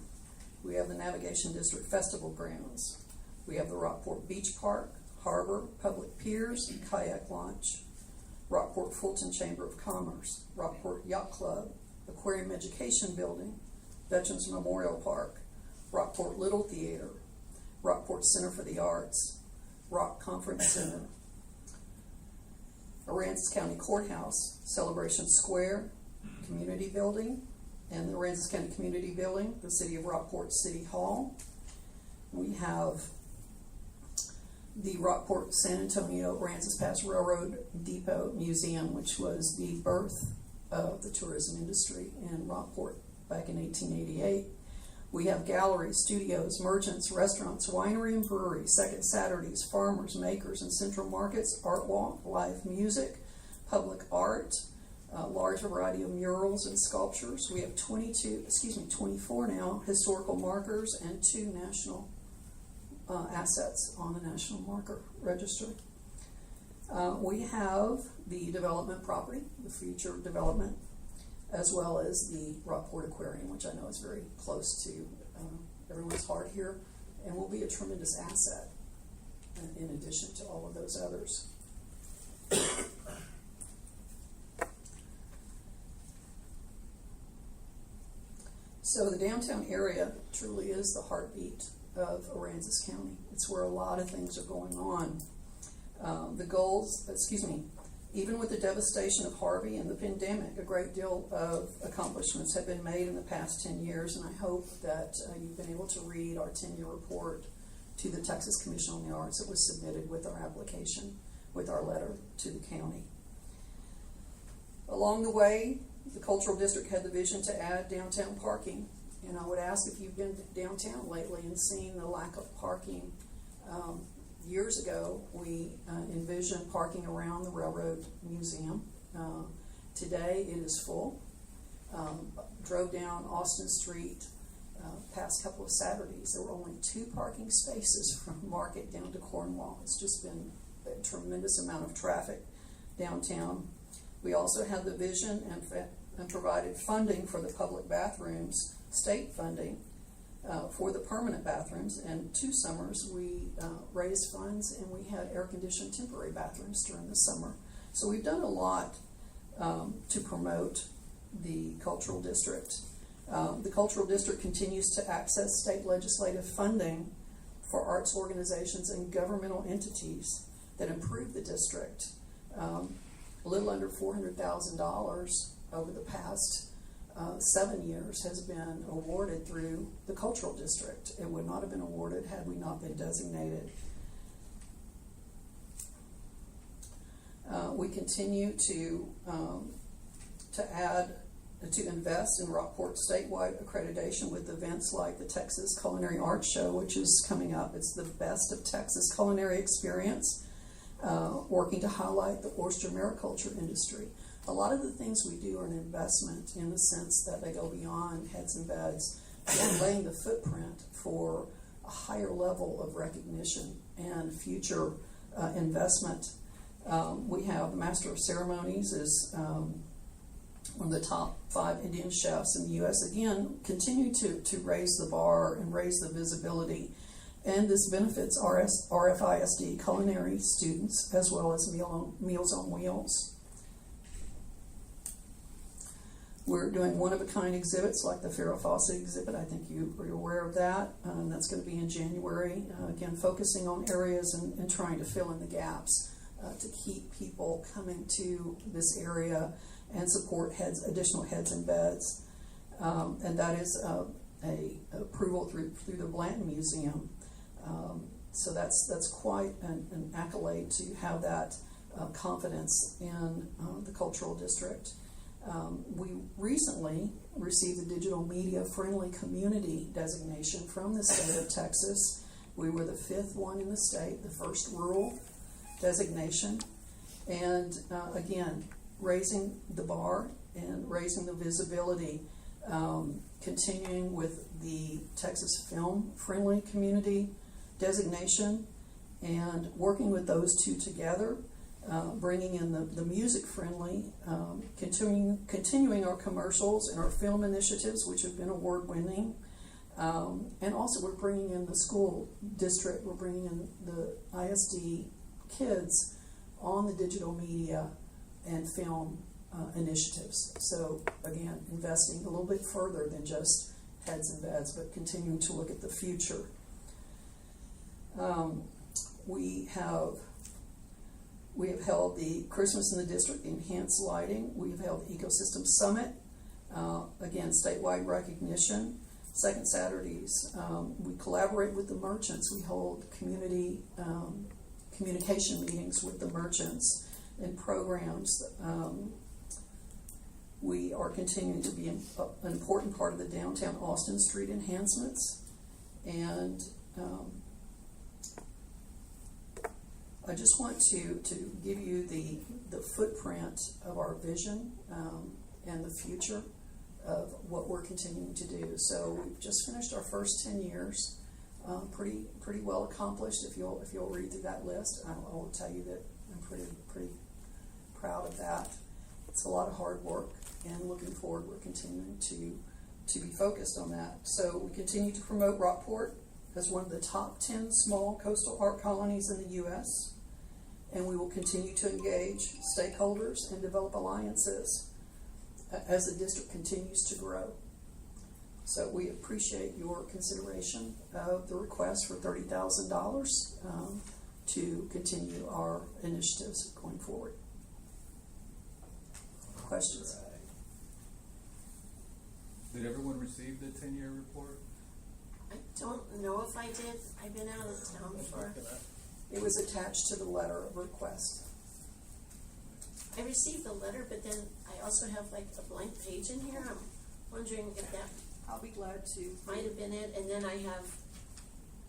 We have the Navigation District Festival Grounds. We have the Rockport Beach Park, Harbor, Public Piers, Kayak Launch, Rockport Fulton Chamber of Commerce, Rockport Yacht Club, Aquarium Education Building, Veterans Memorial Park, Rockport Little Theater, Rockport Center for the Arts, Rock Conference Center, Aransas County Courthouse, Celebration Square, Community Building, and the Aransas County Community Building, the City of Rockport City Hall. We have the Rockport San Antonio Aransas Pass Railroad Depot Museum, which was the birth of the tourism industry in Rockport back in 1888.
We have galleries, studios, merchants, restaurants, winery and brewery, second Saturdays, farmers, makers, and central markets, art walk, live music, public art, a large variety of murals and sculptures. We have 24 now historical markers and 2 national assets on the National Marker Register. We have the development property, the future development, as well as the Rockport Aquarium, which I know is very close to everyone's heart here, and will be a tremendous asset in addition to all of those others. So the downtown area truly is the heartbeat of Aransas County. It's where a lot of things are going on. Even with the devastation of Harvey and the pandemic, a great deal of accomplishments have been made in the past 10 years, and I hope that you've been able to read our 10-year report to the Texas Commission on the Arts that was submitted with our application, with our letter to the county. Along the way, the Cultural District had the vision to add downtown parking, and I would ask if you've been downtown lately and seen the lack of parking. Years ago, we envisioned parking around the Railroad Museum. Today, it is full. Drove down Austin Street past couple of Saturdays. There were only 2 parking spaces from Market down to Cornwall. It's just been a tremendous amount of traffic downtown. We also had the vision and provided funding for the public bathrooms, state funding, for the permanent bathrooms, and 2 summers we raised funds and we had air-conditioned temporary bathrooms during the summer. So we've done a lot to promote the Cultural District. The Cultural District continues to access state legislative funding for arts organizations and governmental entities that improve the district. A little under $400,000 over the past 7 years has been awarded through the Cultural District. It would not have been awarded had we not been designated. We continue to invest in Rockport statewide accreditation with events like the Texas Culinary Arts Show, which is coming up. It's the best of Texas culinary experience, working to highlight the oyster mariculture industry. A lot of the things we do are an investment in the sense that they go beyond heads and beds and laying the footprint for a higher level of recognition and future investment. We have the Master of Ceremonies is one of the top 5 Indian chefs in the U.S. Again, continue to raise the bar and raise the visibility. And this benefits RFISD culinary students as well as Meals on Wheels. We're doing one-of-a-kind exhibits like the Farrah Fawcett exhibit. I think you're aware of that. That's going to be in January. Again, focusing on areas and trying to fill in the gaps to keep people coming to this area and support additional heads and beds. And that is a approval through the Blanton Museum. So that's quite an accolade to have that confidence in the Cultural District. We recently received the Digital Media Friendly Community designation from the state of Texas. We were the 5th one in the state, the first rural designation. And again, raising the bar and raising the visibility, continuing with the Texas Film Friendly Community designation and working with those 2 together. Bringing in the music friendly, continuing our commercials and our film initiatives, which have been award winning, and also we're bringing in the school district, we're bringing in the ISD kids on the digital media and film initiatives. So again, investing a little bit further than just heads and beds, but continuing to look at the future. We have held the Christmas in the District, Enhanced Lighting. We've held the Ecosystem Summit, again, statewide recognition. Second Saturdays, we collaborate with the merchants. We hold community communication meetings with the merchants and programs We are continuing to be an important part of the downtown Austin Street enhancements. And I just want to give you the footprint of our vision and the future of what we're continuing to do. So we've just finished our first 10 years, pretty well accomplished. If you'll read through that list, I will tell you that I'm pretty proud of that. It's a lot of hard work, and looking forward, we're continuing to be focused on that. So we continue to promote Rockport as one of the top 10 small coastal art colonies in the U.S., and we will continue to engage stakeholders and develop alliances as the district continues to grow. So we appreciate your consideration of the request for $30,000 to continue our initiatives going forward. Questions?
Did everyone receive the 10-year report?
I don't know if I did. I've been out of town for.
It was attached to the letter of request.
I received the letter, but then I also have like a blank page in here. I'm wondering if that.
I'll be glad to.
Might have been it, and then I have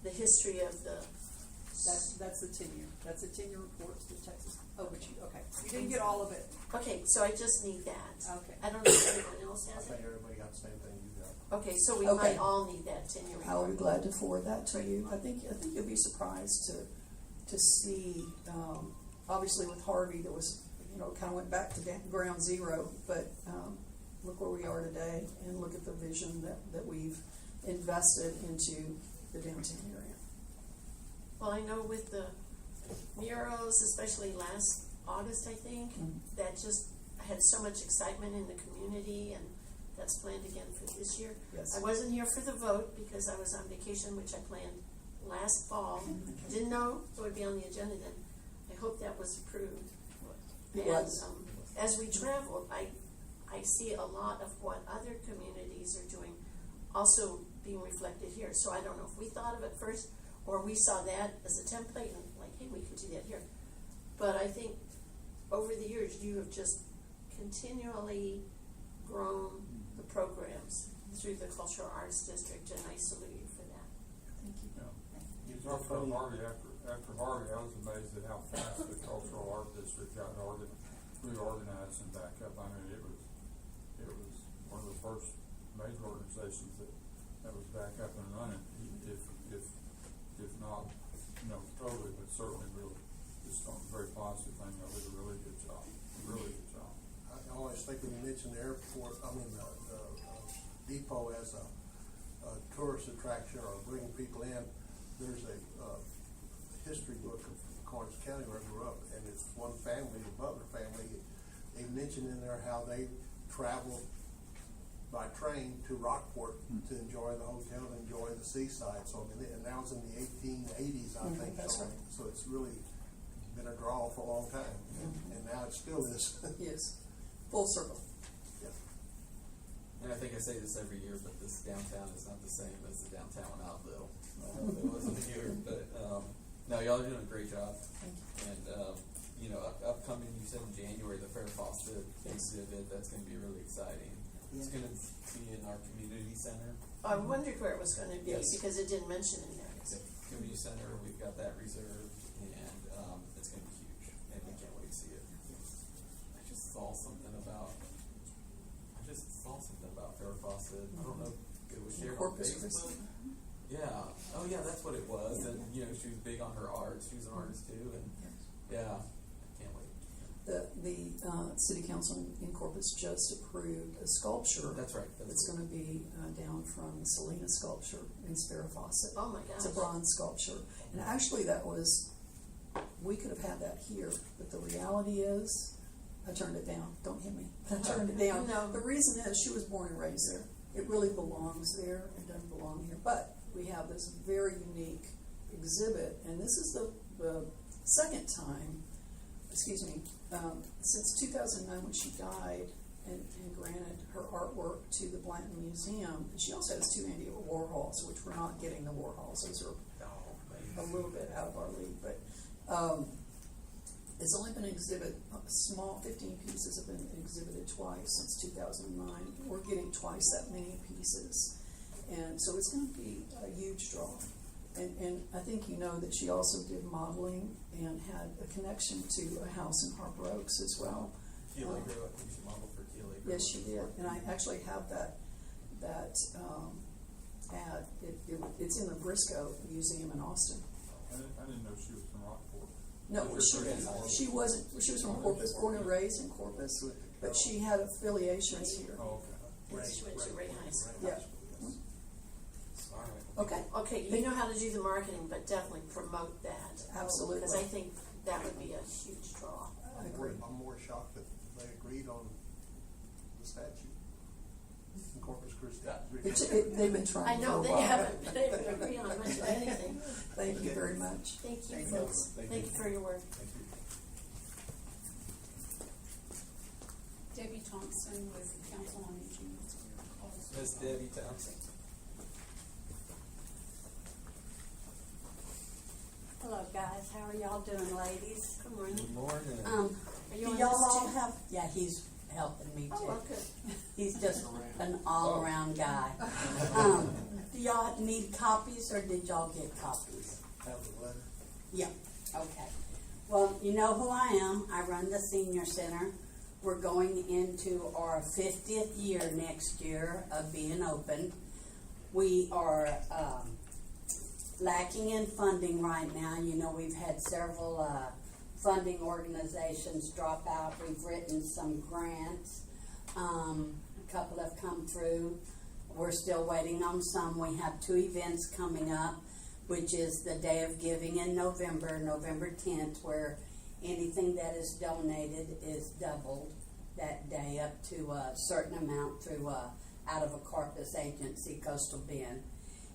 the history of the.
That's the 10-year. That's a 10-year report to the Texas. Oh, but you didn't get all of it.
Okay, so I just need that.
Okay.
I don't know if anyone else has
I
it.
think everybody got the same thing you got.
Okay, so we
Okay.
might all need that 10-year report.
I'll be glad to forward that to you. I think you'll be surprised to see. Obviously, with Harvey, there was kind of went back to ground zero, but look where we are today, and look at the vision that we've invested into the downtown area.
Well, I know with the murals, especially last August, I think, that just had so much excitement in the community, and that's planned again for this year.
Yes.
I wasn't here for the vote because I was on vacation, which I planned last fall. Didn't know it would be on the agenda then. I hope that was approved.
It
And
was.
as we traveled, I see a lot of what other communities are doing also being reflected here. So I don't know if we thought of it first or we saw that as a template and like, hey, we could do that here. But I think over the years you have just continually grown the programs through the Cultural Arts District, and I salute you for that.
Thank you.
Yeah. Talk about Harvey. After Harvey, I was amazed at how fast the Cultural Art District got reorganized and back up. I mean, it was one of the first major organizations that was back up and running. If not, totally, but certainly really, just a very positive thing. I did a really good job. Really good job.
I always think when you mention the airport, the depot as a tourist attraction or bringing people in, there's a history book of Karnes County where I grew up, and it's one family, the Butler family. They mentioned in there how they traveled by train to Rockport to enjoy the hotel, to enjoy the seaside. So and that was in the 1880s, I think.
That's
so,
right.
So it's really been a draw for a long time, and now it still is.
Yes, full circle.
And I think I say this every year, but this downtown is not the same as the downtown in Alville. It wasn't here, but no, y'all are doing a great job.
Thank you.
And upcoming, you said in January, the Fair Fawcett exhibit. That's going to be really exciting. It's going to be in our community center.
I wondered where it was going to be because it didn't mention in there.
The community center, we've got that reserved, and it's going to be huge, and we can't wait to see it. I just saw something about Fair Fawcett. I don't know if it was shared on
Corpus
Facebook. Yeah. Oh, yeah, that's what it was. And she was big on her art. She was an artist too, and yeah, I can't wait.
The city council in Corpus just approved a sculpture.
That's right.
That's going to be down from the Selena sculpture in Farrah Fawcett.
Oh my gosh.
It's a bronze sculpture, and actually we could have had that here, but the reality is, I turned it down. Don't hit me. I turned it down.
No.
The reason is she was born and raised there. It really belongs there. It doesn't belong here. But we have this very unique exhibit, and this is the second time, since 2009 when she died and granted her artwork to the Blanton Museum. And she also has 2 Andy Warhols, which we're not getting the Warhols. Those are a little bit out of our league, but It's only been exhibited, small 15 pieces have been exhibited twice since 2009. We're getting twice that many pieces. And so it's going to be a huge draw. And I think you know that she also did modeling and had a connection to a house in Harper Oaks as well.
Keeley Grove, I think she modeled for Keeley Grove.
Yes, she did. And I actually have that ad. It's in the Briscoe Museum in Austin.
I didn't know she was from Rockport.
No, she wasn't. She was from Corpus, born and raised in Corpus, but she had affiliations here.
Oh, okay.
She went to Ray High School.
Yeah. Okay.
Okay, you know how to do the marketing, but definitely promote that.
Absolutely.
Because I think that would be a huge draw.
I'm more shocked that they agreed on the statute in Corpus Christi.
They've been trying
I know,
for a
they
while.
haven't been able to agree on much of anything.
Thank you very much.
Thank you, folks. Thank you for your work.
Debbie Thompson with the Council on Aging.
Ms. Debbie Thompson.
Hello guys, how are y'all doing, ladies?
Good morning.
Good morning.
Are you
Do
on
y'all
this
all
too?
have? Yeah, he's helping me too.
Oh, well, good.
He's just an all-around guy. Do y'all need copies, or did y'all get copies?
Have the letter.
Yeah. Okay. Well, you know who I am. I run the senior center. We're going into our 50th year next year of being open. We are lacking in funding right now. You know, we've had several funding organizations drop out. We've written some grants. A couple have come through. We're still waiting on some. We have 2 events coming up, which is the Day of Giving in November, November 10th, where anything that is donated is doubled that day up to a certain amount through out of a Corpus agency, Coastal Bend.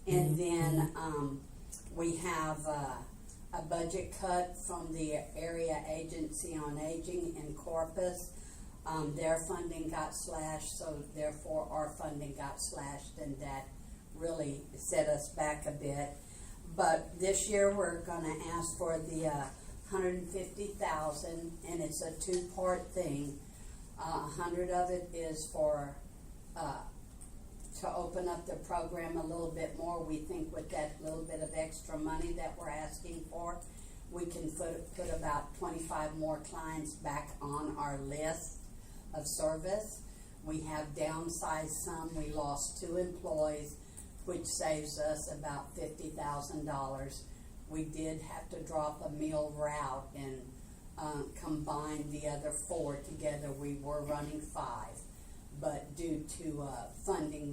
And then we have a budget cut from the Area Agency on Aging in Corpus. Their funding got slashed, so therefore our funding got slashed, and that really set us back a bit. But this year we're going to ask for the $150,000, and it's a 2-part thing. 100 of it is for to open up the program a little bit more. We think with that little bit of extra money that we're asking for, we can put about 25 more clients back on our list of service. We have downsized some. We lost 2 employees, which saves us about $50,000. We did have to drop a meal route and combine the other 4 together. We were running 5. But due to funding,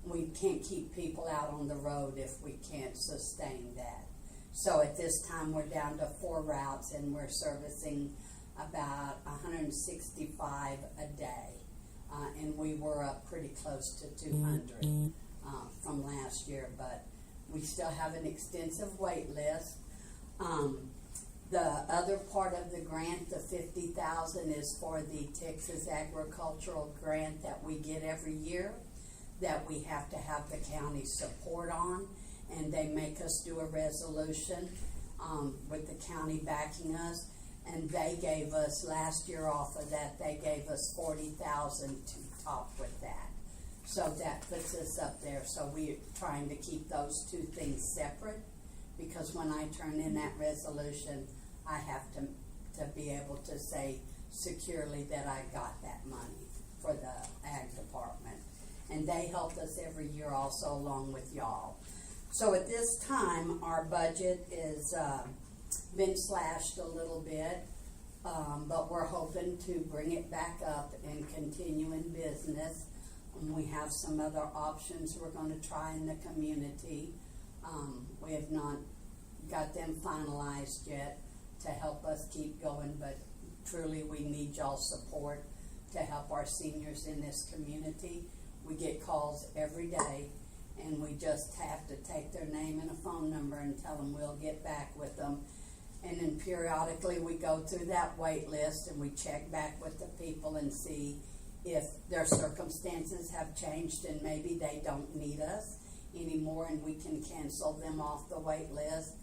we can't keep people out on the road if we can't sustain that. So at this time, we're down to 4 routes, and we're servicing about 165 a day. And we were up pretty close to 200 from last year, but we still have an extensive wait list. The other part of the grant, the $50,000, is for the Texas Agricultural Grant that we get every year, that we have to have the county support on, and they make us do a resolution with the county backing us, and they gave us last year off of that. They gave us $40,000 to top with that, so that puts us up there. So we're trying to keep those 2 things separate, because when I turn in that resolution, I have to be able to say securely that I got that money for the ag department. And they help us every year also, along with y'all. So at this time, our budget is been slashed a little bit, but we're hoping to bring it back up and continue in business. We have some other options we're going to try in the community. We have not got them finalized yet to help us keep going, but truly we need y'all's support to help our seniors in this community. We get calls every day, and we just have to take their name and a phone number and tell them we'll get back with them. And then periodically we go through that wait list and we check back with the people and see if their circumstances have changed and maybe they don't need us anymore and we can cancel them off the wait list.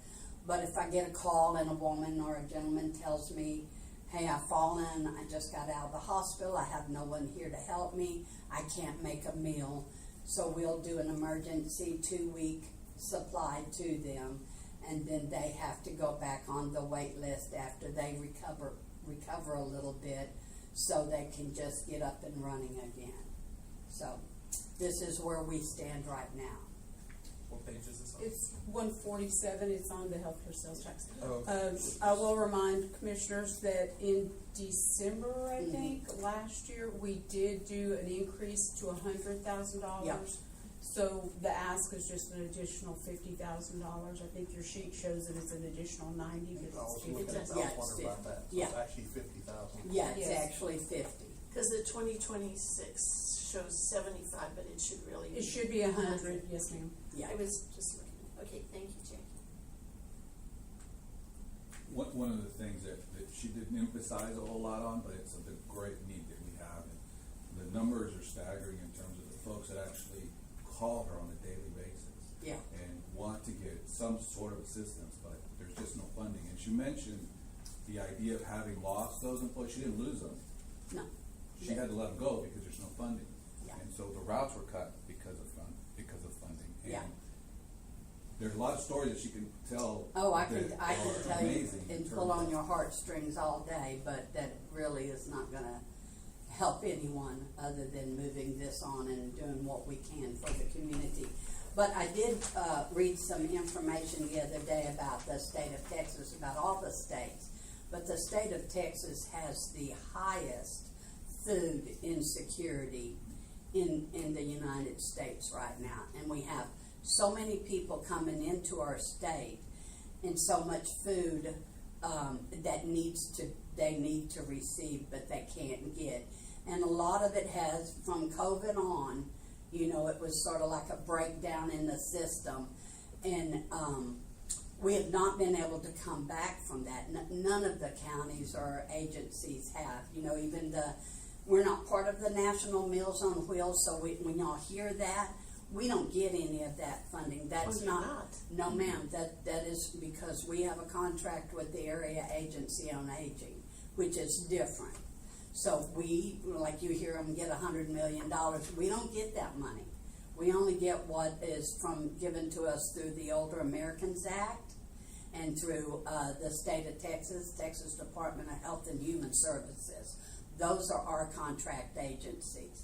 But if I get a call and a woman or a gentleman tells me, hey, I've fallen, I just got out of the hospital, I have no one here to help me, I can't make a meal, so we'll do an emergency 2-week supply to them, and then they have to go back on the wait list after they recover a little bit, so they can just get up and running again. So this is where we stand right now.
What page is this on?
It's 147, it's on the healthcare sales tax.
Oh, okay.
I will remind commissioners that in December, I think, last year, we did do an increase to $100,000.
Yep.
So the ask is just an additional $50,000. I think your sheet shows that it's an additional 90, but
I was
it's
looking
50.
at that, I was wondering about that. So
Yeah.
it's actually 50,000.
Yeah, it's
Yes.
actually 50.
Cause the 2026 shows 75, but it should really be.
It should be 100, yes ma'am.
Yeah.
I was just looking, okay, thank you, Jackie.
One of the things that she didn't emphasize a whole lot on, but it's a great need that we have. And the numbers are staggering in terms of the folks that actually call her on a daily basis.
Yeah.
And want to get some sort of assistance, but there's just no funding. And she mentioned the idea of having lost those employees. She didn't lose them.
No.
She had to let them go because there's no funding.
Yeah.
And so the routes were cut because of funding.
Yeah.
And there's a lot of stories that she can tell.
Oh, I can
that
tell
are
you
amazing in
and
terms
pull on
of-
your heartstrings all day, but that really is not gonna help anyone other than moving this on and doing what we can for the community. But I did read some information the other day about the state of Texas, about all the states. But the state of Texas has the highest food insecurity in the United States right now. And we have so many people coming into our state and so much food that they need to receive, but they can't get. And a lot of it has, from COVID on, you know, it was sort of like a breakdown in the system. And we have not been able to come back from that. None of the counties or agencies have. You know, even we're not part of the National Meals on Wheels, so when y'all hear that, we don't get any of that funding. That's not. No, ma'am. That is because we have a contract with the Area Agency on Aging, which is different. So we, like you hear them get $100 million. We don't get that money. We only get what is given to us through the Older Americans Act and through the state of Texas Department of Health and Human Services. Those are our contract agencies.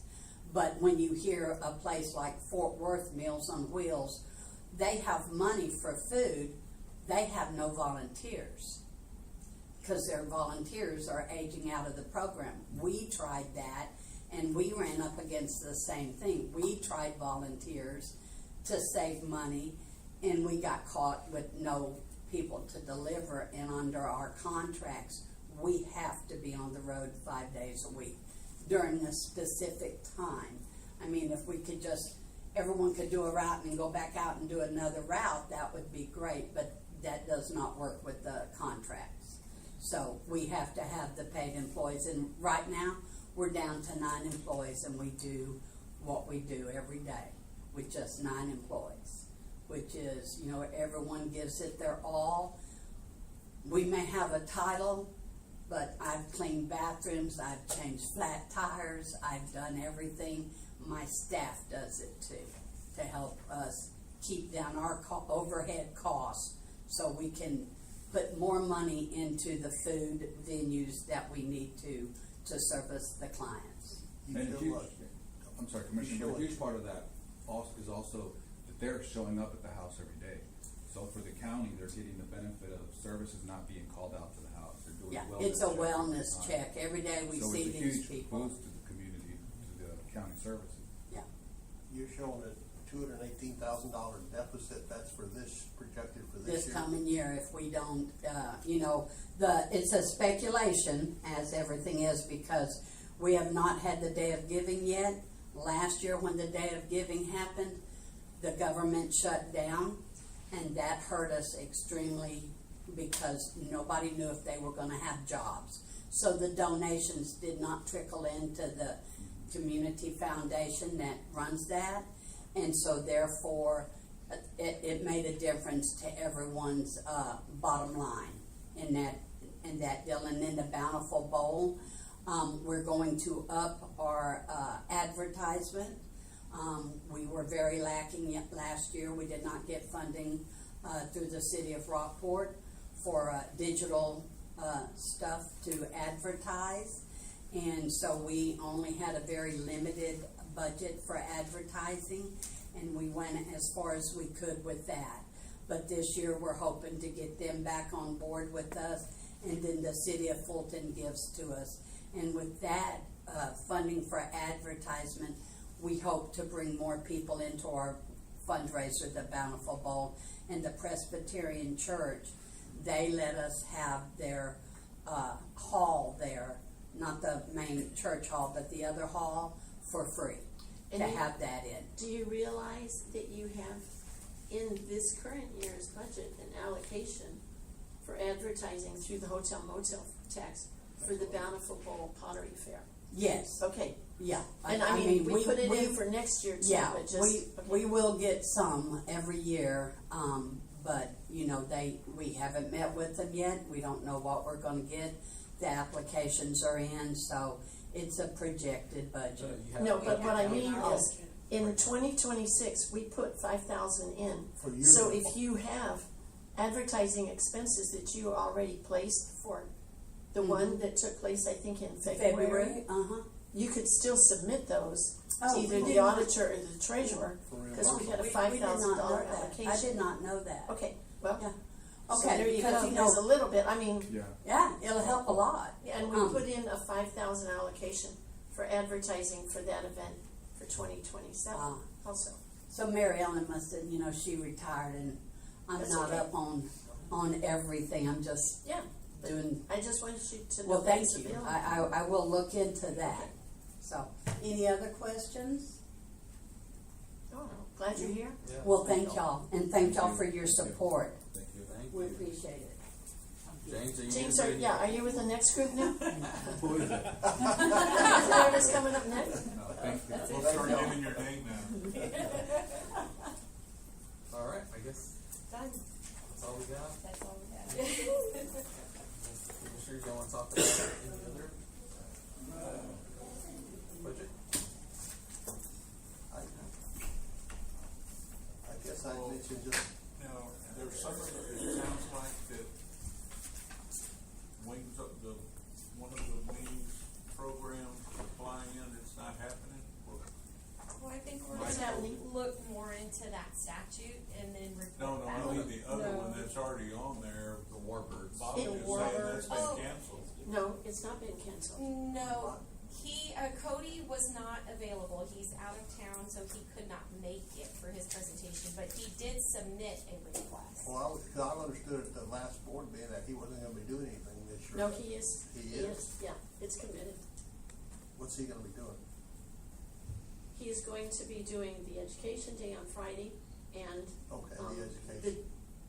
But when you hear a place like Fort Worth Meals on Wheels, they have money for food. They have no volunteers because their volunteers are aging out of the program. We tried that, and we ran up against the same thing. We tried volunteers to save money, and we got caught with no people to deliver. And under our contracts, we have to be on the road 5 days a week during a specific time. I mean, if we could everyone could do a route and go back out and do another route, that would be great, but that does not work with the contracts. So we have to have the paid employees, and right now, we're down to 9 employees, and we do what we do every day with just 9 employees, which is, you know, everyone gives it their all. We may have a title, but I've cleaned bathrooms, I've changed flat tires, I've done everything. My staff does it too, to help us keep down our overhead costs so we can put more money into the food venues that we need to service the clients.
And a huge, I'm sorry, Commissioner, but a huge part of that is also that they're showing up at the house every day. So for the county, they're getting the benefit of services not being called out to the house. They're doing
It's a wellness check. Every day we see these people.
So it's a huge boost to the community, to the county services. Yeah.
You're showing a $218,000 deficit. That's for this, projected for this year?
This coming year, if we don't, you know, it's a speculation, as everything is, because we have not had the Day of Giving yet. Last year, when the Day of Giving happened, the government shut down, and that hurt us extremely because nobody knew if they were going to have jobs. So the donations did not trickle into the community foundation that runs that, and so therefore it made a difference to everyone's, bottom line in that deal. And then the Bountiful Bowl, we're going to up our, advertisement. We were very lacking last year. We did not get funding, through the city of Rockport for, digital, stuff to advertise. And so we only had a very limited budget for advertising, and we went as far as we could with that. But this year, we're hoping to get them back on board with us, and then the city of Fulton gives to us. And with that, funding for advertisement, we hope to bring more people into our fundraiser, the Bountiful Bowl. And the Presbyterian Church, they let us have their, hall there, not the main church hall, but the other hall, for free, to have that in.
Do you realize that you have in this current year's budget an allocation for advertising through the hotel motel tax for the Bountiful Bowl Pottery Fair?
Yes.
Okay.
Yeah.
And I mean, we put it in for next year too,
yeah,
but just.
we will get some every year, but, you know, we haven't met with them yet. We don't know what we're gonna get. The applications are in, so it's a projected budget.
No, but what I mean is, in 2026, we put 5,000 in.
For you.
So if you have advertising expenses that you already placed for the one that took place, I think, in February, you could still submit those to either the auditor or the treasurer, because we had a $5,000 allocation.
I did not know that.
Okay, well,
Yeah.
so
Okay,
there you
because,
go.
you
There's
know,
a little bit, I mean,
yeah, it'll help a lot.
and we put in a 5,000 allocation for advertising for that event for 2027 also.
So Mary Ellen must have, you know, she retired, and I'm
That's
not
okay.
up on everything. I'm just doing.
I just wanted you to know
Well, thank
that's
you.
available.
I will look into that. So, any other questions?
Oh, glad you're here.
Yeah.
Well, thank y'all, and thank y'all for your support.
Thank you. Thank
We
you.
appreciate it.
James, are you
James,
gonna do
are you with the next group now?
Who is it?
Whoever's coming up next?
Thank you.
That's
We'll
it.
start giving your name now.
All right, I guess
Done.
that's all we got.
That's all we have.
Commissioners, y'all want to talk about any other budget?
I guess I mentioned just.
Now, there's something that it sounds like that wings up one of the wings programs applying in, it's not happening.
Well, I think we're
What's
gonna
happening?
look more into that statute and then
No,
report back.
I mean the other one that's already on there,
The Warbirds.
Bob was saying that's been
Oh.
canceled.
No, it's not been canceled.
No, Cody was not available. He's out of town, so he could not make it for his presentation, but he did submit a request.
Well, I understood at the last board meeting that he wasn't gonna be doing anything this year.
No, he is.
He is?
Yeah, it's committed.
What's he gonna be doing?
He is going to be doing the education day on Friday and.
Okay, the education.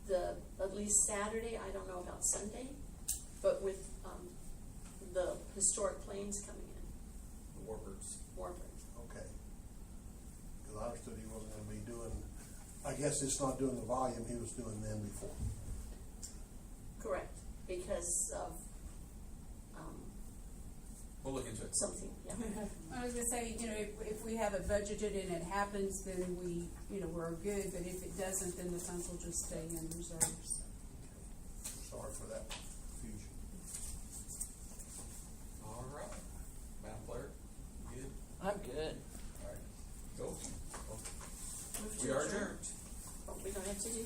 The, at least Saturday, I don't know about Sunday, but with, the historic planes coming in,
The Warbirds.
Warbirds.
Okay. Cause I understood he wasn't gonna be doing, I guess it's not doing the volume he was doing then before.
Correct, because of,
We'll look into it.
something, yeah.
I was gonna say, you know, if we have it budgeted and it happens, then we, you know, we're good, but if it doesn't, then the funds will just stay in reserves.
Sorry for that confusion.
All right. Madam Clerk, you good?
I'm good.
All right. Go.
Move
We
to
are
adjourn.
adjourned.
Oh, we don't have to do